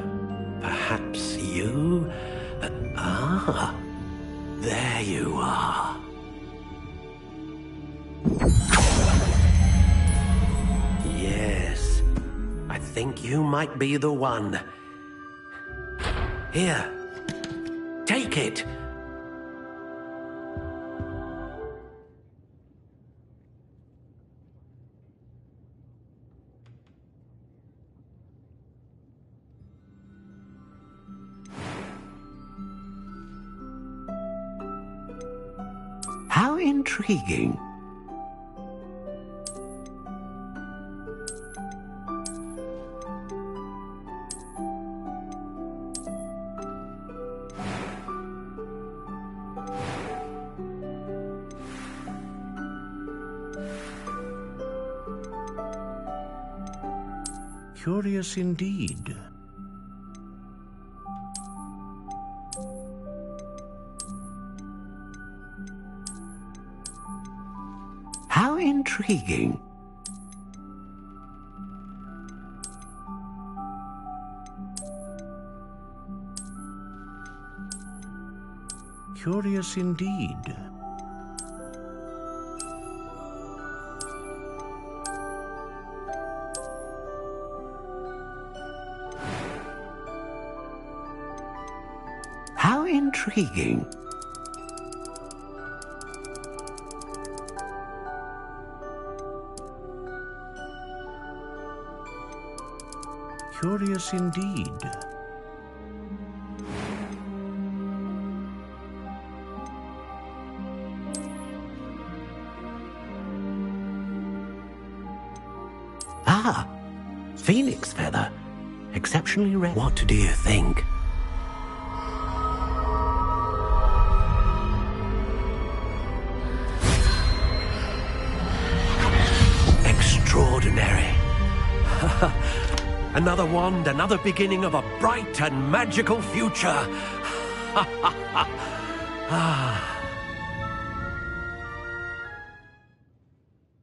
Perhaps you? There you are. Yes, I think you might be the one. Here, take it. How intriguing. Curious indeed. intriguing. Curious indeed. How intriguing. Curious indeed. Ah, phoenix feather. Exceptionally rare. What do you think? Extraordinary. Another wand, another beginning of a bright and magical future.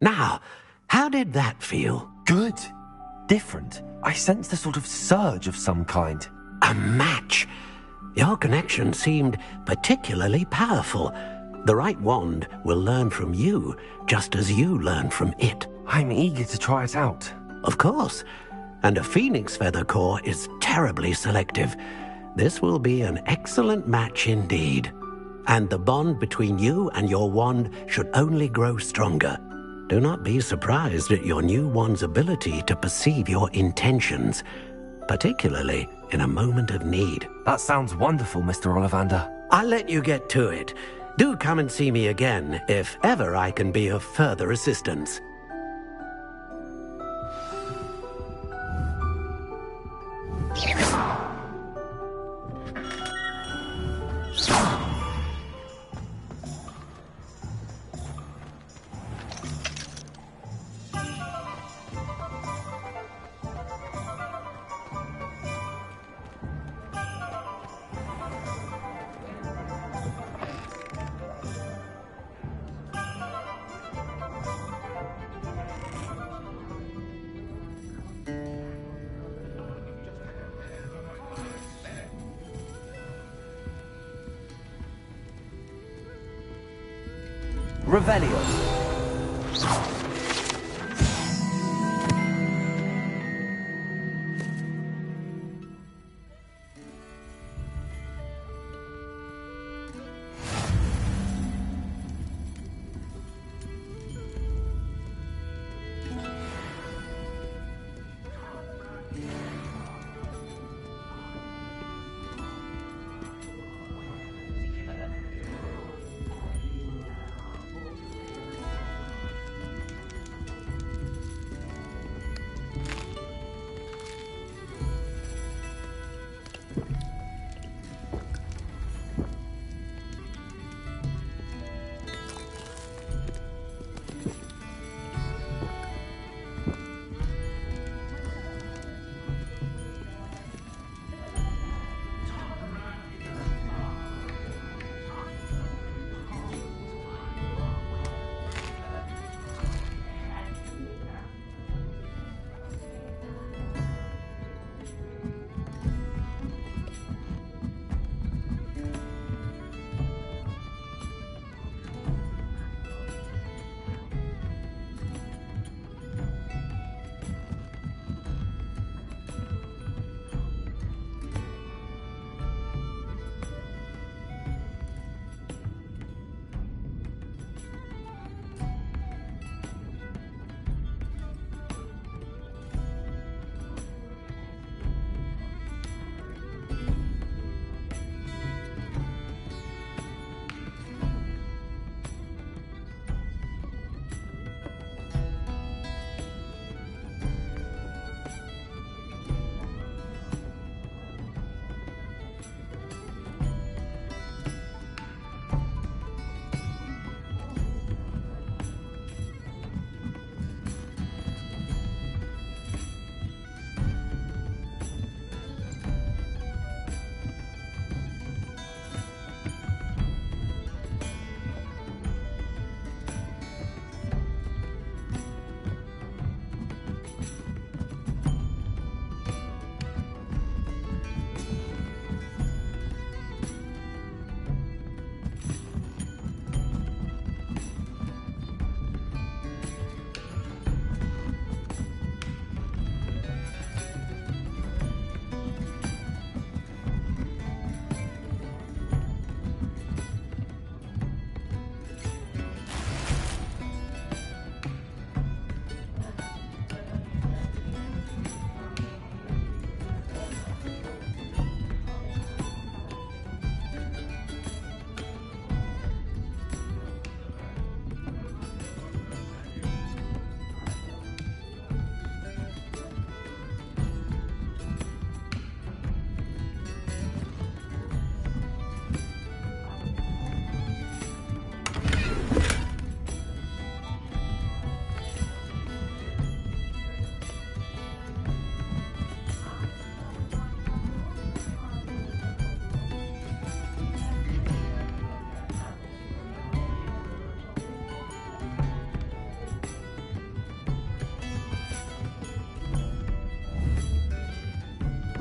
Now, how did that feel? Good. Different. I sensed a sort of surge of some kind. A match. Your connection seemed particularly powerful. The right wand will learn from you, just as you learn from it. I'm eager to try it out. Of course. And a phoenix feather core is terribly selective. This will be an excellent match indeed. And the bond between you and your wand should only grow stronger. Do not be surprised at your new wand's ability to perceive your intentions, particularly in a moment of need. That sounds wonderful, Mr. Ollivander. I'll let you get to it. Do come and see me again if ever I can be of further assistance. Revelio.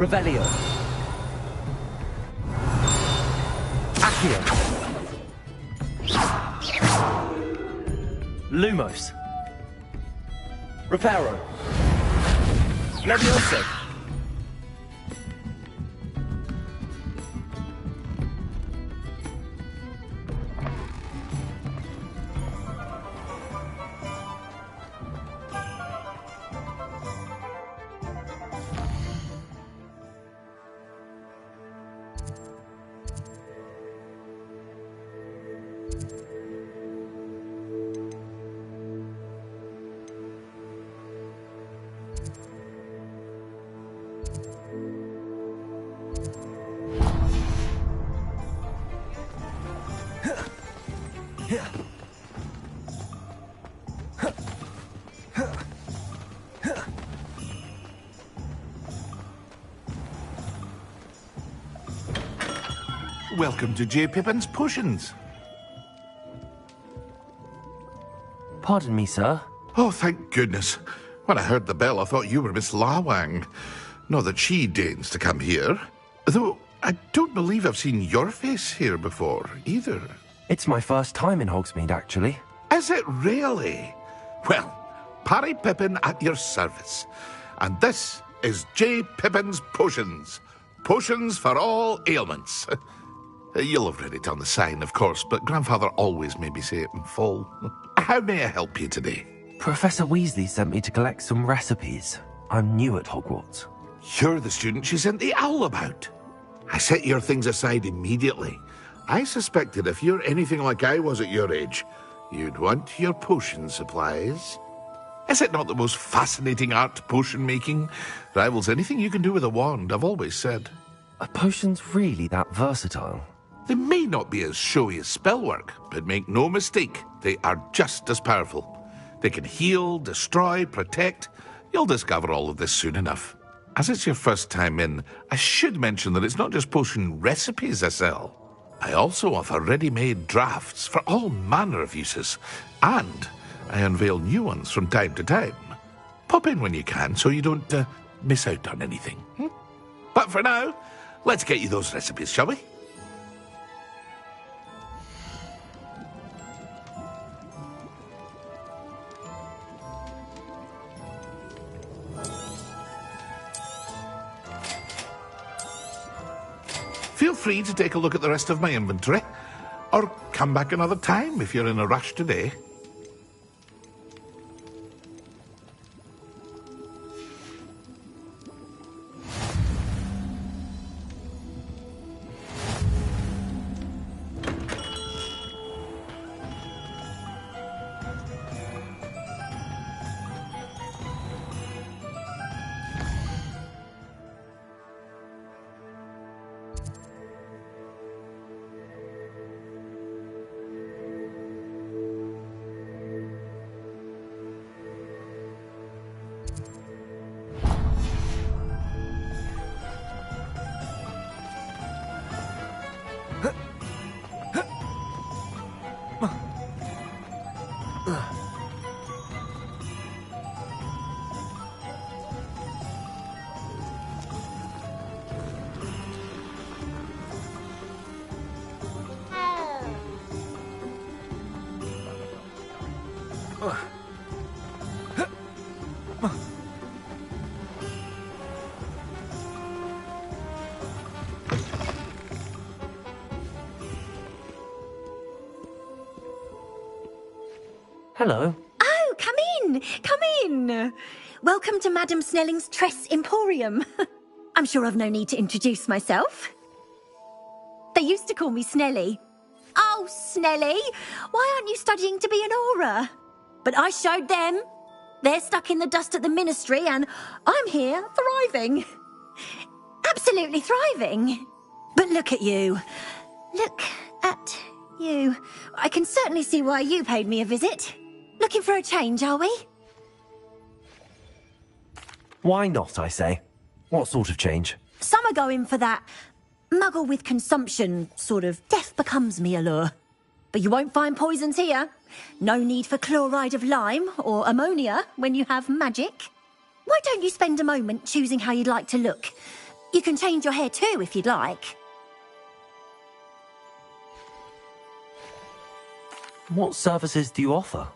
Revelio. Accio. Lumos. Reparo. Levioso. Welcome to J. Pippin's Potions. Pardon me, sir. Oh, thank goodness. When I heard the bell, I thought you were Miss Lawang. Not that she deigns to come here. Though I don't believe I've seen your face here before, either. It's my first time in Hogsmeade, actually. Is it really? Well, Parry Pippin at your service. And this is J. Pippin's Potions. Potions for all ailments. You'll have read it on the sign, of course, but Grandfather always made me say it in full. How may I help you today? Professor Weasley sent me to collect some recipes. I'm new at Hogwarts. You're the student she sent the owl about. I set your things aside immediately. I suspected if you're anything like I was at your age, you'd want your potion supplies. Is it not the most fascinating art, potion making? Rivals anything you can do with a wand, I've always said. Are potions really that versatile? They may not be as showy as spellwork, but make no mistake, they are just as powerful. They can heal, destroy, protect. You'll discover all of this soon enough. As it's your first time in, I should mention that it's not just potion recipes I sell. I also offer ready-made drafts for all manner of uses, and I unveil new ones from time to time. Pop in when you can so you don't miss out on anything. But for now, let's get you those recipes, shall we? Feel free to take a look at the rest of my inventory, or come back another time if you're in a rush today. Hello. Oh, come in! Come in! Welcome to Madame Snelling's Tress Emporium. I'm sure I've no need to introduce myself. They used to call me Snelly. Oh, Snelly! Why aren't you studying to be an aura? But I showed them. They're stuck in the dust at the Ministry, and I'm here, thriving. Absolutely thriving. But look at you. Look at you. I can certainly see why you paid me a visit. Looking for a change, are we? Why not, I say? What sort of change? Some are going for that muggle with consumption, sort of death becomes me allure. But you won't find poisons here. No need for chloride of lime or ammonia when you have magic. Why don't you spend a moment choosing how you'd like to look? You can change your hair too if you'd like. What services do you offer?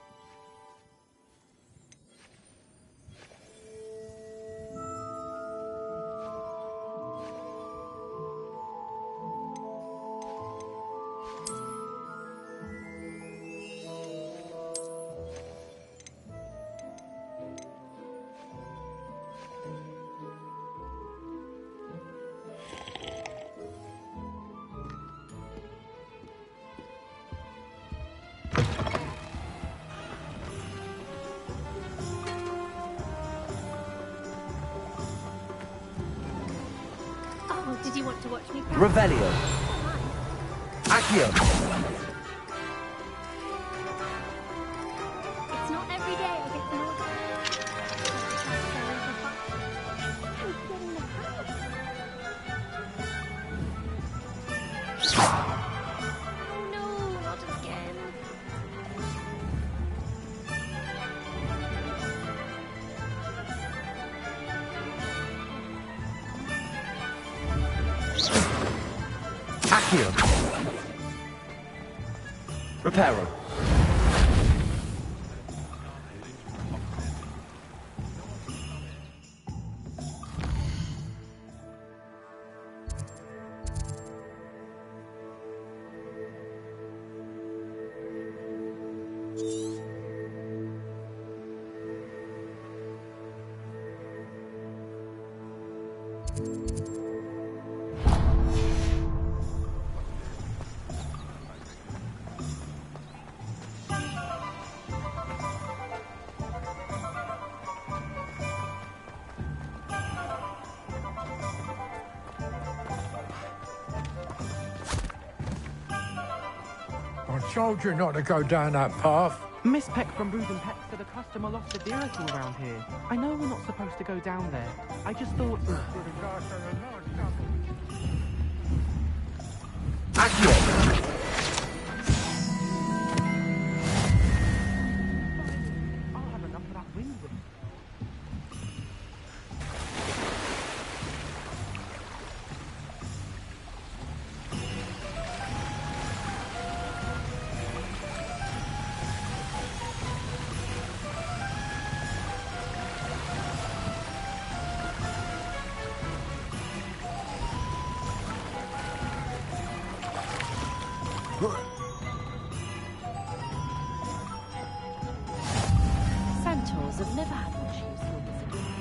Oh, did you want to watch me? Revelio. Accio. It's not every day I get to know Oh no, not again. Accio. Reparo. I told you not to go down that path. Miss Peck from Booth and Peck said a customer lost a deer or two around here. I know we're not supposed to go down there. I just thought... Accio. I'll have enough of that wind whip. Centaurs have never had much use for this, have they?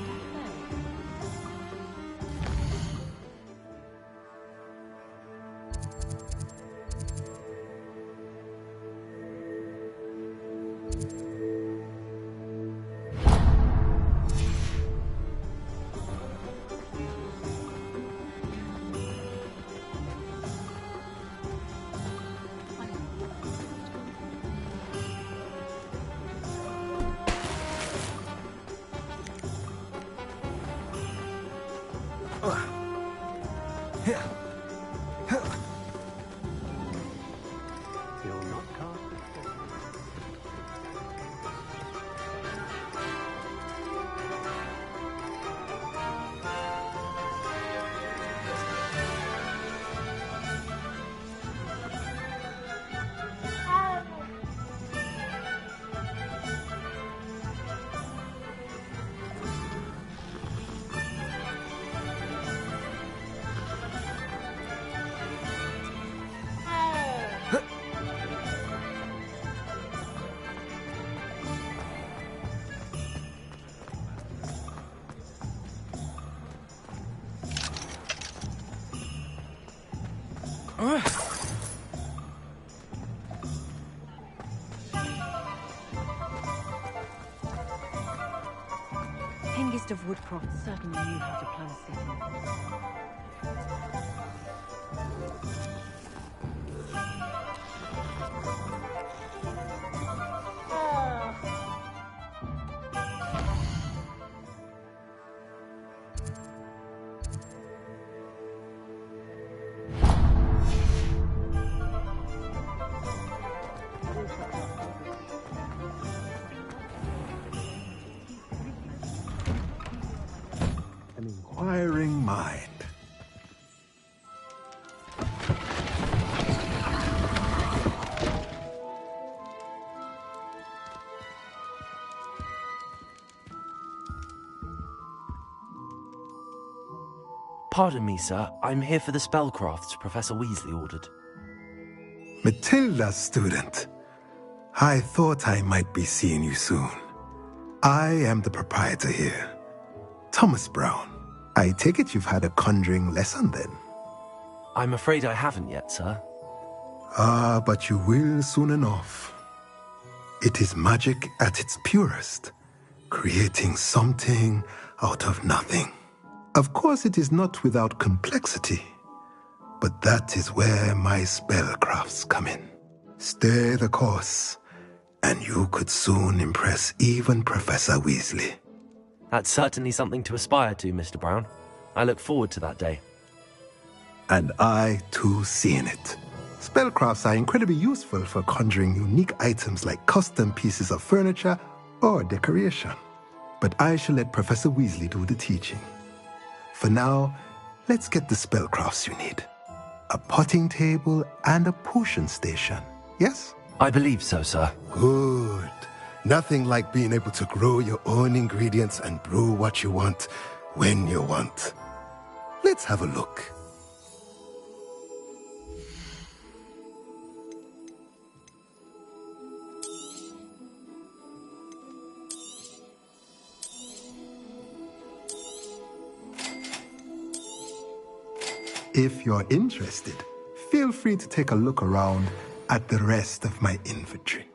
Hengist of Woodcroft certainly knew how to plan a city. An inquiring mind. Pardon me, sir. I'm here for the spellcrafts Professor Weasley ordered. Matilda's student. I thought I might be seeing you soon. I am the proprietor here, Thomas Brown. I take it you've had a conjuring lesson then? I'm afraid I haven't yet, sir. Ah, but you will soon enough. It is magic at its purest, creating something out of nothing. Of course, it is not without complexity, but that is where my spellcrafts come in. Stay the course, and you could soon impress even Professor Weasley. That's certainly something to aspire to, Mr. Brown. I look forward to that day. And I, too, seeing it. Spellcrafts are incredibly useful for conjuring unique items like custom pieces of furniture or decoration. But I shall let Professor Weasley do the teaching. For now, let's get the spellcrafts you need. A potting table and a potion station, yes? I believe so, sir. Good. Nothing like being able to grow your own ingredients and brew what you want when you want. Let's have a look. If you're interested, feel free to take a look around at the rest of my inventory.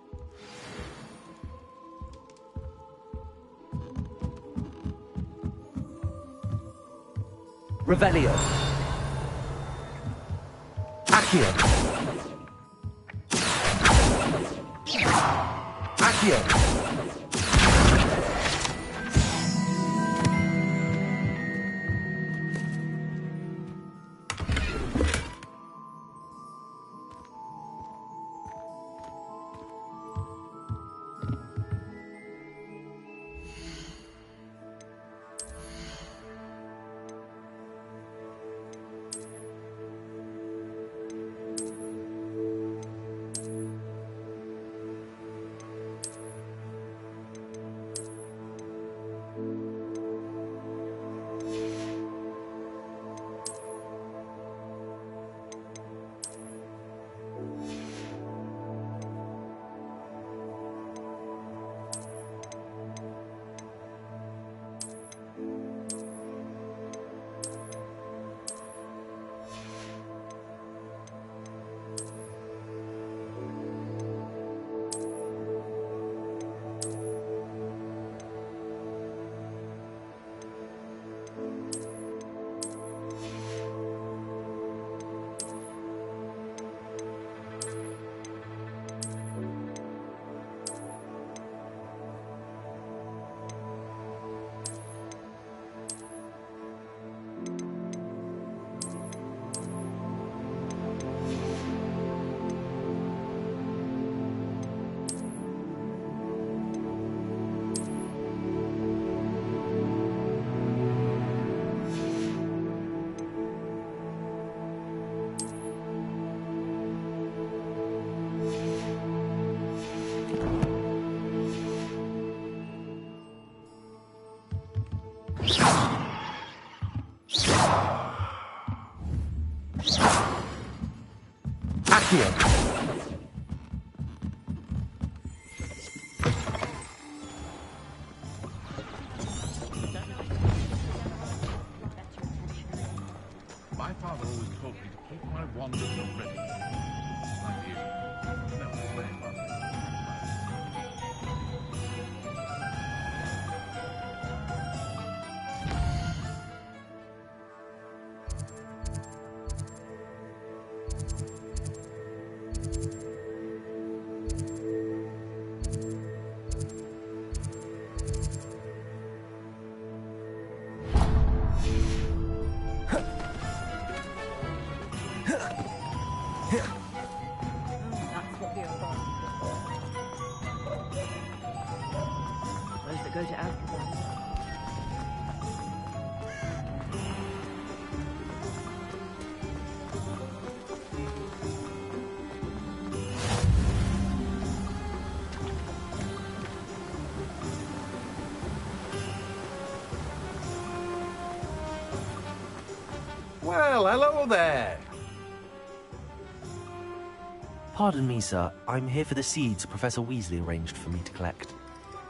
Revelio. Accio. Accio. Accio. My father always told me to keep my wand at the ready. Like you. Never play one. Go to Azkaban. Well, hello there. Pardon me, sir. I'm here for the seeds Professor Weasley arranged for me to collect.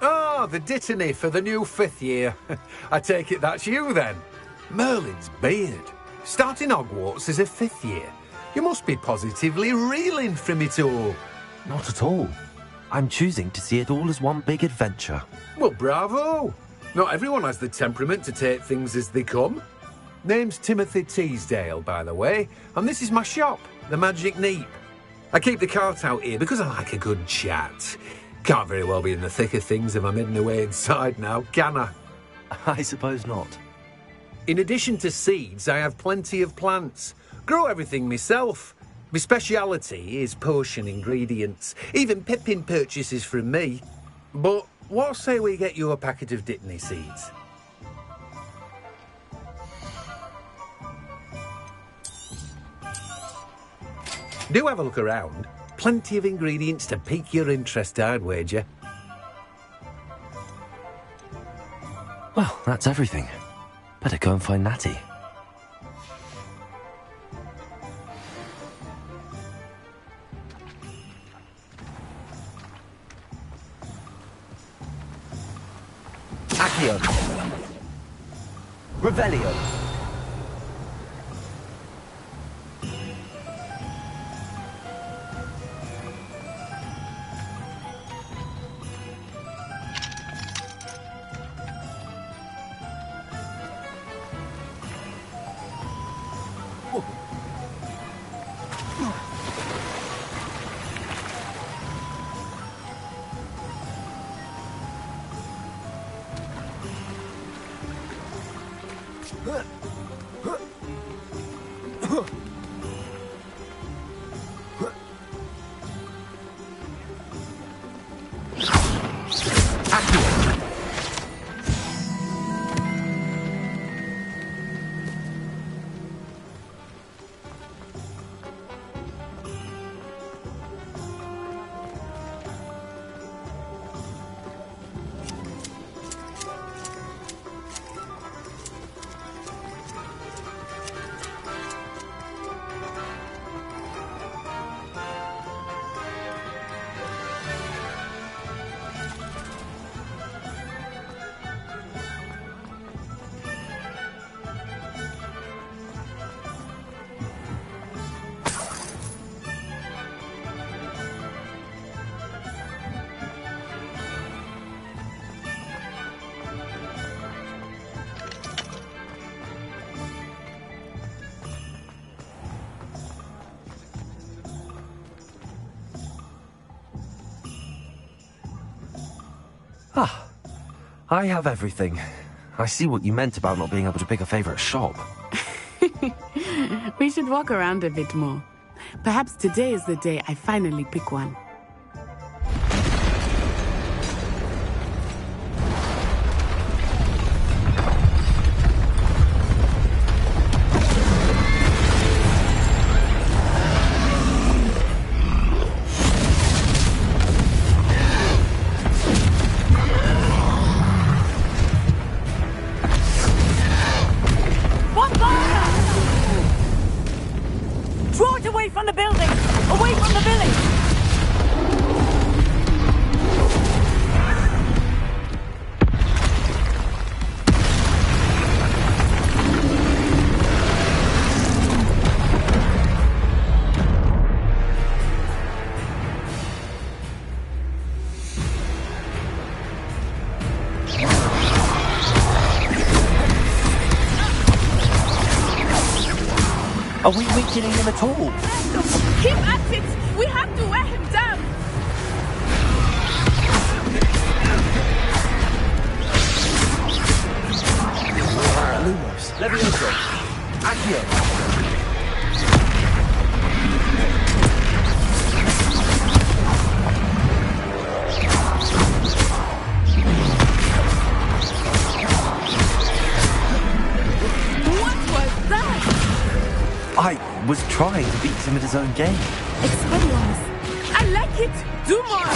Oh, the dittany for the new 5th year. I take it that's you, then. Merlin's beard. Starting Hogwarts as a 5th year. You must be positively reeling from it all. Not at all. I'm choosing to see it all as one big adventure. Well, bravo. Not everyone has the temperament to take things as they come. Name's Timothy Teasdale, by the way, and this is my shop, the Magic Neep. I keep the cart out here because I like a good chat. Can't very well be in the thick of things if I'm hidden away inside now, can I? I suppose not. In addition to seeds, I have plenty of plants. Grow everything myself. My speciality is potion ingredients. Even Pippin purchases from me. But what say we get you a packet of Dittany seeds? Do have a look around. Plenty of ingredients to pique your interest, I'd wager. Well, that's everything. Better go and find Natty. Accio. Revelio. Ah, I have everything. I see what you meant about not being able to pick a favourite shop. We should walk around a bit more. Perhaps today is the day I finally pick one. Are we weakening him at all? Keep at it! We have to wear him down! Lumos, Levioso, Accio. I was trying to beat him at his own game. Expelliarmus! I like it! Do more!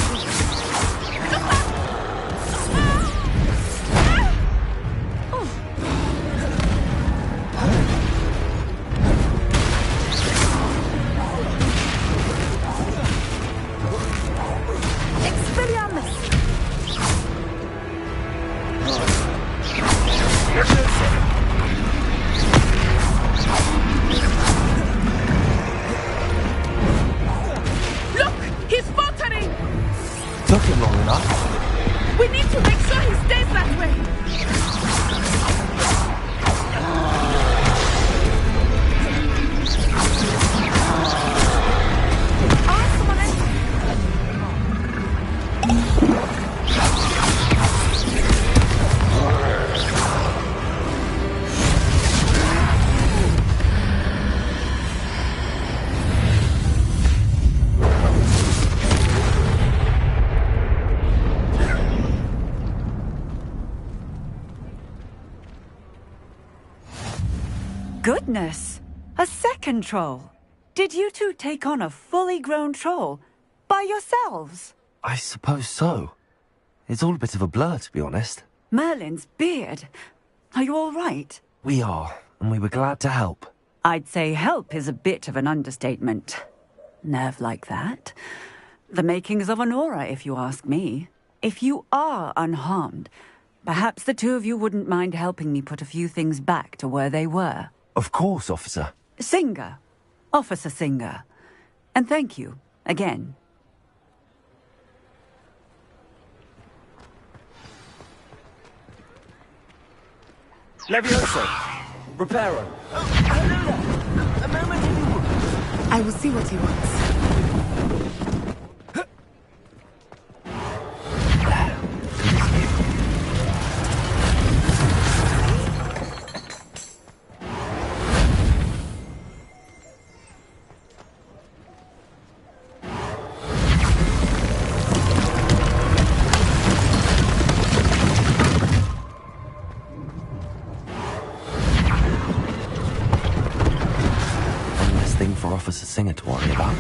goodness! A second troll! Did you two take on a fully grown troll? By yourselves? I suppose so. It's all a bit of a blur, to be honest. Merlin's beard. Are you all right? We are, and we were glad to help. I'd say help is a bit of an understatement. Nerve like that. The makings of an aura, if you ask me. If you are unharmed, perhaps the two of you wouldn't mind helping me put a few things back to where they were. Of course, officer. Singer. Officer Singer. And thank you, again. Levioso! Reparo! Oh, hello there! A moment if you would. I will see what he wants. Officer Singer to worry about.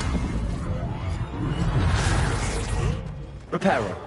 Reparo.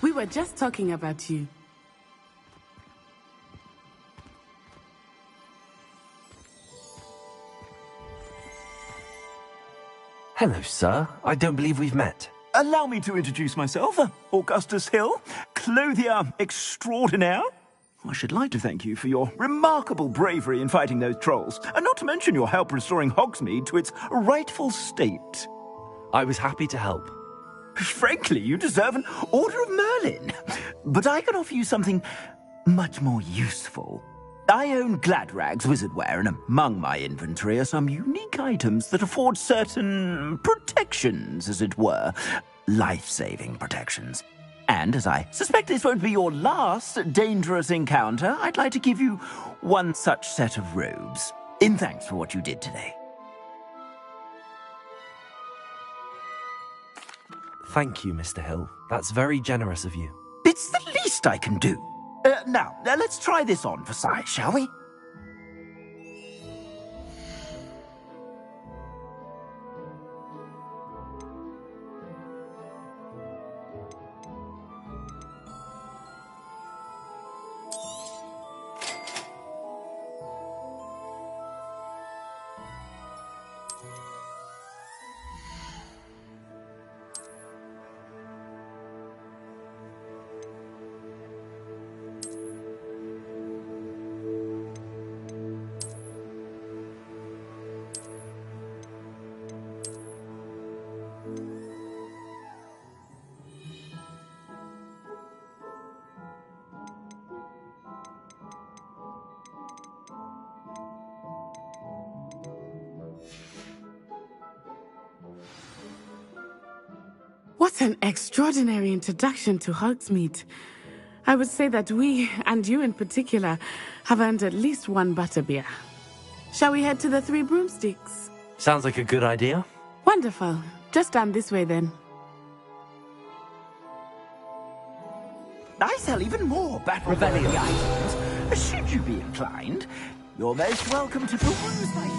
We were just talking about you. Hello, sir. I don't believe we've met. Allow me to introduce myself. Augustus Hill, clothier extraordinaire. I should like to thank you for your remarkable bravery in fighting those trolls, and not to mention your help restoring Hogsmeade to its rightful state. I was happy to help. Frankly, you deserve an Order of Merlin. But I can offer you something much more useful. I own Gladrag's wizardware, and among my inventory are some unique items that afford certain protections, as it were. Life-saving protections. And as I suspect this won't be your last dangerous encounter, I'd like to give you one such set of robes, in thanks for what you did today. Thank you, Mr. Hill. That's very generous of you. It's the least I can do. Now, let's try this on for size, shall we? What an extraordinary introduction to Hogsmeade. I would say that we, and you in particular, have earned at least one butterbeer. Shall we head to the Three Broomsticks? Sounds like a good idea. Wonderful. Just down this way then. I sell even more battle-ready items. Should you be inclined, you're most welcome to peruse my shop.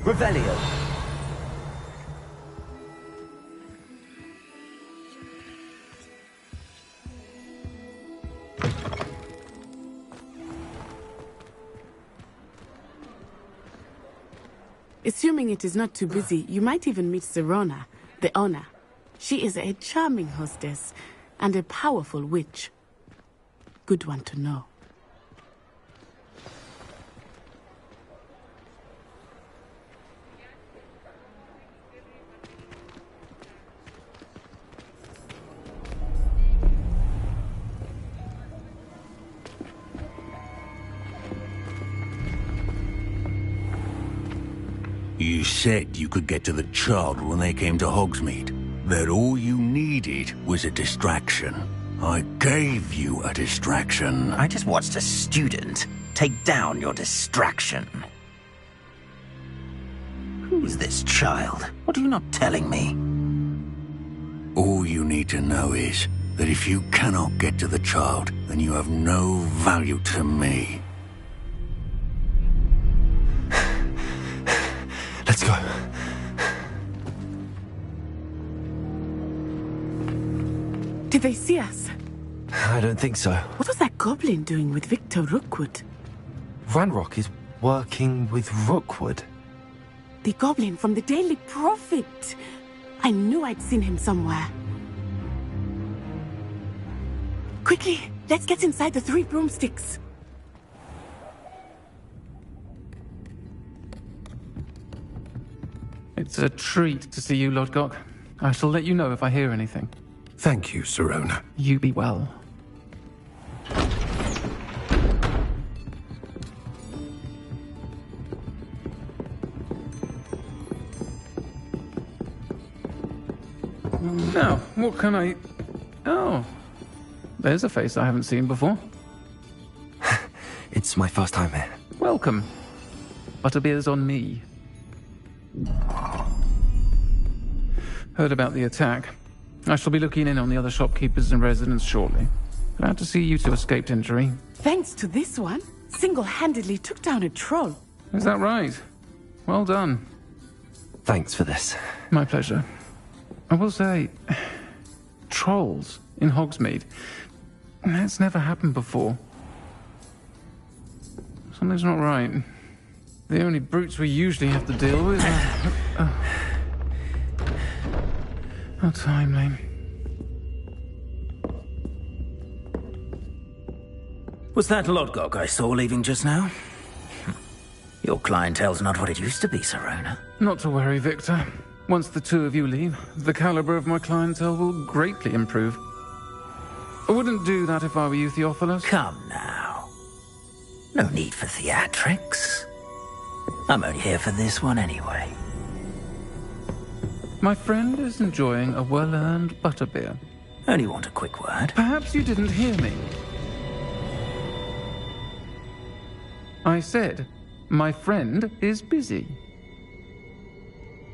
Revelio. Assuming it is not too busy, you might even meet Sirona, the owner. She is a charming hostess and a powerful witch. Good one to know. You said you could get to the child when they came to Hogsmeade. That all you needed was a distraction. I gave you a distraction. I just watched a student take down your distraction. Who is this child? What are you not telling me? All you need to know is that if you cannot get to the child, then you have no value to me. Let's go. Did they see us? I don't think so. What was that goblin doing with Victor Rookwood? Ranrock is working with Rookwood. The goblin from the Daily Prophet. I knew I'd seen him somewhere. Quickly, let's get inside the 3 broomsticks. It's a treat to see you, Lodgok. I shall let you know if I hear anything. Thank you, Sirona. You be well. Now, what can I... Oh, there's a face I haven't seen before. It's my first time here. Welcome. Butterbeer's on me. Heard about the attack. I shall be looking in on the other shopkeepers and residents shortly. Glad to see you two escaped injury. Thanks to this one, single-handedly took down a troll. Is that right? Well done. Thanks for this. My pleasure. I will say, trolls in Hogsmeade. That's never happened before. Something's not right. The only brutes we usually have to deal with are... How timely. Was that Lodgok I saw leaving just now? Your clientele's not what it used to be, Sirona. Not to worry, Victor. Once the two of you leave, the caliber of my clientele will greatly improve. I wouldn't do that if I were you, Theophilus. Come now. No need for theatrics. I'm only here for this one anyway. My friend is enjoying a well-earned butterbeer. Only want a quick word. Perhaps you didn't hear me. I said, my friend is busy.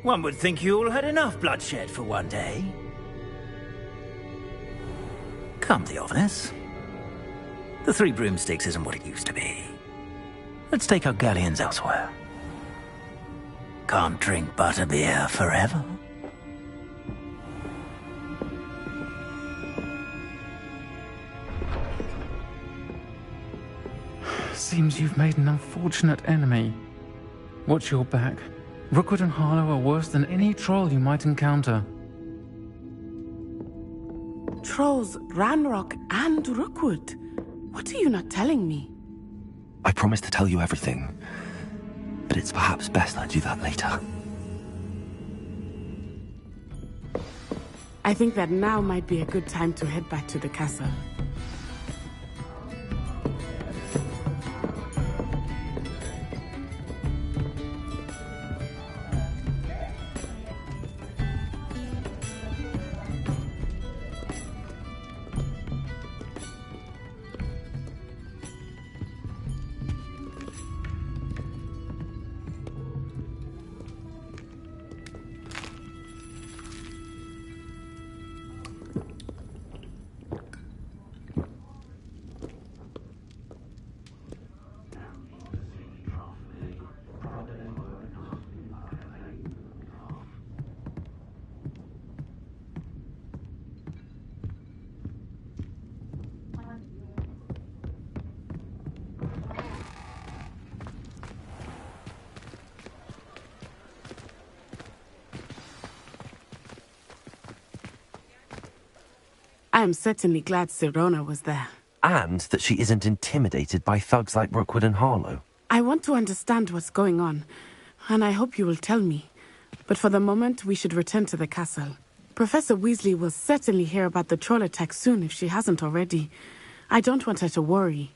One would think you all had enough bloodshed for one day. Come, Theophilus. The 3 broomsticks isn't what it used to be. Let's take our galleons elsewhere. Can't drink butterbeer forever. Seems you've made an unfortunate enemy. Watch your back. Rookwood and Harlow are worse than any troll you might encounter. Trolls, Ranrock, and Rookwood. What are you not telling me? I promised to tell you everything, but it's perhaps best I do that later. I think that now might be a good time to head back to the castle. I am certainly glad Sirona was there. And that she isn't intimidated by thugs like Rookwood and Harlow. I want to understand what's going on, and I hope you will tell me. But for the moment, we should return to the castle. Professor Weasley will certainly hear about the troll attack soon if she hasn't already. I don't want her to worry.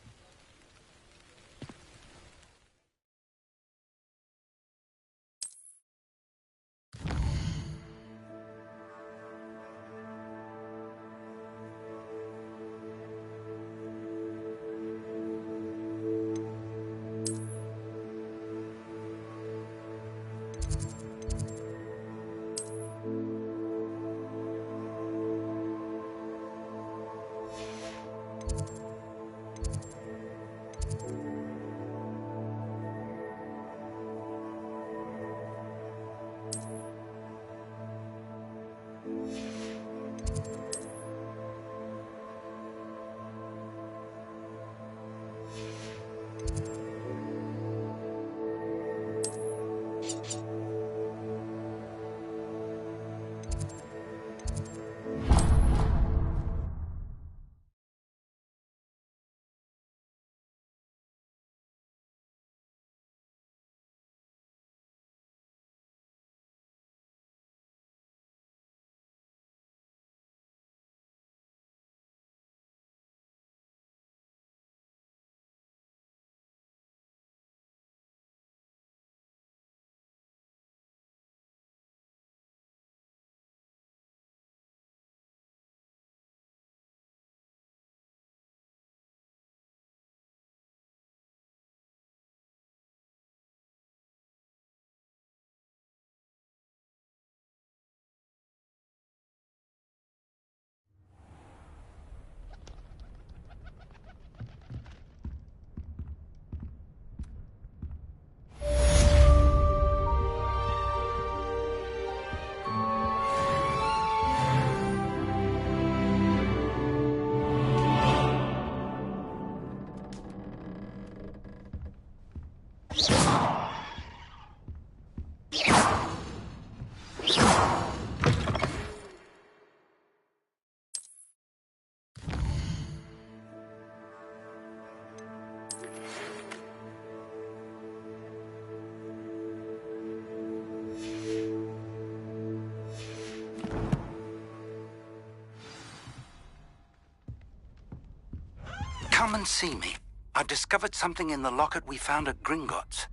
Come and see me. I've discovered something in the locket we found at Gringotts.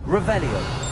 Revelio.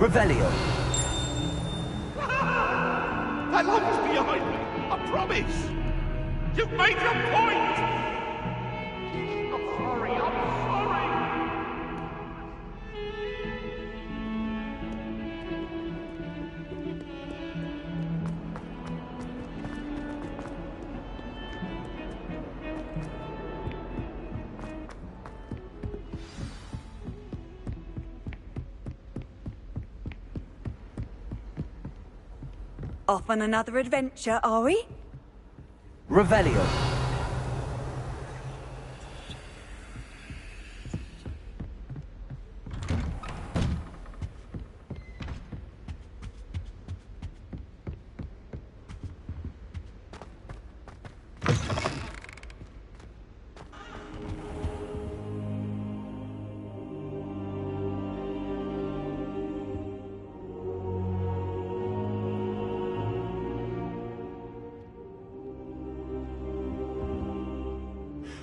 Revelio. That light is behind me. I promise! You've made your point! I'm sorry, I'm sorry! Off on another adventure, are we? Revelio.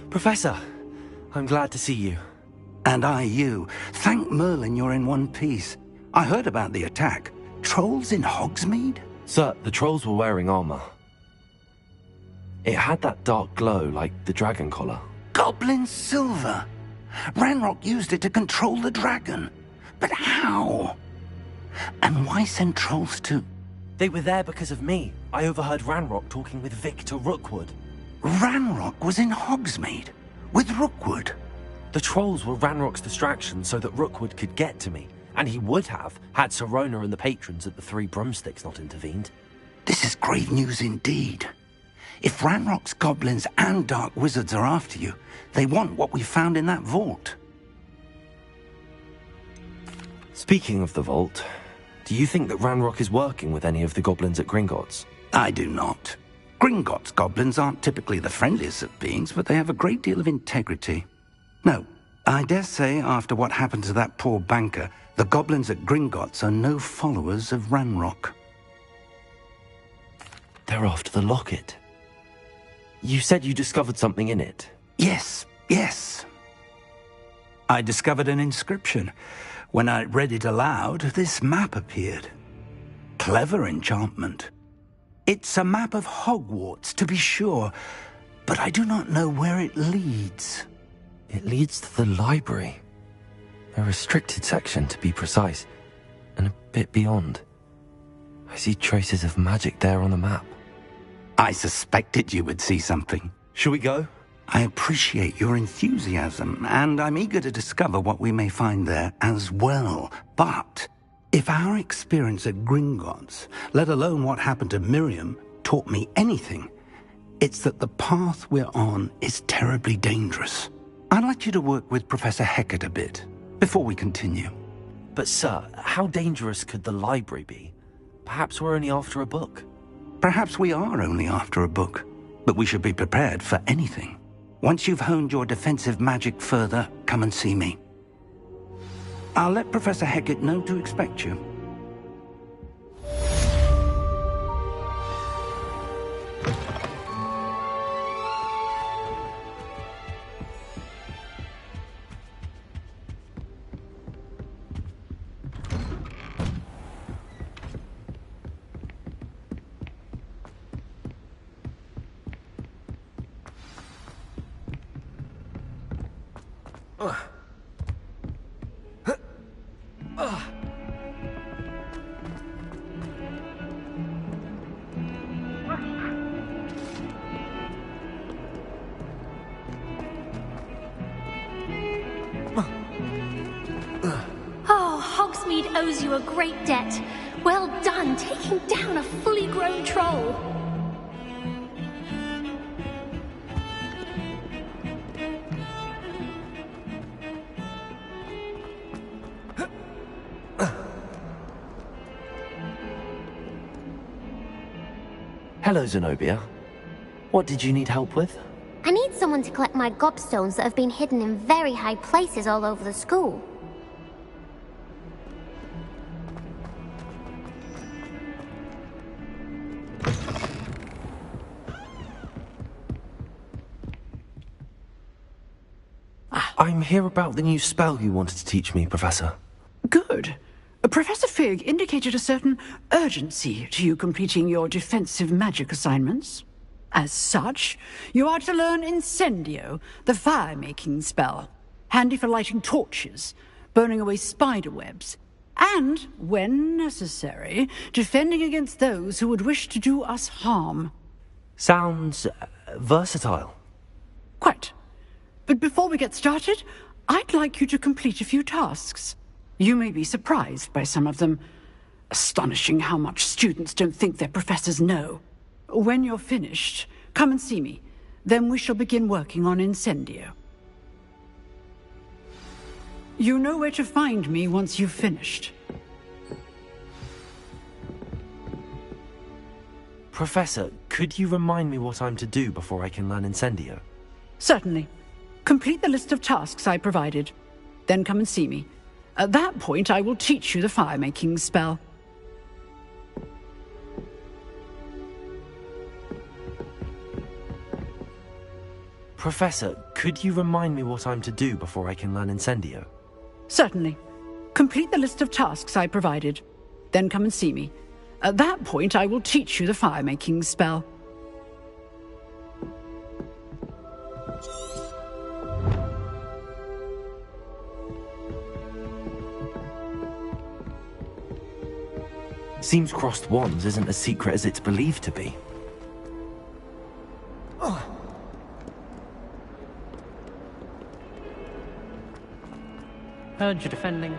Professor, I'm glad to see you. And I you. Thank Merlin you're in one piece. I heard about the attack. Trolls in Hogsmeade? Sir, the trolls were wearing armor. It had that dark glow like the dragon collar. Goblin silver! Ranrock used it to control the dragon. But how? And why send trolls to... They were there because of me. I overheard Ranrock talking with Victor Rookwood. Ranrock was in Hogsmeade? With Rookwood? The trolls were Ranrock's distraction so that Rookwood could get to me. And he would have, had Sirona and the patrons at the Three Broomsticks not intervened. This is grave news indeed. If Ranrock's goblins and dark wizards are after you, they want what we found in that vault. Speaking of the vault, do you think that Ranrock is working with any of the goblins at Gringotts? I do not. Gringotts goblins aren't typically the friendliest of beings, but they have a great deal of integrity. No, I dare say after what happened to that poor banker, the goblins at Gringotts are no followers of Ranrock. They're after the locket. You said you discovered something in it. Yes. I discovered an inscription. When I read it aloud, this map appeared. Clever enchantment. It's a map of Hogwarts, to be sure, but I do not know where it leads. It leads to the library. A restricted section, to be precise, and a bit beyond. I see traces of magic there on the map. I suspected you would see something. Shall we go? I appreciate your enthusiasm, and I'm eager to discover what we may find there as well. But if our experience at Gringotts, let alone what happened to Miriam, taught me anything, it's that the path we're on is terribly dangerous. I'd like you to work with Professor Hecat a bit, before we continue. But sir, how dangerous could the library be? Perhaps we're only after a book. Perhaps we are only after a book, but we should be prepared for anything. Once you've honed your defensive magic further, come and see me. I'll let Professor Hecat know to expect you. Hogsmeade owes you a great debt. Well done, taking down a fully grown troll. Hello, Zenobia. What did you need help with? I need someone to collect my gobstones that have been hidden in very high places all over the school. I'm here about the new spell you wanted to teach me, Professor. Good. Professor Fig indicated a certain urgency to you completing your defensive magic assignments. As such, you are to learn Incendio, the fire-making spell, handy for lighting torches, burning away spider webs, and, when necessary, defending against those who would wish to do us harm. Sounds versatile. Quite. But before we get started, I'd like you to complete a few tasks. You may be surprised by some of them. Astonishing how much students don't think their professors know. When you're finished, come and see me. Then we shall begin working on Incendio. You know where to find me once you've finished. Professor, could you remind me what I'm to do before I can learn Incendio? Certainly. Complete the list of tasks I provided. Then come and see me. At that point, I will teach you the fire-making spell. Professor, could you remind me what I'm to do before I can learn Incendio? Certainly. Complete the list of tasks I provided. Then come and see me. At that point, I will teach you the fire-making spell. Seems crossed wands isn't as secret as it's believed to be. Heard you're defending.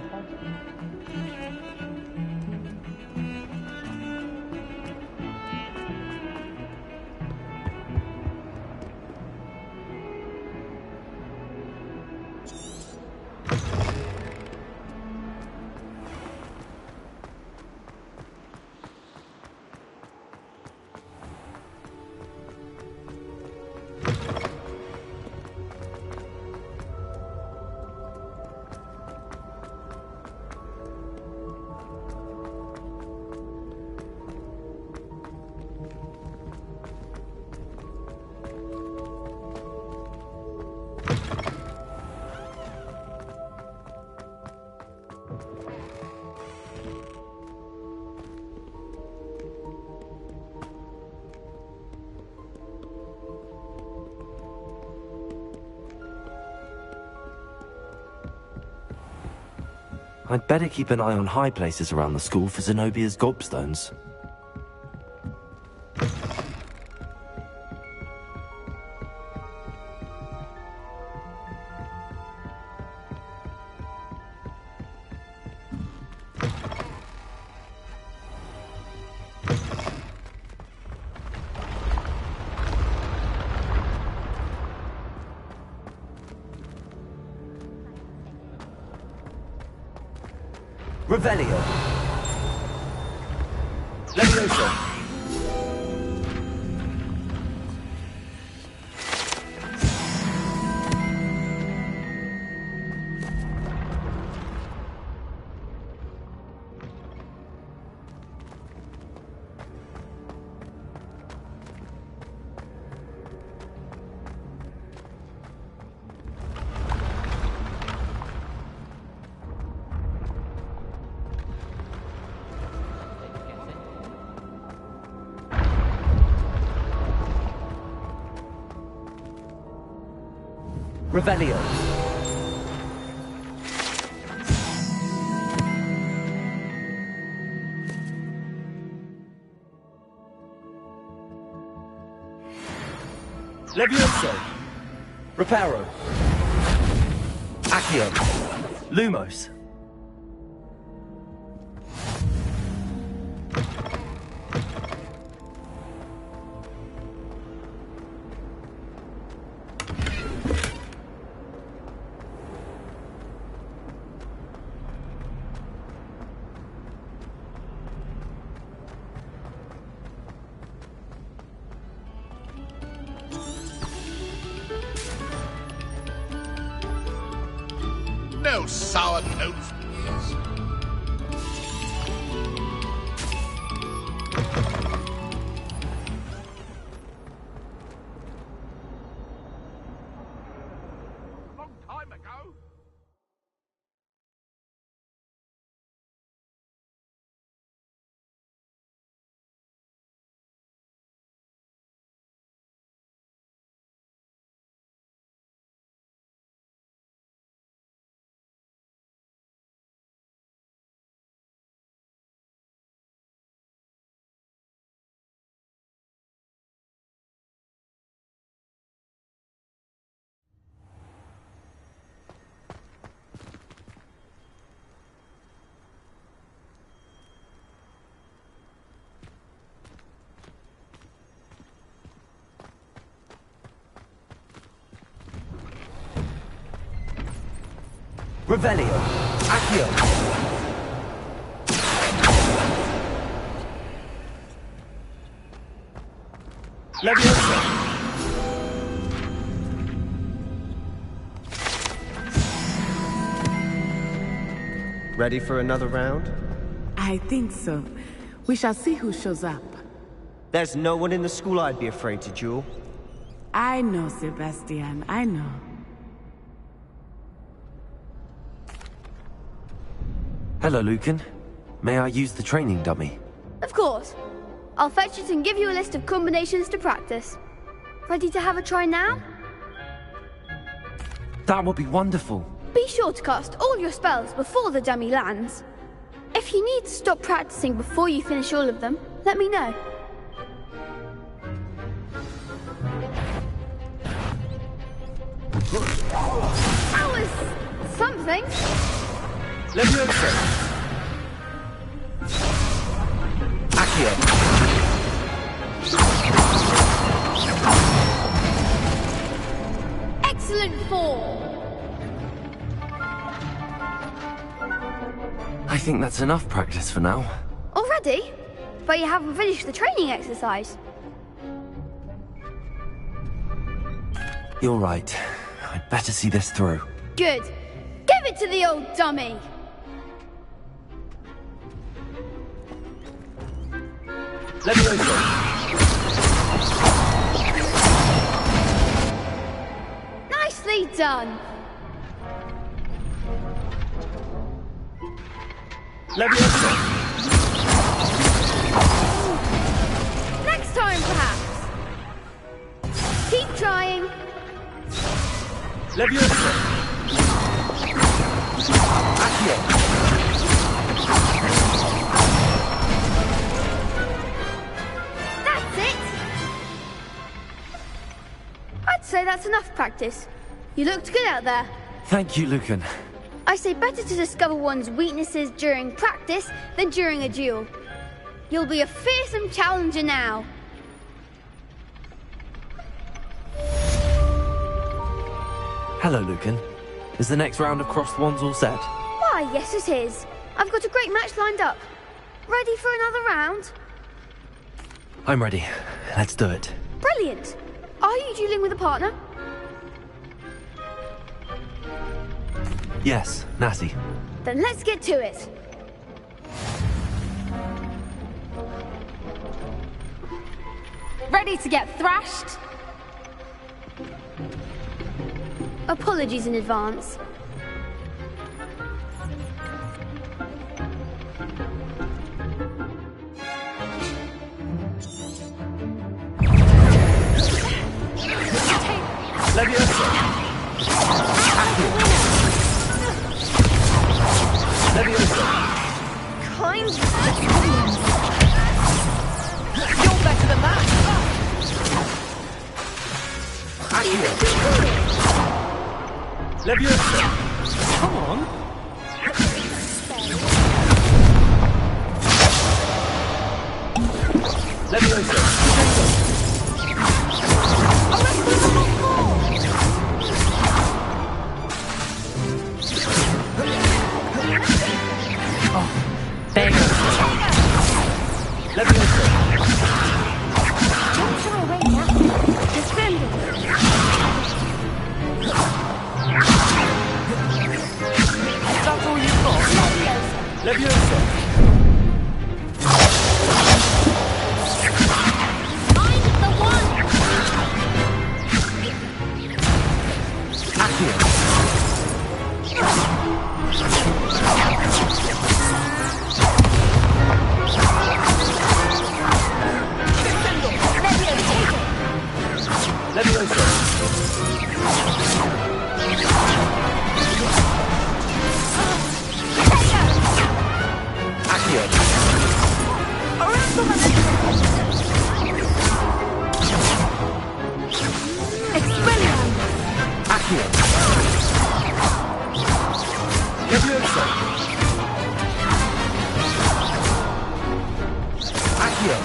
I'd better keep an eye on high places around the school for Zenobia's gobstones. Revelio. Levioso. Revelio. Levioso. Reparo. Accio. Lumos. No sour notes, please. Revelio. Accio. Leviosa. Ready for another round? I think so. We shall see who shows up. There's no one in the school I'd be afraid to duel. I know, Sebastian, I know. Hello, Lucan. May I use the training dummy? Of course. I'll fetch it and give you a list of combinations to practice. Ready to have a try now? That would be wonderful. Be sure to cast all your spells before the dummy lands. If you need to stop practicing before you finish all of them, let me know. That was something. Leviosa. Accio. Excellent form. I think that's enough practice for now. Already? But you haven't finished the training exercise. You're right. I'd better see this through. Good. Give it to the old dummy. Leviosa. Nicely done. Leviosa. Next time, perhaps. Keep trying. Leviosa. Accio. That's it. I'd say that's enough practice. You looked good out there. Thank you, Lucan. I say better to discover one's weaknesses during practice than during a duel. You'll be a fearsome challenger now. Hello, Lucan. Is the next round of crossed wands all set? Why, yes it is. I've got a great match lined up. Ready for another round? I'm ready. Let's do it. Brilliant. Are you dueling with a partner? Yes, Natty. Then let's get to it. Ready to get thrashed? Apologies in advance. Leviosa. Leviosa. Kind of. You're better than that. Leviosa. Come on. Leviosa. There you go. Leviosa. Don't shy away now. Defend it. That's all you've got. Leviosa. I'm the one. Accio. Leviosa. Accio. Expelliarmus. Accio. Leviosa. Accio.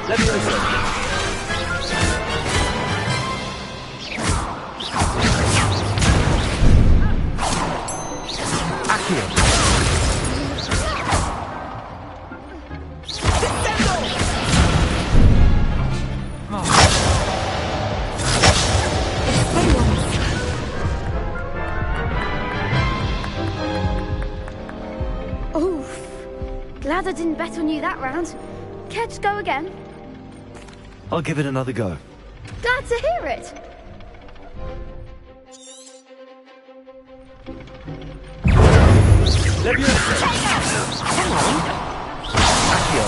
Leviosa. Glad I didn't bet on you that round. Care to go again? I'll give it another go. Glad to hear it. Leviosa! Hang on! Accio!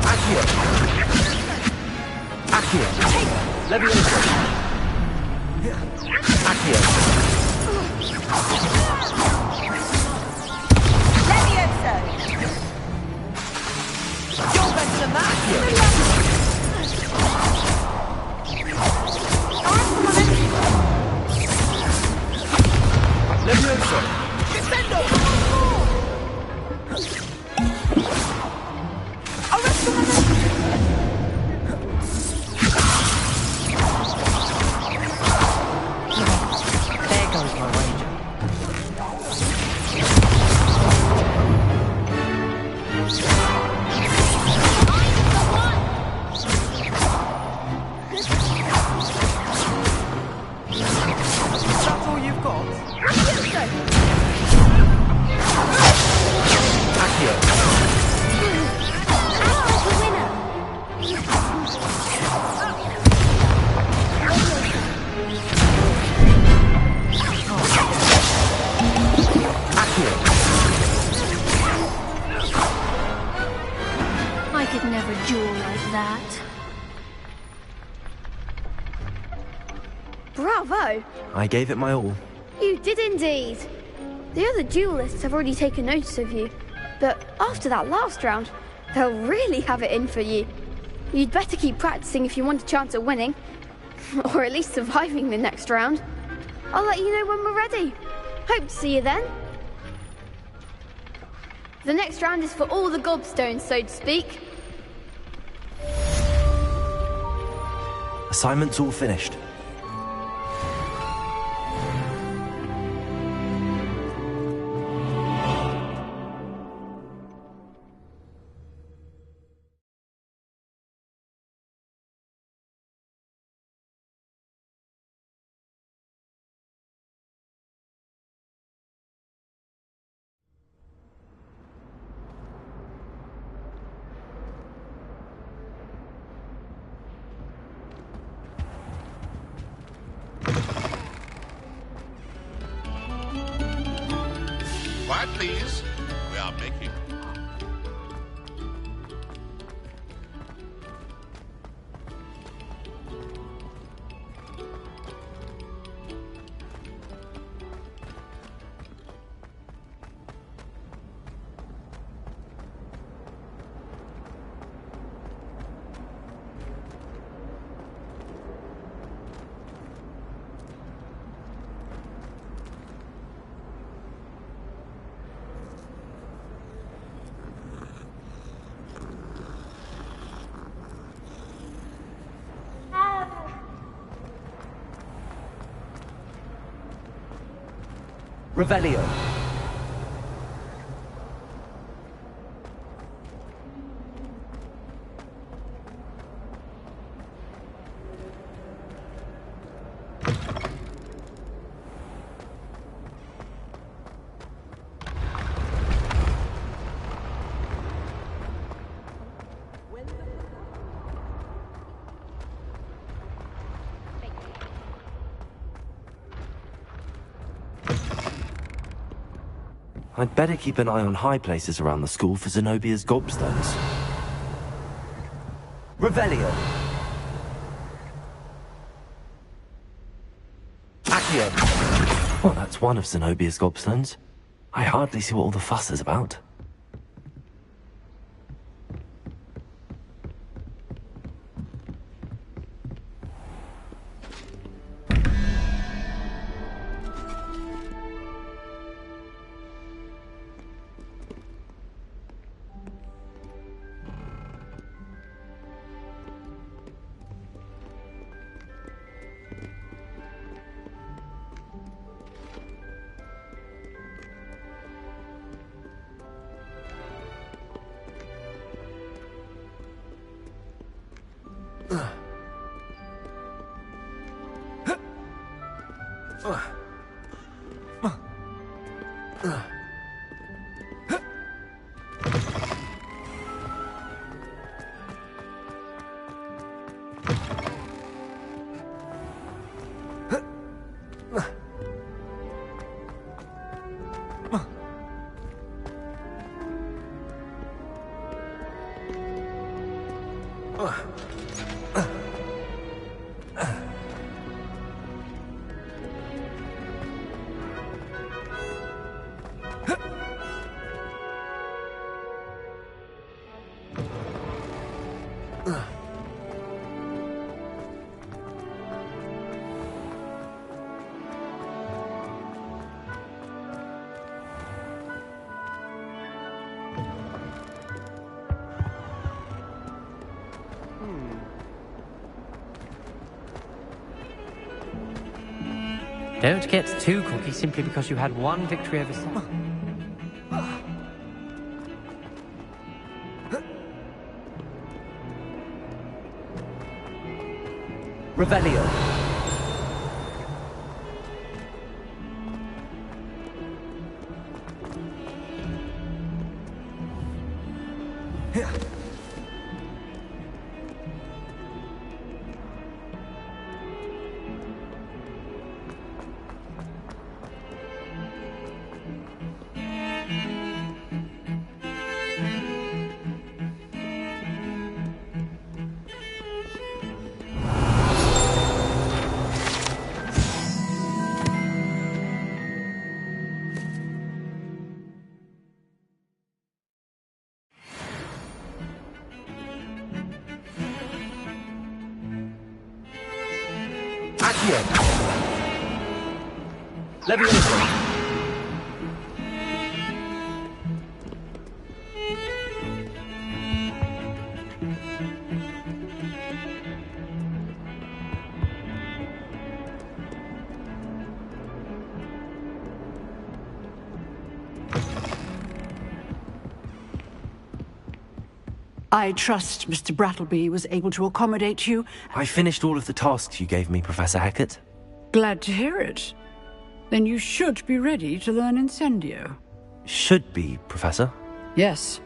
Accio! Accio! Leviosa! Accio! Leviosa! You're better than that! Leviosa! Defendo! There goes my ranger. That's all you've got? I could never duel like that. Bravo! I gave it my all. You did indeed. The other duelists have already taken notice of you, but after that last round, they'll really have it in for you. You'd better keep practicing if you want a chance at winning, or at least surviving the next round. I'll let you know when we're ready. Hope to see you then. The next round is for all the gobstones, so to speak. Assignment's all finished. Quiet, please. We are making... Revelio. I'd better keep an eye on high places around the school for Zenobia's gobstones. Revelio. Accio. Well, that's one of Zenobia's gobstones. I hardly see what all the fuss is about. Don't get too cocky simply because you had one victory over Sam. Revelio. Leviosa. I trust Mr. Brattleby was able to accommodate you. I finished all of the tasks you gave me, Professor Hackett. Glad to hear it. Then you should be ready to learn Incendio. Should be, Professor. Yes.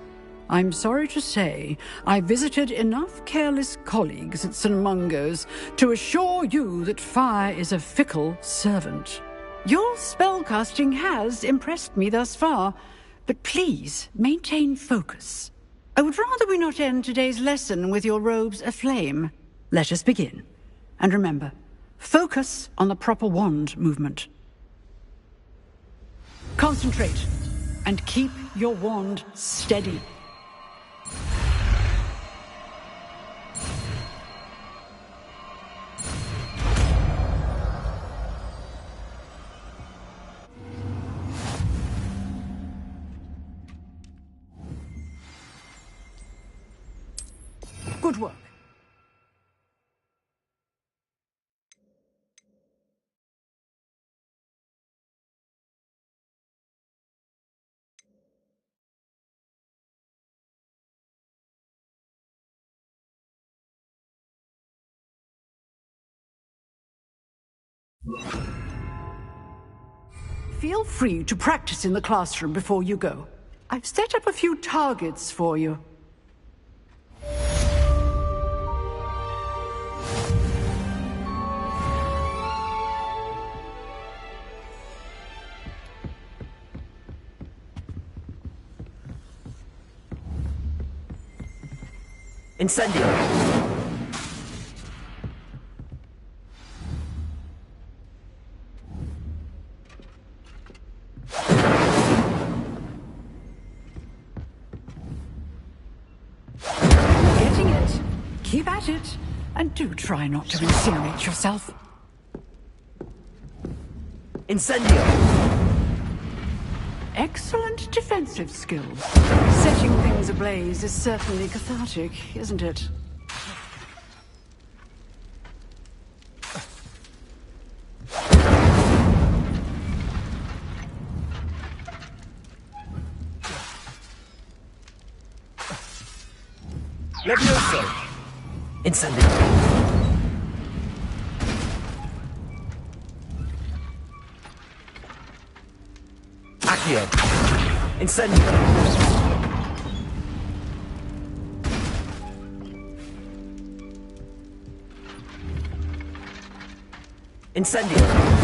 I'm sorry to say, I visited enough careless colleagues at St. Mungo's to assure you that fire is a fickle servant. Your spellcasting has impressed me thus far, but please maintain focus. I would rather we not end today's lesson with your robes aflame. Let us begin. And remember, focus on the proper wand movement. Concentrate, and keep your wand steady. Good work. Feel free to practice in the classroom before you go. I've set up a few targets for you. Incendio! Getting it. Keep at it. And do try not to incinerate yourself. Incendio! Excellent defensive skills. Setting things ablaze is certainly cathartic, isn't it? Levioso! Incendio! Accio! Incendio! Incendio!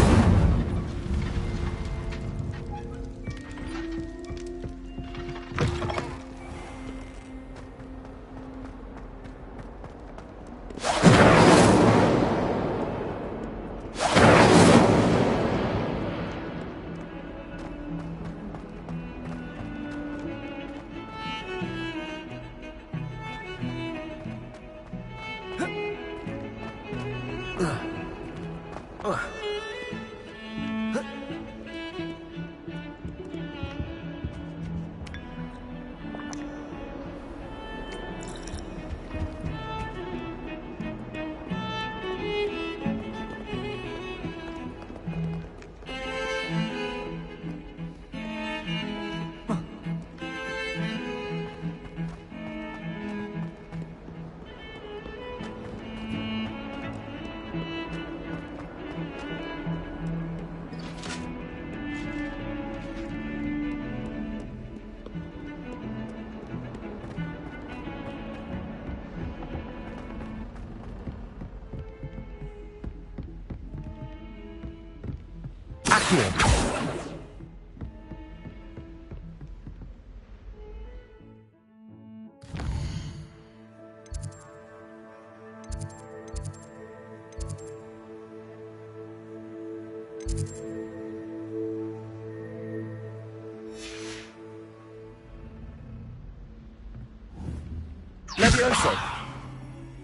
Levioso!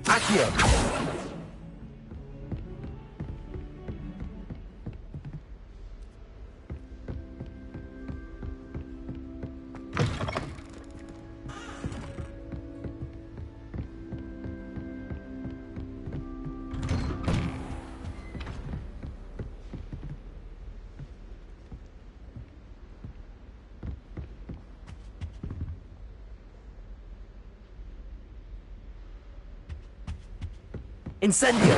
Accio! Incendio!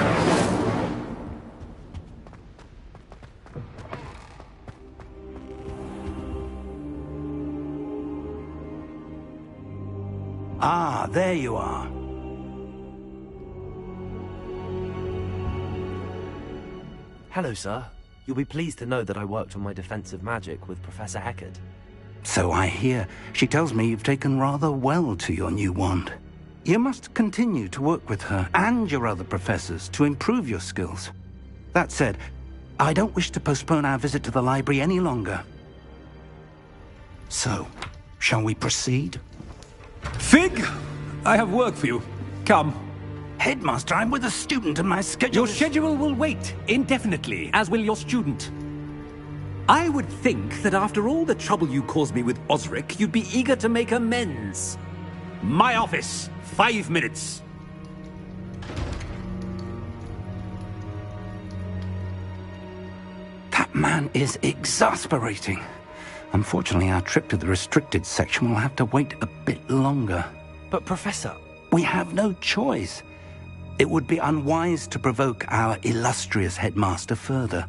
Ah, there you are. Hello, sir. You'll be pleased to know that I worked on my defensive magic with Professor Eckert. So I hear. She tells me you've taken rather well to your new wand. You must continue to work with her and your other professors to improve your skills. That said, I don't wish to postpone our visit to the library any longer. So, shall we proceed? Fig, I have work for you. Come. Headmaster, I'm with a student and my schedule Your schedule will wait indefinitely, as will your student. I would think that after all the trouble you caused me with Osric, you'd be eager to make amends. My office. 5 minutes. That man is exasperating. Unfortunately, our trip to the restricted section will have to wait a bit longer. But, Professor... We have no choice. It would be unwise to provoke our illustrious headmaster further.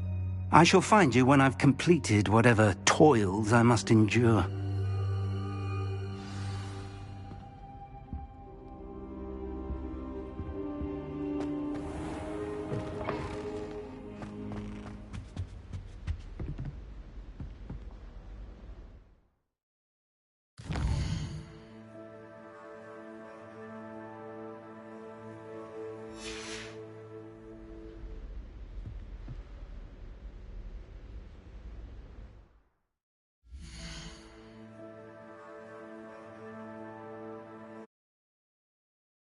I shall find you when I've completed whatever toils I must endure.